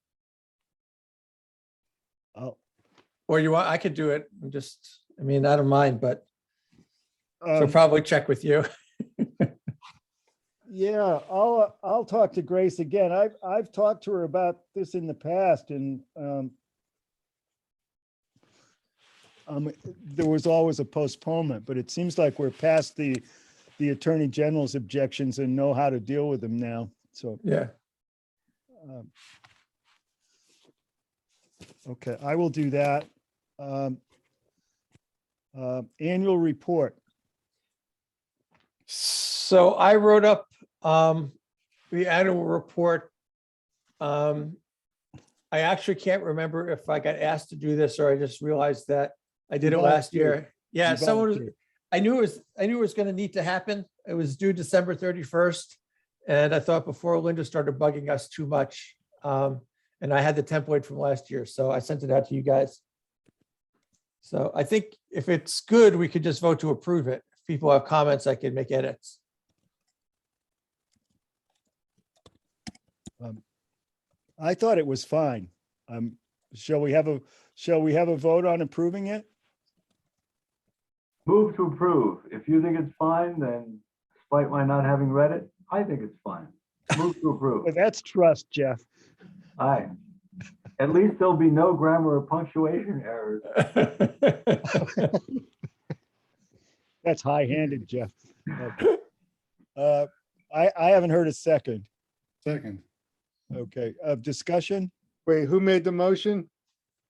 I'll, Or I could do it and just, I mean, I don't mind, but she'll um, probably check with you. yeah, I'll talk to Grace again. I've talked to her about this in the past, and there was always a postponement, but it seems like we're past the Attorney General's objections and know how to deal with them now. So, Yeah. Okay, I will do that. Annual report. So I wrote up the annual report. I actually can't remember if I got asked to do this or I just realized that I did it last year. Yeah, You someone was, volunteered. I knew it was going to need to happen. It was due December 31st. And I thought before Linda started bugging us too much. And I had the template from last year, so I sent it out to you guys. So I think if it's good, we could just vote to approve it. If people have comments, I can make edits. I thought it was fine. Shall we have a vote on approving it? Move to approve. If you think it's fine, then despite my not having read it, I think it's fine. Move to approve. Well, that's trust, Jeff. Aye. At least there'll be no grammar or punctuation errors. That's high-handed, Jeff. I haven't heard a second. Second. Okay, discussion? Wait, who made the motion?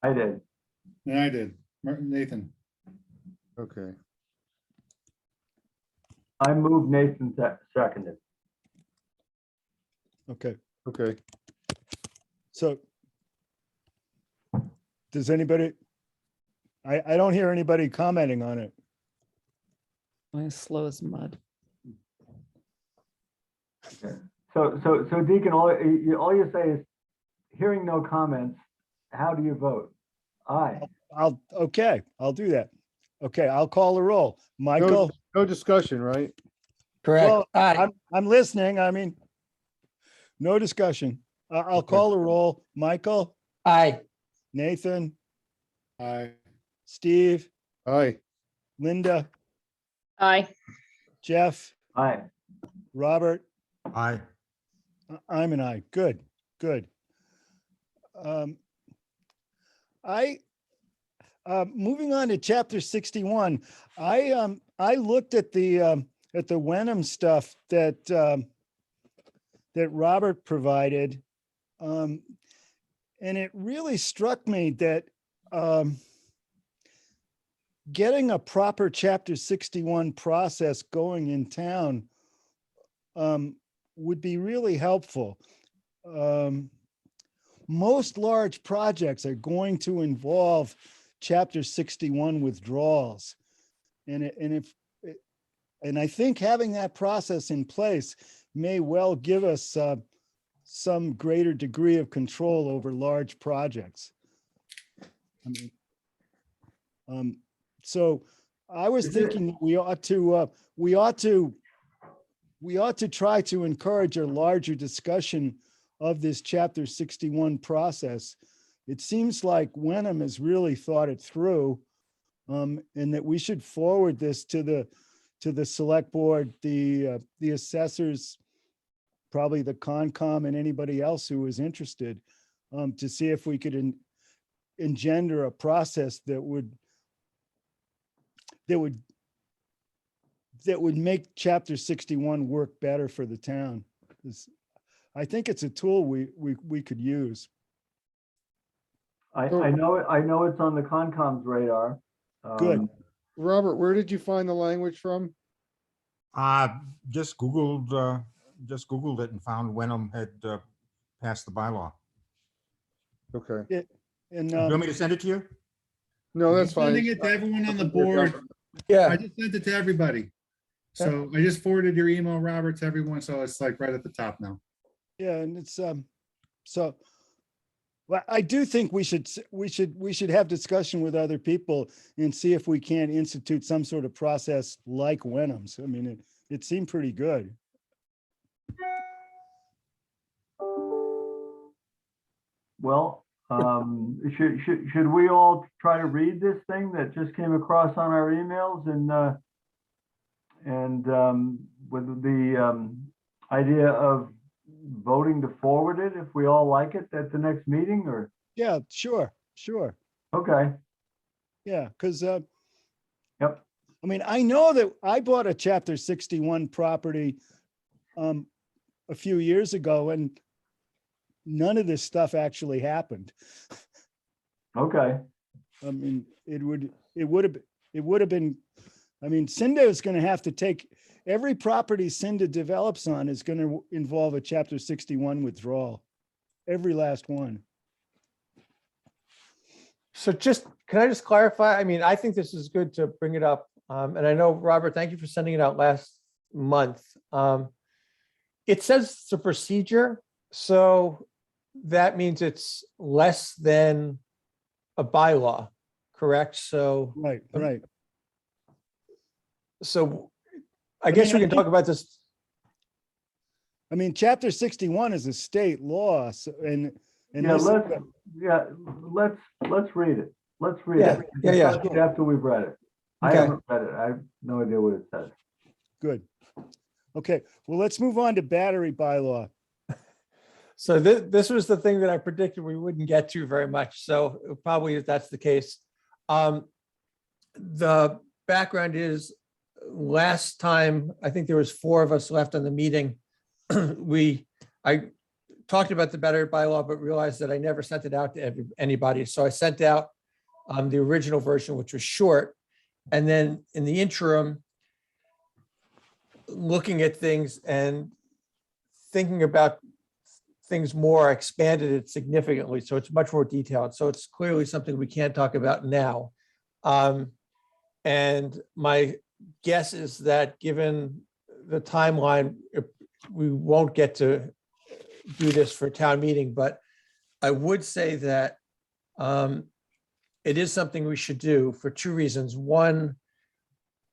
I did. And I did. Nathan. Okay, I moved, Nathan seconded. Okay, okay. so does anybody, I don't hear anybody commenting on it. I'm slow as mud. So Deacon, all you say is, hearing no comments, how do you vote? Aye. I'll do that. Okay, I'll call the roll. Michael? No discussion, right? Correct. Well, Aye. I'm listening. I mean, no discussion. I'll Okay. call the roll. Michael, Aye. Nathan, Aye. Steve, Aye. Linda, Aye. Jeff, Aye. Robert, Aye. I'm an aye. Good, good. Moving on to chapter 61, I looked at the Wenham stuff that Robert provided. And it really struck me that getting a proper chapter 61 process going in town would be really helpful. Most large projects are going to involve chapter 61 withdrawals. And I think having that process in place may well give us some greater degree of control over large projects. I mean, so I was thinking that we ought to try to encourage a larger discussion of this chapter 61 process. It seems like Wenham has really thought it through, and that we should forward this to the select board, the assessors, probably the Concom, and anybody else who is interested, to see if we could engender a process that would make chapter 61 work better for the town. I think it's a tool we could use. I know it's on the Concom's radar. Good. Robert, where did you find the language from? Just Googled it and found Wenham had passed the bylaw. Okay. And Do you want me to send it to you? No, that's I'm fine. sending it to everyone on the board. I Yeah, just sent it to everybody. So I just forwarded your email, Robert, to everyone. So it's like right at the top now. yeah, and it's so. Well, I do think we should have discussion with other people and see if we can institute some sort of process like Wenham's. I mean, it seemed pretty good. Well, should we all try to read this thing that just came across on our emails and with the idea of voting to forward it if we all like it at the next meeting, or? Yeah, sure. Okay. Yeah, because Yep. I mean, I know that I bought a Chapter 61 property a few years ago, and none of this stuff actually happened. Okay. I mean, it would have been, I mean, Cinda is going to have to take, every property Cinda develops on is going to involve a Chapter 61 withdrawal. Every last one. so can I just clarify? I mean, I think this is good to bring it up. And I know, Robert, thank you for sending it out last month. It says it's a procedure, so that means it's less than a bylaw, correct? So, Right. so I guess we can talk about this. I mean, Chapter 61 is a state law, so, and Yeah, this- let's read it. Let's read Yeah, it. yeah. Discuss it after we've read it. I Okay. haven't read it. I have no idea what it says. Good. Okay, well, let's move on to battery bylaw. So this was the thing that I predicted we wouldn't get to very much. So probably if that's the case. The background is last time, I think there was 4 of us left on the meeting. I talked about the battery bylaw, but realized that I never sent it out to anybody. So I sent out the original version, which was short. And then in the interim, looking at things and thinking about things more, I expanded it significantly. So it's much more detailed. So it's clearly something we can't talk about now. And my guess is that given the timeline, we won't get to do this for town meeting, but I would say that it is something we should do for 2 reasons. One,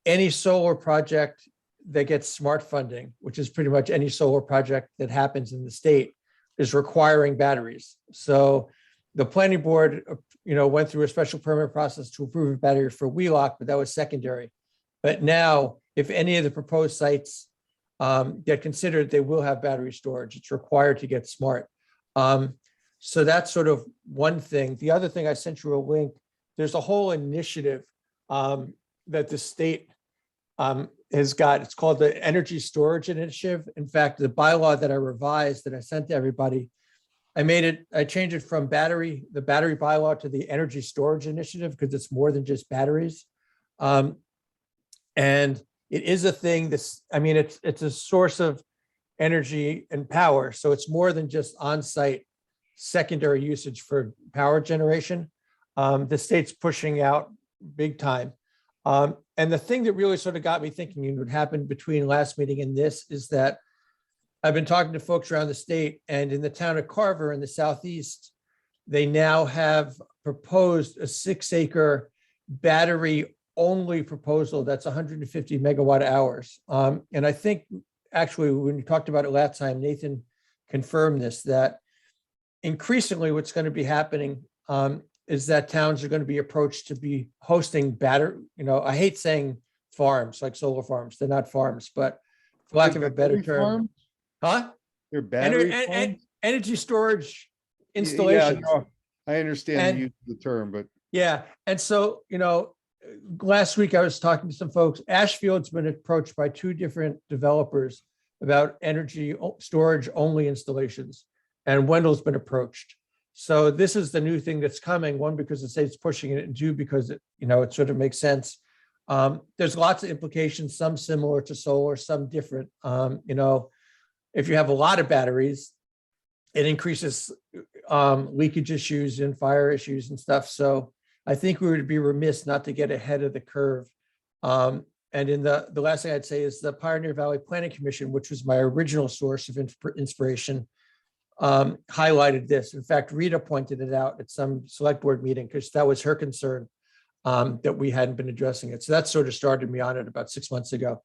any solar project that gets smart funding, which is pretty much any solar project that happens in the state, is requiring batteries. So the planning board, went through a special permit process to approve a battery for Wheelock, but that was secondary. But now, if any of the proposed sites get considered, they will have battery storage. It's required to get smart. So that's sort of one thing. The other thing, I sent you a link. There's a whole initiative that the state has got. It's called the Energy Storage Initiative. In fact, the bylaw that I revised that I sent to everybody, I changed it from the battery bylaw to the Energy Storage Initiative because it's more than just batteries. And it is a thing that's, it's a source of energy and power. So it's more than just on-site secondary usage for power generation. The state's pushing out big time. And the thing that really sort of got me thinking it would happen between last meeting and this is that I've been talking to folks around the state, and in the town of Carver in the southeast, they now have proposed a 6-acre battery only proposal that's 150 megawatt hours. And I think actually when we talked about it last time, Nathan confirmed this, that increasingly what's going to be happening is that towns are going to be approached to be hosting battery, I hate saying farms, like solar farms, they're not farms, but for lack of a better term. Huh? Your battery Energy storage installations. Yeah, no, I understand And- the use of the term, but Yeah, and so, last week I was talking to some folks. Ashfield's been approached by 2 different developers about energy storage only installations. And Wendell's been approached. So this is the new thing that's coming, one, because the state's pushing it, and two, because it, it sort of makes sense. There's lots of implications, some similar to solar, some different. If you have a lot of batteries, it increases leakage issues and fire issues and stuff. So I think we would be remiss not to get ahead of the curve. And in the last thing I'd say is the Pioneer Valley Planning Commission, which was my original source of inspiration, highlighted this. In fact, Rita pointed it out at some select board meeting because that was her concern, that we hadn't been addressing it. So that sort of started me on it about 6 months ago.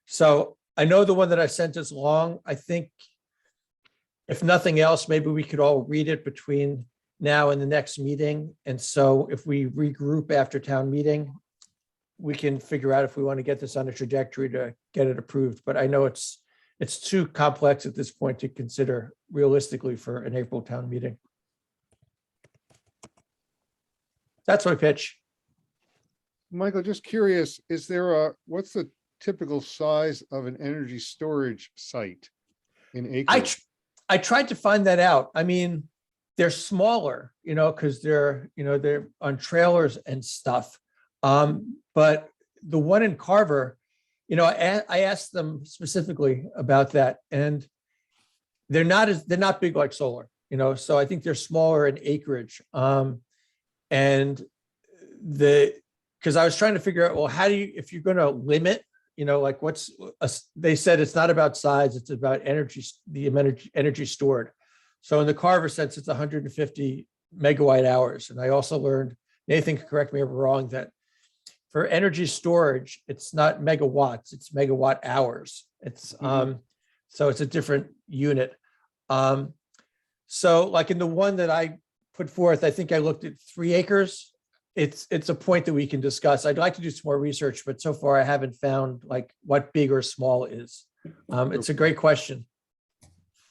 So I know the one that I sent is long. I think if nothing else, maybe we could all read it between now and the next meeting. And so if we regroup after town meeting, we can figure out if we want to get this on a trajectory to get it approved. But I know it's too complex at this point to consider realistically for an April town meeting. That's my pitch. Michael, just curious, what's the typical size of an energy storage site in acres? I tried to find that out. I mean, they're smaller, because they're on trailers and stuff. But the one in Carver, I asked them specifically about that, and they're not big like solar, so I think they're smaller in acreage. And because I was trying to figure out, well, how do you, if you're going to limit, like they said it's not about size, it's about energy, the energy stored. So in the Carver sense, it's 150 megawatt hours. And I also learned, Nathan can correct me if I'm wrong, that for energy storage, it's not megawatts, it's megawatt hours. It's so it's a different unit. So like in the one that I put forth, I think I looked at 3 acres. It's a point that we can discuss. I'd like to do some more research, but so far I haven't found like what big or small is. It's a great question.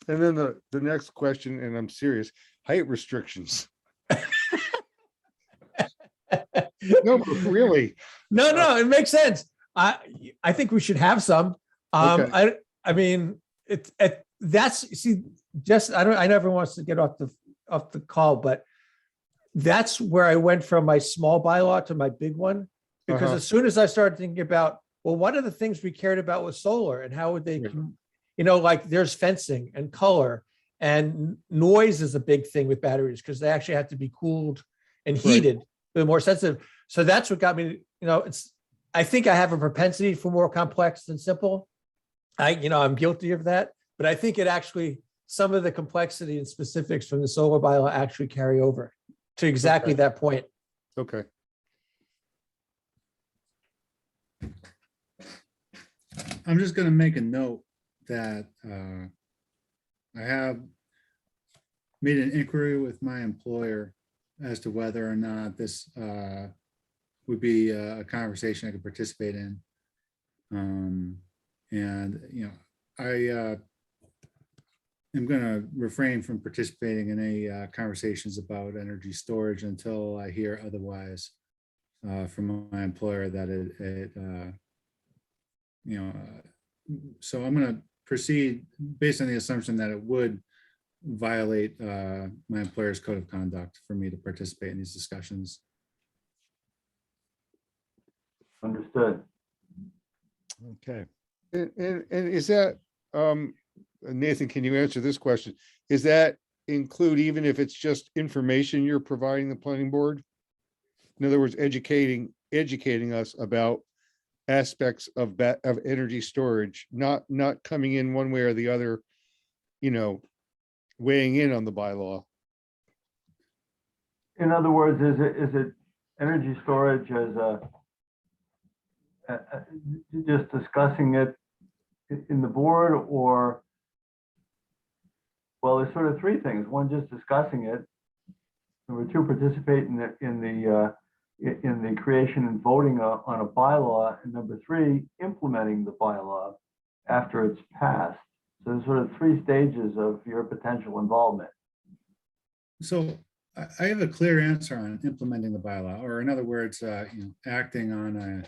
And then the next question, and I'm serious, height restrictions. No, but really. No, it makes sense. I think we should have some. Okay. I mean, I know everyone wants to get off the call, but that's where I went from my small bylaw to my big one, because as soon as I started thinking about, well, what are the things we cared about with solar and how would they, like there's fencing and color and noise is a big thing with batteries because they actually have to be cooled and heated. They're more sensitive. So that's what got me, I think I have a propensity for more complex than simple. I'm guilty of that, but I think it actually, some of the complexity and specifics from the solar bylaw actually carry over to exactly that point. Okay. I'm just going to make a note that I have made an inquiry with my employer as to whether or not this would be a conversation I could participate in. I am going to refrain from participating in any conversations about energy storage until I hear otherwise from my employer that so I'm going to proceed based on the assumption that it would violate my employer's code of conduct for me to participate in these discussions. Understood. Okay. And is that, Nathan, can you answer this question? Is that include even if it's just information you're providing the planning board? In other words, educating us about aspects of energy storage, not coming in one way or the other, weighing in on the bylaw. In other words, is it energy storage as just discussing it in the board, or, well, there's sort of 3 things. 1, just discussing it. Number 2, participate in the creation and voting on a bylaw, and number 3, implementing the bylaw after it's passed. So there's sort of 3 stages of your potential involvement. So I have a clear answer on implementing the bylaw, or in other words, acting on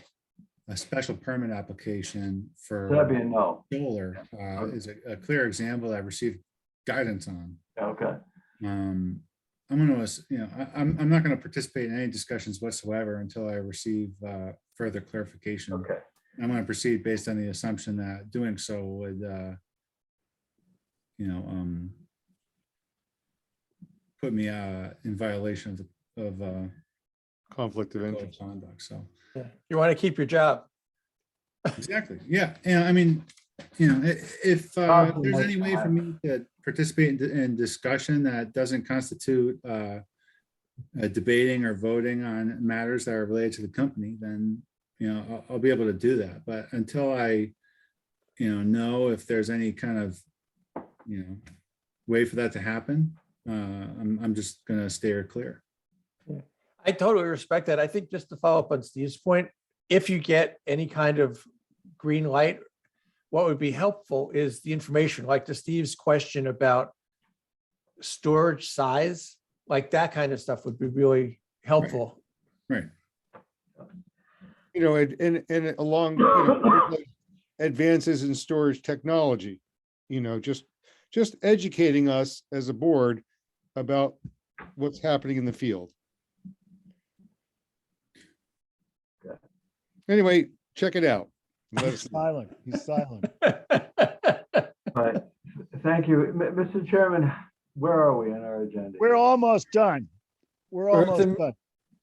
a special permit application for That'd be a no. solar is a clear example that I received guidance on. Okay. I'm gonna, I'm not gonna participate in any discussions whatsoever until I receive further clarification. Okay. I'm gonna proceed based on the assumption that doing so would, put me in violation of Conflict of code of interest. conduct. So Yeah. You want to keep your job. exactly, yeah. And I mean, if there's any way for me to participate in discussion that doesn't constitute debating or voting on matters that are related to the company, then I'll be able to do that. But until I know if there's any kind of way for that to happen, I'm just gonna steer clear. I totally respect that. I think just to follow up on Steve's point, if you get any kind of green light, what would be helpful is the information, like to Steve's question about storage size, like that kind of stuff would be really helpful. Right. And along advances in storage technology, just educating us as a board about what's happening in the field. Anyway, check it out. Let us know. Silent, he's silent. But thank you. Mr. Chairman, where are we on our agenda? We're almost done. We're almost done.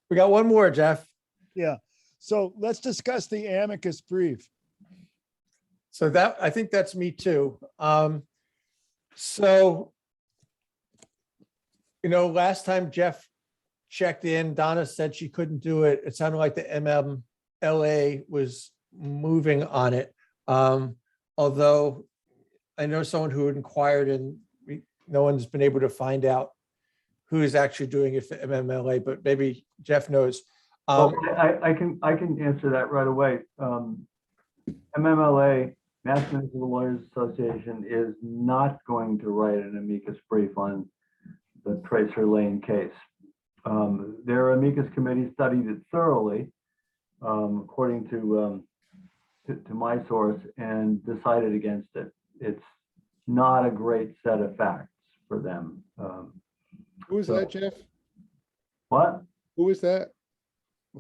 We got one more, Jeff. Yeah. So let's discuss the amicus brief. So that, I think that's me too. So, last time Jeff checked in, Donna said she couldn't do it. It sounded like the MMLA was moving on it. Although I know someone who inquired and no one's been able to find out who is actually doing it for MMLA, but maybe Jeff knows. Well, I can answer that right away. MMLA, Mass Municipal Lawyers Association, is not going to write an amicus brief on the Tracer Lane case. Their amicus committee studied it thoroughly, according to my source, and decided against it. It's not a great set of facts for them. Who is that, Jeff? What? Who is that?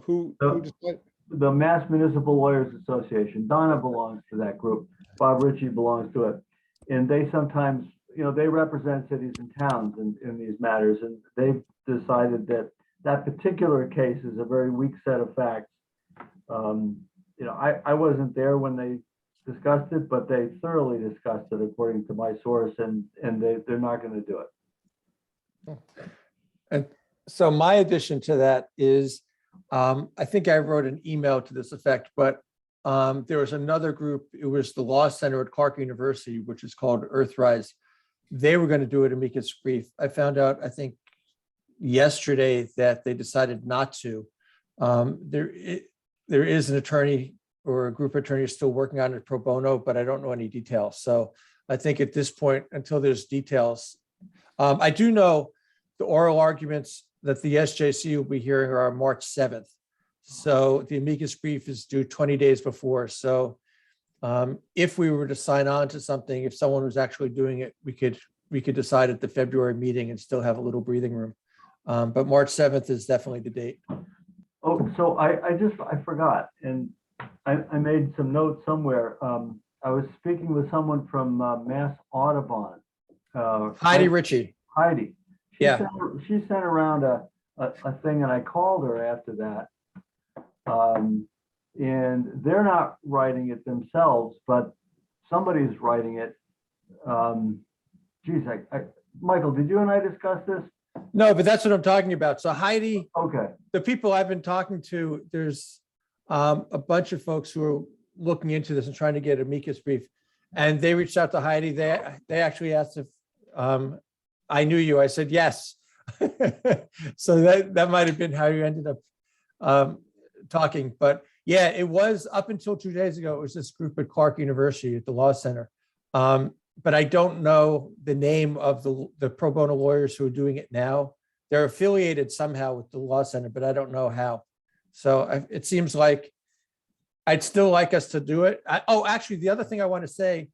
Who decided? The Mass Municipal Lawyers Association. Donna belongs to that group. Bob Ritchie belongs to it. And they sometimes, they represent cities and towns in these matters. And they've decided that that particular case is a very weak set of facts. I wasn't there when they discussed it, but they thoroughly discussed it according to my source, and they're not going to do it. And so my addition to that is, I think I wrote an email to this effect, but there was another group, it was the Law Center at Clark University, which is called Earthrise. They were going to do an amicus brief. I found out, I think yesterday, that they decided not to. There is an attorney or a group of attorneys still working on it pro bono, but I don't know any details. So I think at this point, until there's details, I do know the oral arguments that the SJC will be hearing are on March 7th. So the amicus brief is due 20 days before. So if we were to sign on to something, if someone was actually doing it, we could decide at the February meeting and still have a little breathing room. But March 7th is definitely the date. Oh, so I forgot, and I made some notes somewhere. I was speaking with someone from Mass Audubon. Heidi Ritchie. Heidi. Yeah. She sent around a thing, and I called her after that. And they're not writing it themselves, but somebody's writing it. Geez, Michael, did you and I discuss this? No, but that's what I'm talking about. So Heidi, Okay. the people I've been talking to, there's a bunch of folks who are looking into this and trying to get amicus brief. And they reached out to Heidi. They actually asked if I knew you. I said, yes. So that might have been how you ended up talking. But yeah, it was up until 2 days ago. It was this group at Clark University at the Law Center. But I don't know the name of the pro bono lawyers who are doing it now. They're affiliated somehow with the Law Center, but I don't know how. So it seems like I'd still like us to do it. Oh, actually, the other thing I want to say,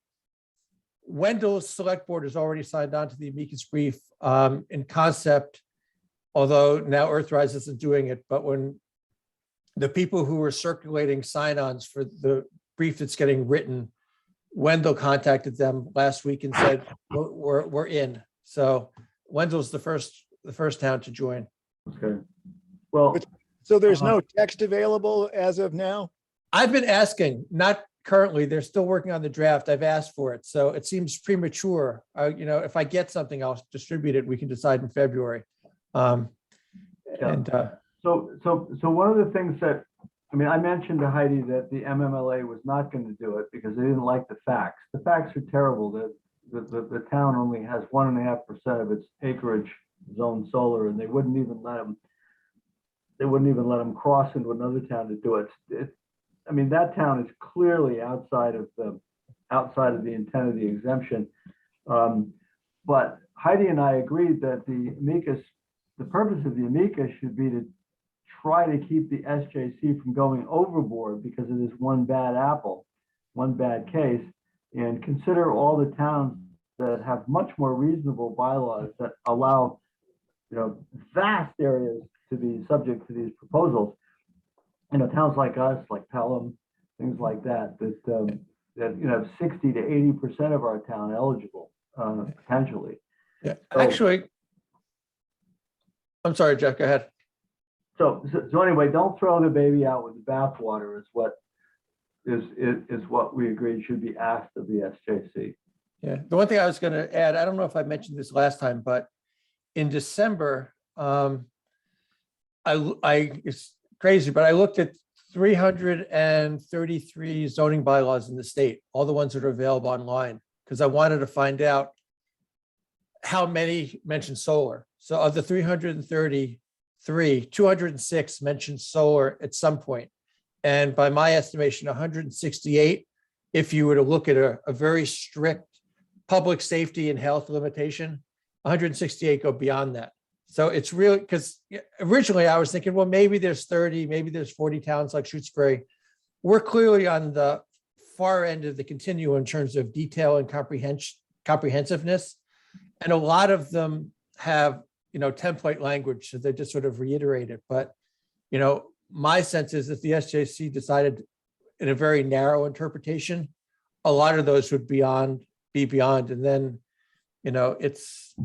Wendell's select board has already signed on to the amicus brief in concept, although now Earthrise isn't doing it. But when the people who were circulating sign-ons for the brief that's getting written, Wendell contacted them last week and said, we're in. So Wendell's the first town to join. Okay. Well, So there's no text available as of now? I've been asking, not currently, they're still working on the draft. I've asked for it. So it seems premature. If I get something, I'll distribute it. We can decide in February. So one of the things that, I mean, I mentioned to Heidi that the MMLA was not going to do it because they didn't like the facts. The facts are terrible. The town only has 1.5% of its acreage zoned solar, and they wouldn't even let them cross into another town to do it. I mean, that town is clearly outside of the intent of the exemption. But Heidi and I agreed that the purpose of the amicus should be to try to keep the SJC from going overboard because it is one bad apple, one bad case, and consider all the towns that have much more reasonable bylaws that allow, vast areas to be subject to these proposals. Towns like us, like Pelham, things like that, that 60 to 80% of our town eligible potentially. Yeah, So- actually, I'm sorry, Jeff, go ahead. So anyway, don't throw the baby out with the bathwater is what we agreed should be asked of the SJC. Yeah, the one thing I was going to add, I don't know if I mentioned this last time, but in December, it's crazy, but I looked at 333 zoning bylaws in the state, all the ones that are available online, because I wanted to find out how many mention solar. So of the 333, 206 mentioned solar at some point. And by my estimation, 168, if you were to look at a very strict public safety and health limitation, 168 go beyond that. So it's really, because originally I was thinking, well, maybe there's 30, maybe there's 40 towns like Shutesbury. We're clearly on the far end of the continuum in terms of detail and comprehensiveness. And a lot of them have, template language, so they just sort of reiterate it. But, my sense is if the SJC decided in a very narrow interpretation, a lot of those would be beyond. And then, it's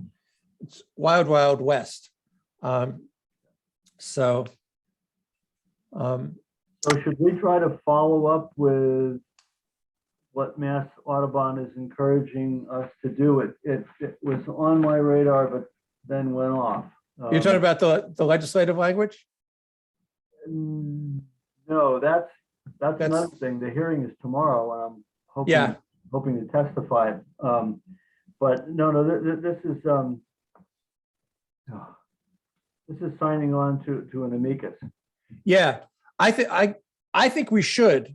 wild, wild west. So should we try to follow up with what Mass Audubon is encouraging us to do? It was on my radar, but then went off. You're talking about the legislative language? No, that's another thing. The hearing is tomorrow, and I'm hoping to testify. But no, this is signing on to an amicus. Yeah, I think we should.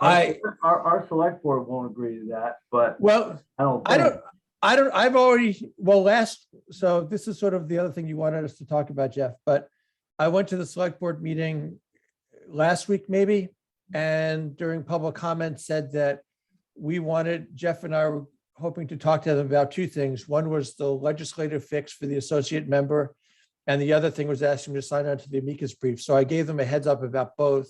Our select board won't agree to that, but so this is sort of the other thing you wanted us to talk about, Jeff, but I went to the select board meeting last week, maybe, and during public comment said that Jeff and I were hoping to talk to them about two things. One was the legislative fix for the associate member, and the other thing was asking them to sign on to the amicus brief. So I gave them a heads up about both.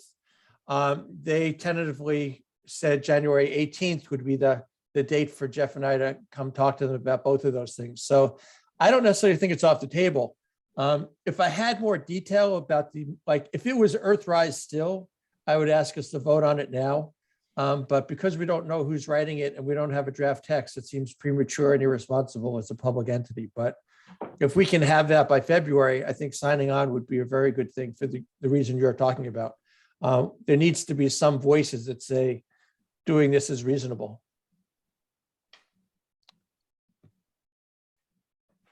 They tentatively said January 18th would be the date for Jeff and I to come talk to them about both of those things. So I don't necessarily think it's off the table. If I had more detail about if it was Earthrise still, I would ask us to vote on it now. But because we don't know who's writing it and we don't have a draft text, it seems premature and irresponsible as a public entity. But if we can have that by February, I think signing on would be a very good thing for the reason you're talking about. There needs to be some voices that say doing this is reasonable.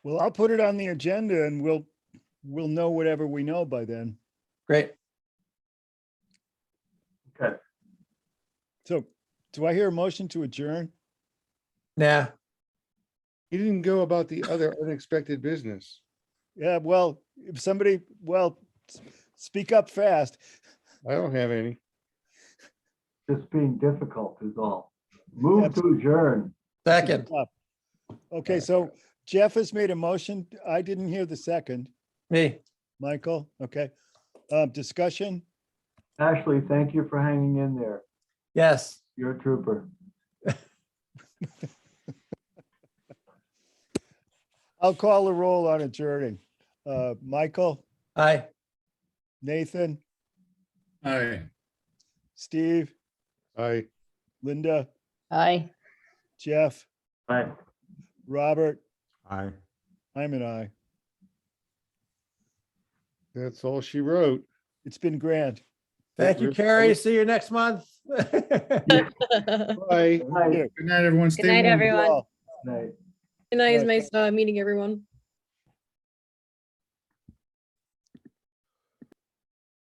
Well, I'll put it on the agenda and we'll know whatever we know by then. Great. Okay. So do I hear a motion to adjourn? Nah. You didn't go about the other unexpected business. Yeah, well, if somebody Speak up fast. I don't have any. Just being difficult is all. Move to adjourn. Second, Up. Okay, so Jeff has made a motion. I didn't hear the second. me. Michael, okay. Discussion? Ashley, thank you for hanging in there. Yes. You're a trooper. I'll call the roll on adjourning. Michael, Aye. Nathan, Aye. Steve, I, Linda, Aye. Jeff, Aye. Robert, Aye. I'm an I. that's all she wrote. It's been grand. Thank you, We're- Carrie. See you next month. Bye. Night. Good night, everyone. Stay night, warm. everyone. Well, Night. Good night. It was Right. nice meeting everyone.